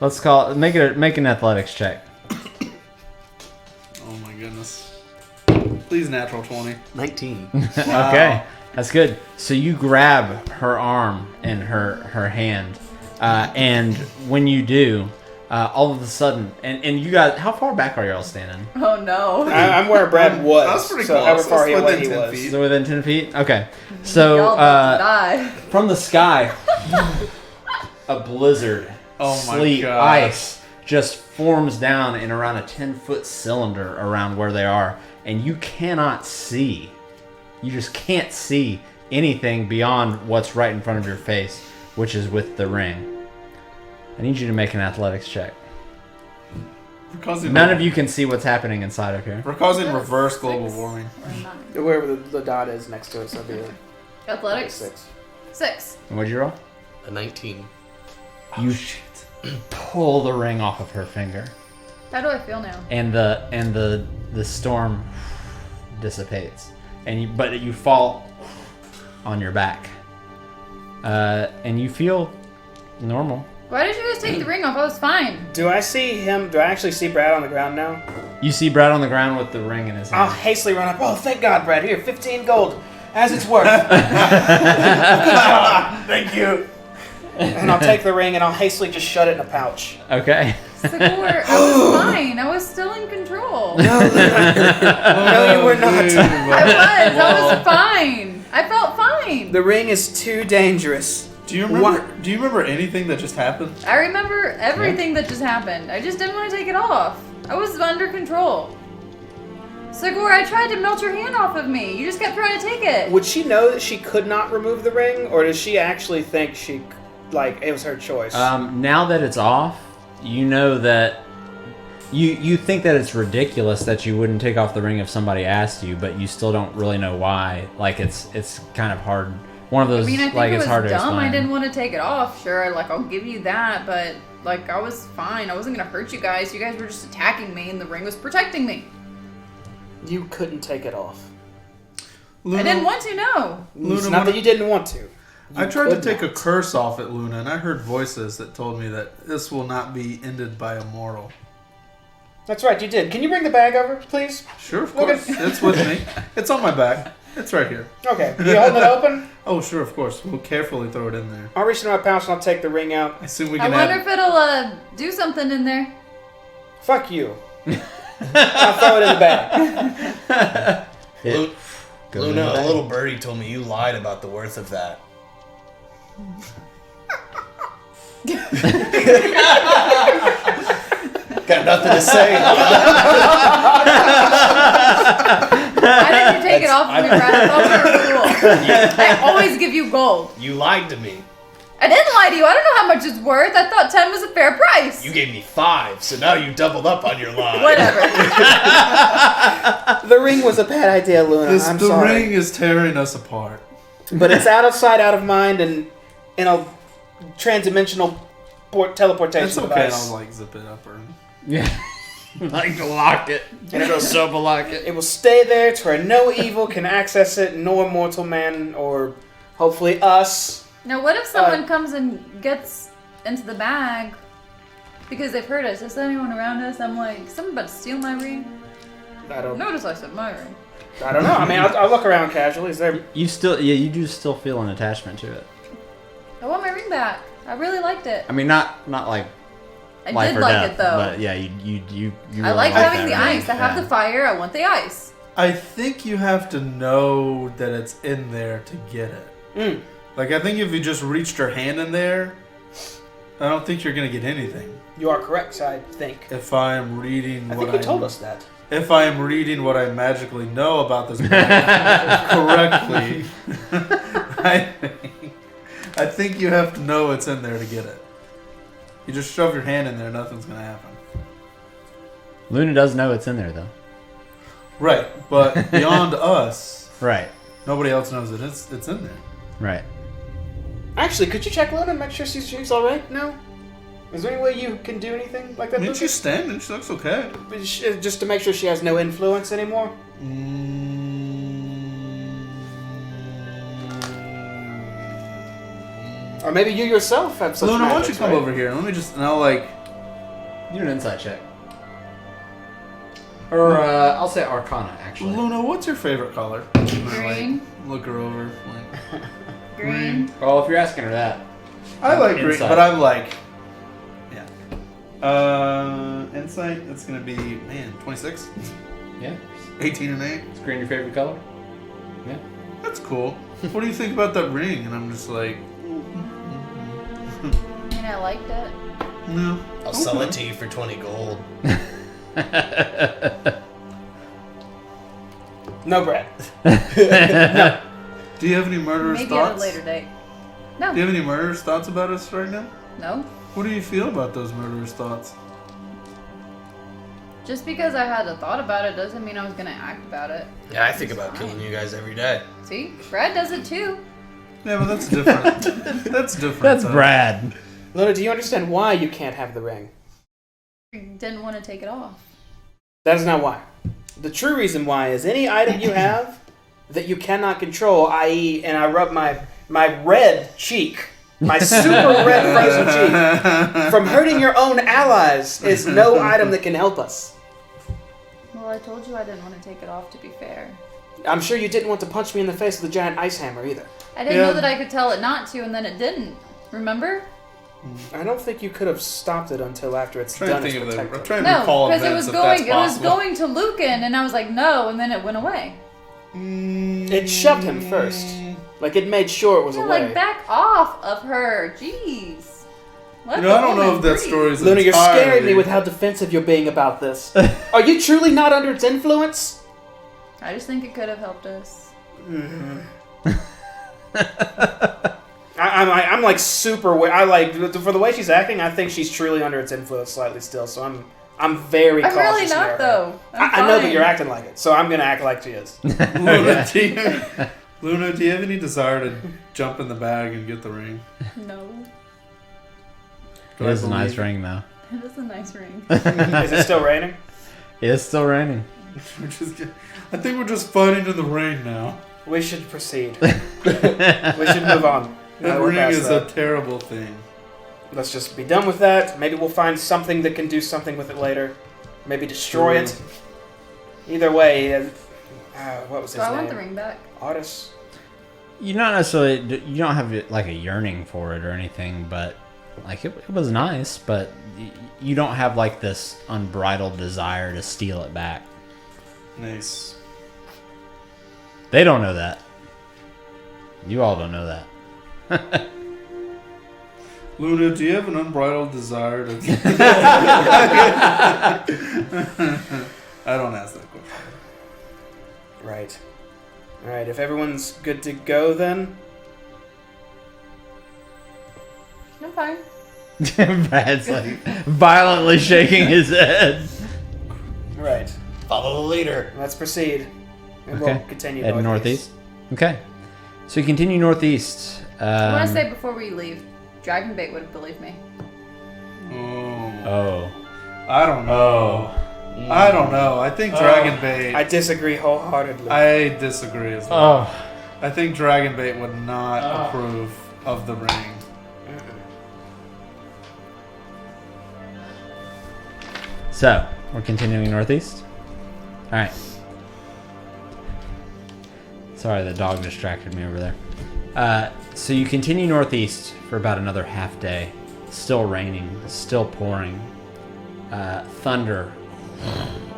let's call it make an athletics check. oh my goodness! Please, natural 20. 19. Okay, that's good. So you grab her arm and her hand, and when you do, all of a sudden, and you guys, how far back are y'all standing? Oh, no. I'm where Brad was. That's pretty so close. however far That's away within he 10 was. feet. So within 10 feet? Okay. So Y'all about to die. from the sky, a blizzard, Oh my sleet, God. ice just forms down in around a 10-foot cylinder around where they are, and you cannot see. You just can't see anything beyond what's right in front of your face, which is with the ring. I need you to make an athletics check. None of you can see what's happening inside of here. We're causing reverse global warming. Or 9. Wherever the dot is next to it, so it'll be Athletics? 6. 6. And what'd you roll? A 19. You pull the ring off of her finger, How do I feel now? and the storm dissipates, but you fall on your back, and you feel normal. Why did you guys take the ring off? I was fine. Do I see him? Do I actually see Brad on the ground now? You see Brad on the ground with the ring in his I'll hand. hastily run up. Oh, thank God, Brad. Here, 15 gold. As it's worth. Thank you. And I'll take the ring and I'll hastily just shut it in a pouch. Okay. Sigor, I was fine. I was still in control. No, you were not. I was fine. I felt fine. The ring is too dangerous. Do you remember anything that just happened? I remember everything that just happened. I just didn't want to take it off. I was under control. Sigor, I tried to melt your hand off of me. You just kept trying to take it. Would she know that she could not remove the ring, or does she actually think it was her choice? Now that it's off, you know that you think that it's ridiculous that you wouldn't take off the ring if somebody asked you, but you still don't really know why. Like it's kind of hard one of those I mean, I think like it it's was hard to dumb. explain. I didn't want to take it off. Sure, like I'll give you that, but like I was fine. I wasn't gonna hurt you guys. You guys were just attacking me, and the ring was protecting me. You couldn't take it off. Luna, I didn't want to. No. Luna, It's not that you didn't want to. I tried to could take a not. curse off at Luna, and I heard voices that told me that this will not be ended by a mortal. That's right, you did. Can you bring the bag over, please? Sure, of Look course. It's with me. It's on my back. It's right here. Okay. You holding it open? Oh, sure, of course. We'll carefully throw it in there. I'll reach into my pouch and I'll take the ring out. I assume we I can wonder add... if it'll do something in there. Fuck you. I'll throw it in the bag. Luna, a little birdie told me you lied about the worth of that. Got nothing to say. Why didn't you take it off of me, Brad? I thought we were cool. I always give you gold. You lied to me. I didn't lie to you. I don't know how much it's worth. I thought 10 was a fair price. You gave me 5, so now you doubled up on your lie. Whatever. The ring was a bad idea, Luna. I'm the sorry. ring is tearing us apart. But it's out of sight, out of mind, and in a transdimensional teleportation It's okay. device. I'll like zip it up or... Yeah. Like to lock it. And it will, So to lock it. it will stay there to where no evil can access it, nor mortal man, or hopefully us. Now, what if someone comes and gets into the bag because they've heard us? Is there anyone around us? I'm like, someone about to steal my ring? I don't Notice I said my ring. know. I mean, I'll look around casually. Is there... You still, yeah, you do still feel an attachment to it. I want my ring back. I really liked it. I mean, not like I life did or like death, it though. but yeah, you I really like having that the ring. ice. I have Yeah. the fire. I want the ice. I think you have to know that it's in there to get it. Mm. Like, I think if you just reached your hand in there, I don't think you're going to get anything. You are correct, I think. If I'm reading I what think you told us that. If I am reading what I magically know about this bag correctly, I think you have to know it's in there to get it. You just shove your hand in there, nothing's going to happen. Luna does know it's in there, though. Right, but beyond us, Right. nobody else knows it. It's in there. Right. Actually, could you check Luna and make sure she's all right now? Is there any way you can do anything like that? I mean, with she's standing. She looks okay. her? Just to make sure she has no influence anymore? Or maybe you yourself have such Luna, why don't you magics, come right? over here? Let me just, and I'll like, Do an insight check. Or I'll say Arcana, actually. Luna, what's your favorite color? And I, like, Green. look her over. Like, Green. Well, if you're asking her that. I like green, Insight. but I'm like, yeah. Insight, that's going to be, man, 26? Yeah. 18 and 8? Is green your favorite color? Yeah. That's cool. What do you think about that ring? And I'm just like, I mean, I liked it. no. I'll sell it to you for 20 gold. No, Brad. Do you have any murderous Maybe thoughts? at a later date. No. Do you have any murderous thoughts about us right now? No. What do you feel about those murderous thoughts? Just because I had a thought about it doesn't mean I was gonna act about it. Yeah, I think about killing you guys every day. See? Brad does it too. Yeah, but that's different. That's different. That's though. Brad. Luna, do you understand why you can't have the ring? I didn't want to take it off. That is not why. The true reason why is any item you have that you cannot control, i.e., and I rub my red cheek, my super red frozen cheek, from hurting your own allies is no item that can help us. Well, I told you I didn't want to take it off, to be fair. I'm sure you didn't want to punch me in the face with a giant ice hammer either. I didn't Yeah. know that I could tell it not to, and then it didn't. Remember? I don't think you could have stopped it until after it's I'm done trying its to think of protective. I'm trying to No, recall because events it was if that's going. It was possible. going to Lucan, and I was like, no, and then it went away. It shoved him first. Like, it made sure it was Yeah, away. like back off of her. Jeez. Let You know, the I don't know woman if that breathe. story is Luna, you're entirely... scaring me with how defensive you're being about this. Are you truly not under its influence? I just think it could have helped us. I'm like super. I like for the way she's acting. I think she's truly under its influence slightly still. So I'm very I'm cautious. really not, near her. though. I know, but fine. you're acting like it. So I'm gonna act like she is. Luna, Luna, do you have any desire to jump in the bag and get the ring? No. Do It I is a nice believe- ring, though. It is a nice ring. Is it still raining? It's still raining. I think we're just fighting in the rain now. We should proceed. We should move on. Now That we're ring past is that. a terrible thing. Let's just be done with that. Maybe we'll find something that can do something with it later. Maybe destroy it. Either way, what was So his I name? want the ring back. Otis. You not necessarily. You don't have like a yearning for it or anything, but like it was nice. But you don't have like this unbridled desire to steal it back. Nice. They don't know that. You all don't know that. Luna, do you have an unbridled desire to... I don't ask that question. Right. Alright, if everyone's good to go then. I'm fine. Brad's like violently shaking his head. Right. Follow the leader. Let's proceed. And Okay. we'll continue Head northeast. Okay. So you continue northeast. I want to say before we leave, Dragonbait would believe me. Oh. Oh. I don't know. I don't know. I think Dragonbait... I disagree wholeheartedly. I disagree as well. Oh. I think Dragonbait would not approve of the ring. So we're continuing northeast. All right. Sorry, the dog distracted me over there. So you continue northeast for about another half day. Still raining, still pouring. Thunder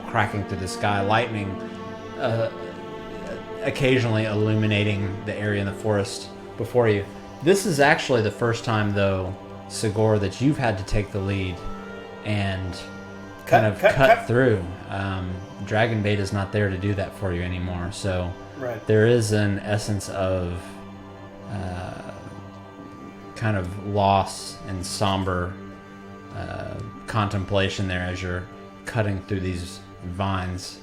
cracking through the sky, lightning occasionally illuminating the area in the forest before you. This is actually the first time, though, Sigor, that you've had to take the lead and cut through. Dragonbait is not there to do that for you anymore, so Right. there is an essence of kind of loss and somber contemplation there as you're cutting through these vines.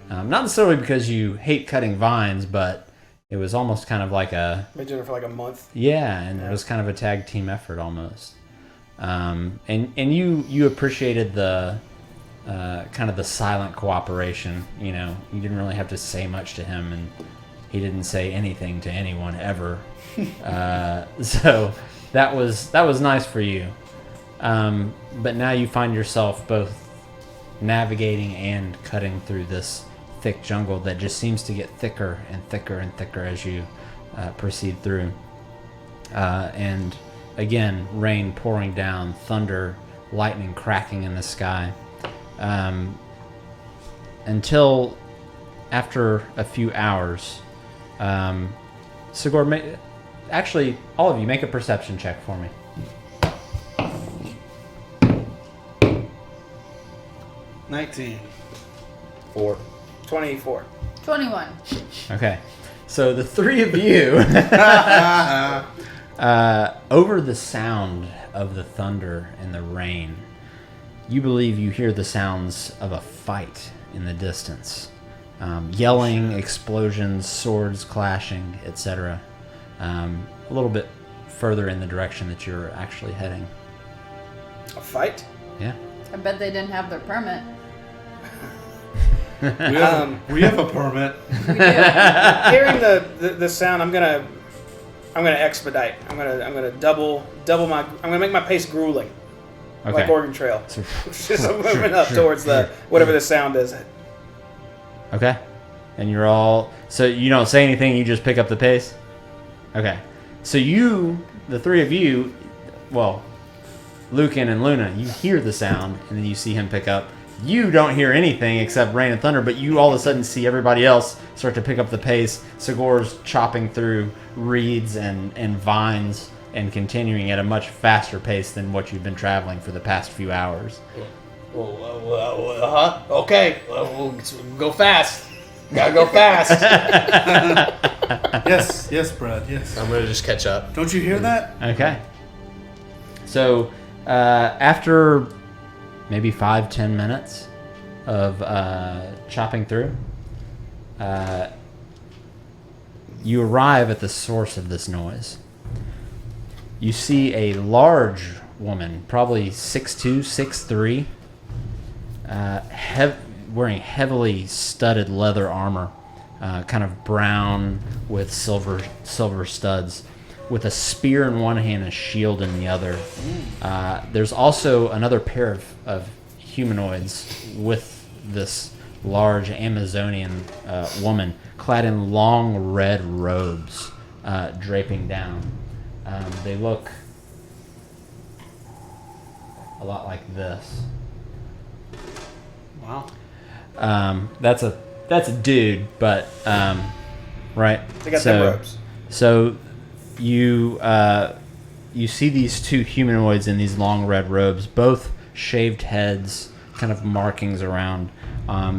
Not necessarily because you hate cutting vines, but it was almost kind of like a... Been doing it for like a month. Yeah, and it was kind of a tag team effort almost. And you appreciated the kind of the silent cooperation. You know, you didn't really have to say much to him, and he didn't say anything to anyone ever. So that was nice for you. But now you find yourself both navigating and cutting through this thick jungle that just seems to get thicker and thicker and thicker as you proceed through. And again, rain pouring down, thunder, lightning cracking in the sky. Until after a few hours, Sigor, actually, all of you, make a perception check for me. 19. 4. 24. 21. Okay. So the three of you, over the sound of the thunder and the rain, you believe you hear the sounds of a fight in the distance. Yelling, explosions, swords clashing, etc. A little bit further in the direction that you're actually heading. A fight? Yeah. I bet they didn't have their permit. We have a permit. We do. Hearing the sound, I'm gonna expedite. I'm gonna double my. I'm gonna make my pace grueling, Okay. like Oregon Trail. So- Just moving up towards the whatever the sound is. Okay. And you're all... So you don't say anything, you just pick up the pace? Okay. So you, the three of you, well, Lucan and Luna, you hear the sound, and then you see him pick up. You don't hear anything except rain and thunder, but you all of a sudden see everybody else start to pick up the pace. Sigor's chopping through reeds and vines and continuing at a much faster pace than what you've been traveling for the past few hours. Okay. We'll go fast. Gotta go fast. Yes, Brad, yes. I'm gonna just catch up. Don't you hear that? Okay. So after maybe 5-10 minutes of chopping through, You arrive at the source of this noise. You see a large woman, probably 6'2", 6'3", wearing heavily studded leather armor, kind of brown with silver studs, with a spear in one hand and a shield in the other. There's also another pair of humanoids with this large Amazonian woman, clad in long red robes, draping down. They look a lot like this. Wow. That's a dude, but right. They got their robes. So you see these two humanoids in these long red robes, both shaved heads, kind of markings around.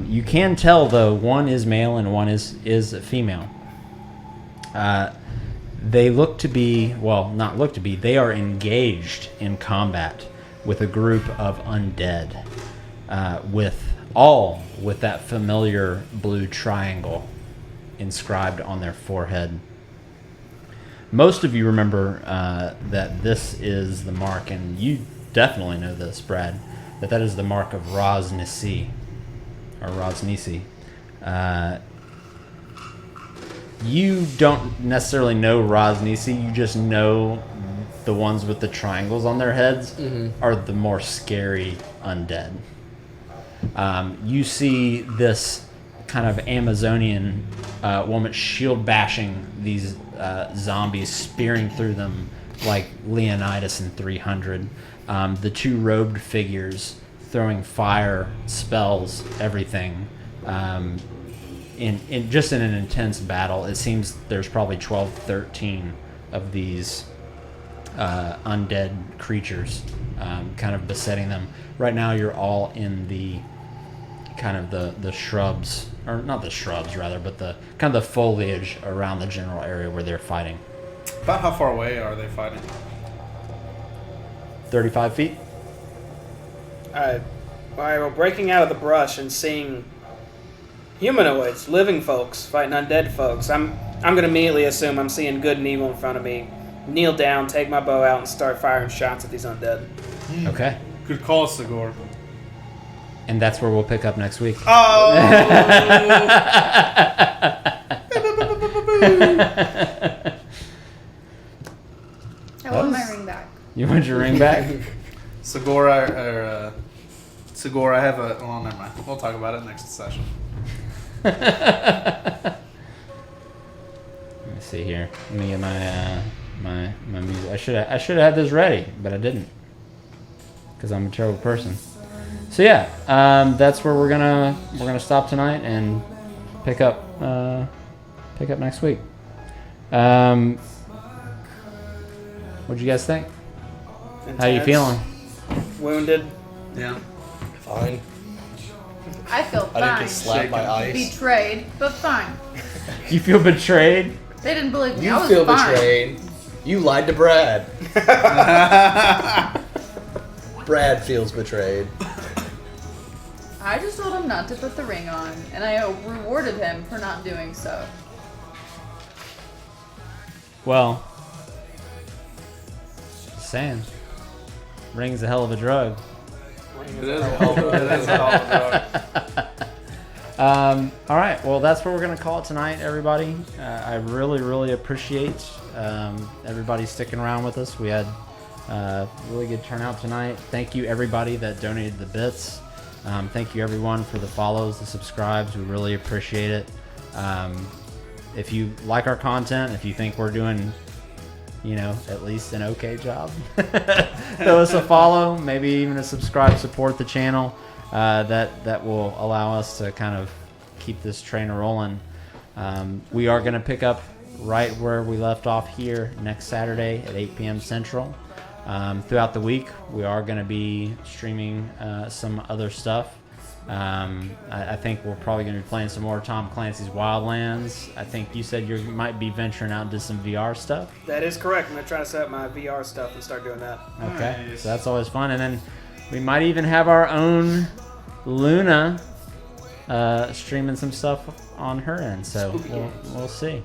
You can tell though one is male and one is female. They look to be, well, not look to be, they are engaged in combat with a group of undead, with that familiar blue triangle inscribed on their forehead. Most of you remember that this is the mark, and you definitely know this, Brad, that is the mark of Raz Nisi, or Raz Nisi. You don't necessarily know Raz Nisi, you just know the ones with the triangles on their heads are the more scary undead. You see this kind of Amazonian woman shield bashing these zombies, spearing through them like Leonidas in 300. The two robed figures throwing fire, spells, everything. In an intense battle, it seems there's probably 12, 13 of these undead creatures kind of besetting them. Right now you're all in the kind of the shrubs, or not the shrubs rather, but the kind of the foliage around the general area where they're fighting. About how far away are they fighting? 35 feet? Alright, well, breaking out of the brush and seeing humanoids, living folks, fighting undead folks, I'm going to immediately assume I'm seeing good and evil in front of me. Kneel down, take my bow out, and start firing shots at these undead. Okay. Good call, Stagger. And that's where we'll pick up next week. Oh! I want my ring back. You want your ring back? Segura, I have a... Well, never mind. We'll talk about it next session. Let me see here. Let me get my music. I should have had this ready, but I didn't, because I'm a terrible person. So yeah, that's where we're gonna stop tonight and pick up next week. What'd you guys think? Intense, How you feeling? Wounded. Yeah. Fine. I feel I fine. didn't get slapped by ice. Betrayed, but fine. You feel betrayed? They didn't believe me. You I was feel fine. betrayed. You lied to Brad. Brad feels betrayed. I just told him not to put the ring on, and I rewarded him for not doing so. Well, just saying, ring's a hell of a drug. It is a hell of a drug. All right, well, that's what we're going to call it tonight, everybody. I really, really appreciate everybody sticking around with us. We had really good turnout tonight. Thank you, everybody that donated the bits. Thank you, everyone, for the follows, the subscribes. We really appreciate it. If you like our content, if you think we're doing, at least an okay job, throw us a follow, maybe even a subscribe, support the channel. That will allow us to kind of keep this train rolling. We are going to pick up right where we left off here next Saturday at 8 p.m. Central. Throughout the week, we are going to be streaming some other stuff. I think we're probably going to be playing some more Tom Clancy's Wildlands. I think you said you might be venturing out into some VR stuff. That is correct. I'm going to try to set up my VR stuff and start doing that. Okay, Nice. so that's always fun. And then we might even have our own Luna streaming some stuff on her end. So we'll see.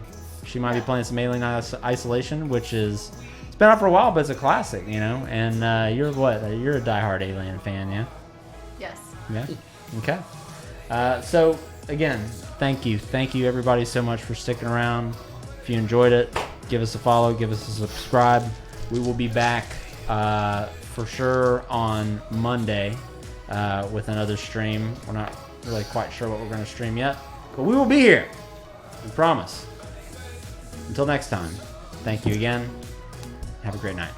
She might be playing some Alien Isolation, which is it's been out for a while, but it's a classic, you know. And you're what? You're a diehard Alien fan, yeah? Yes. Yeah. Okay. So again, thank you everybody so much for sticking around. If you enjoyed it, give us a follow, give us a subscribe. We will be back for sure on Monday with another stream. We're not really quite sure what we're going to stream yet, but we will be here. We promise. Until next time, thank you again. Have a great night.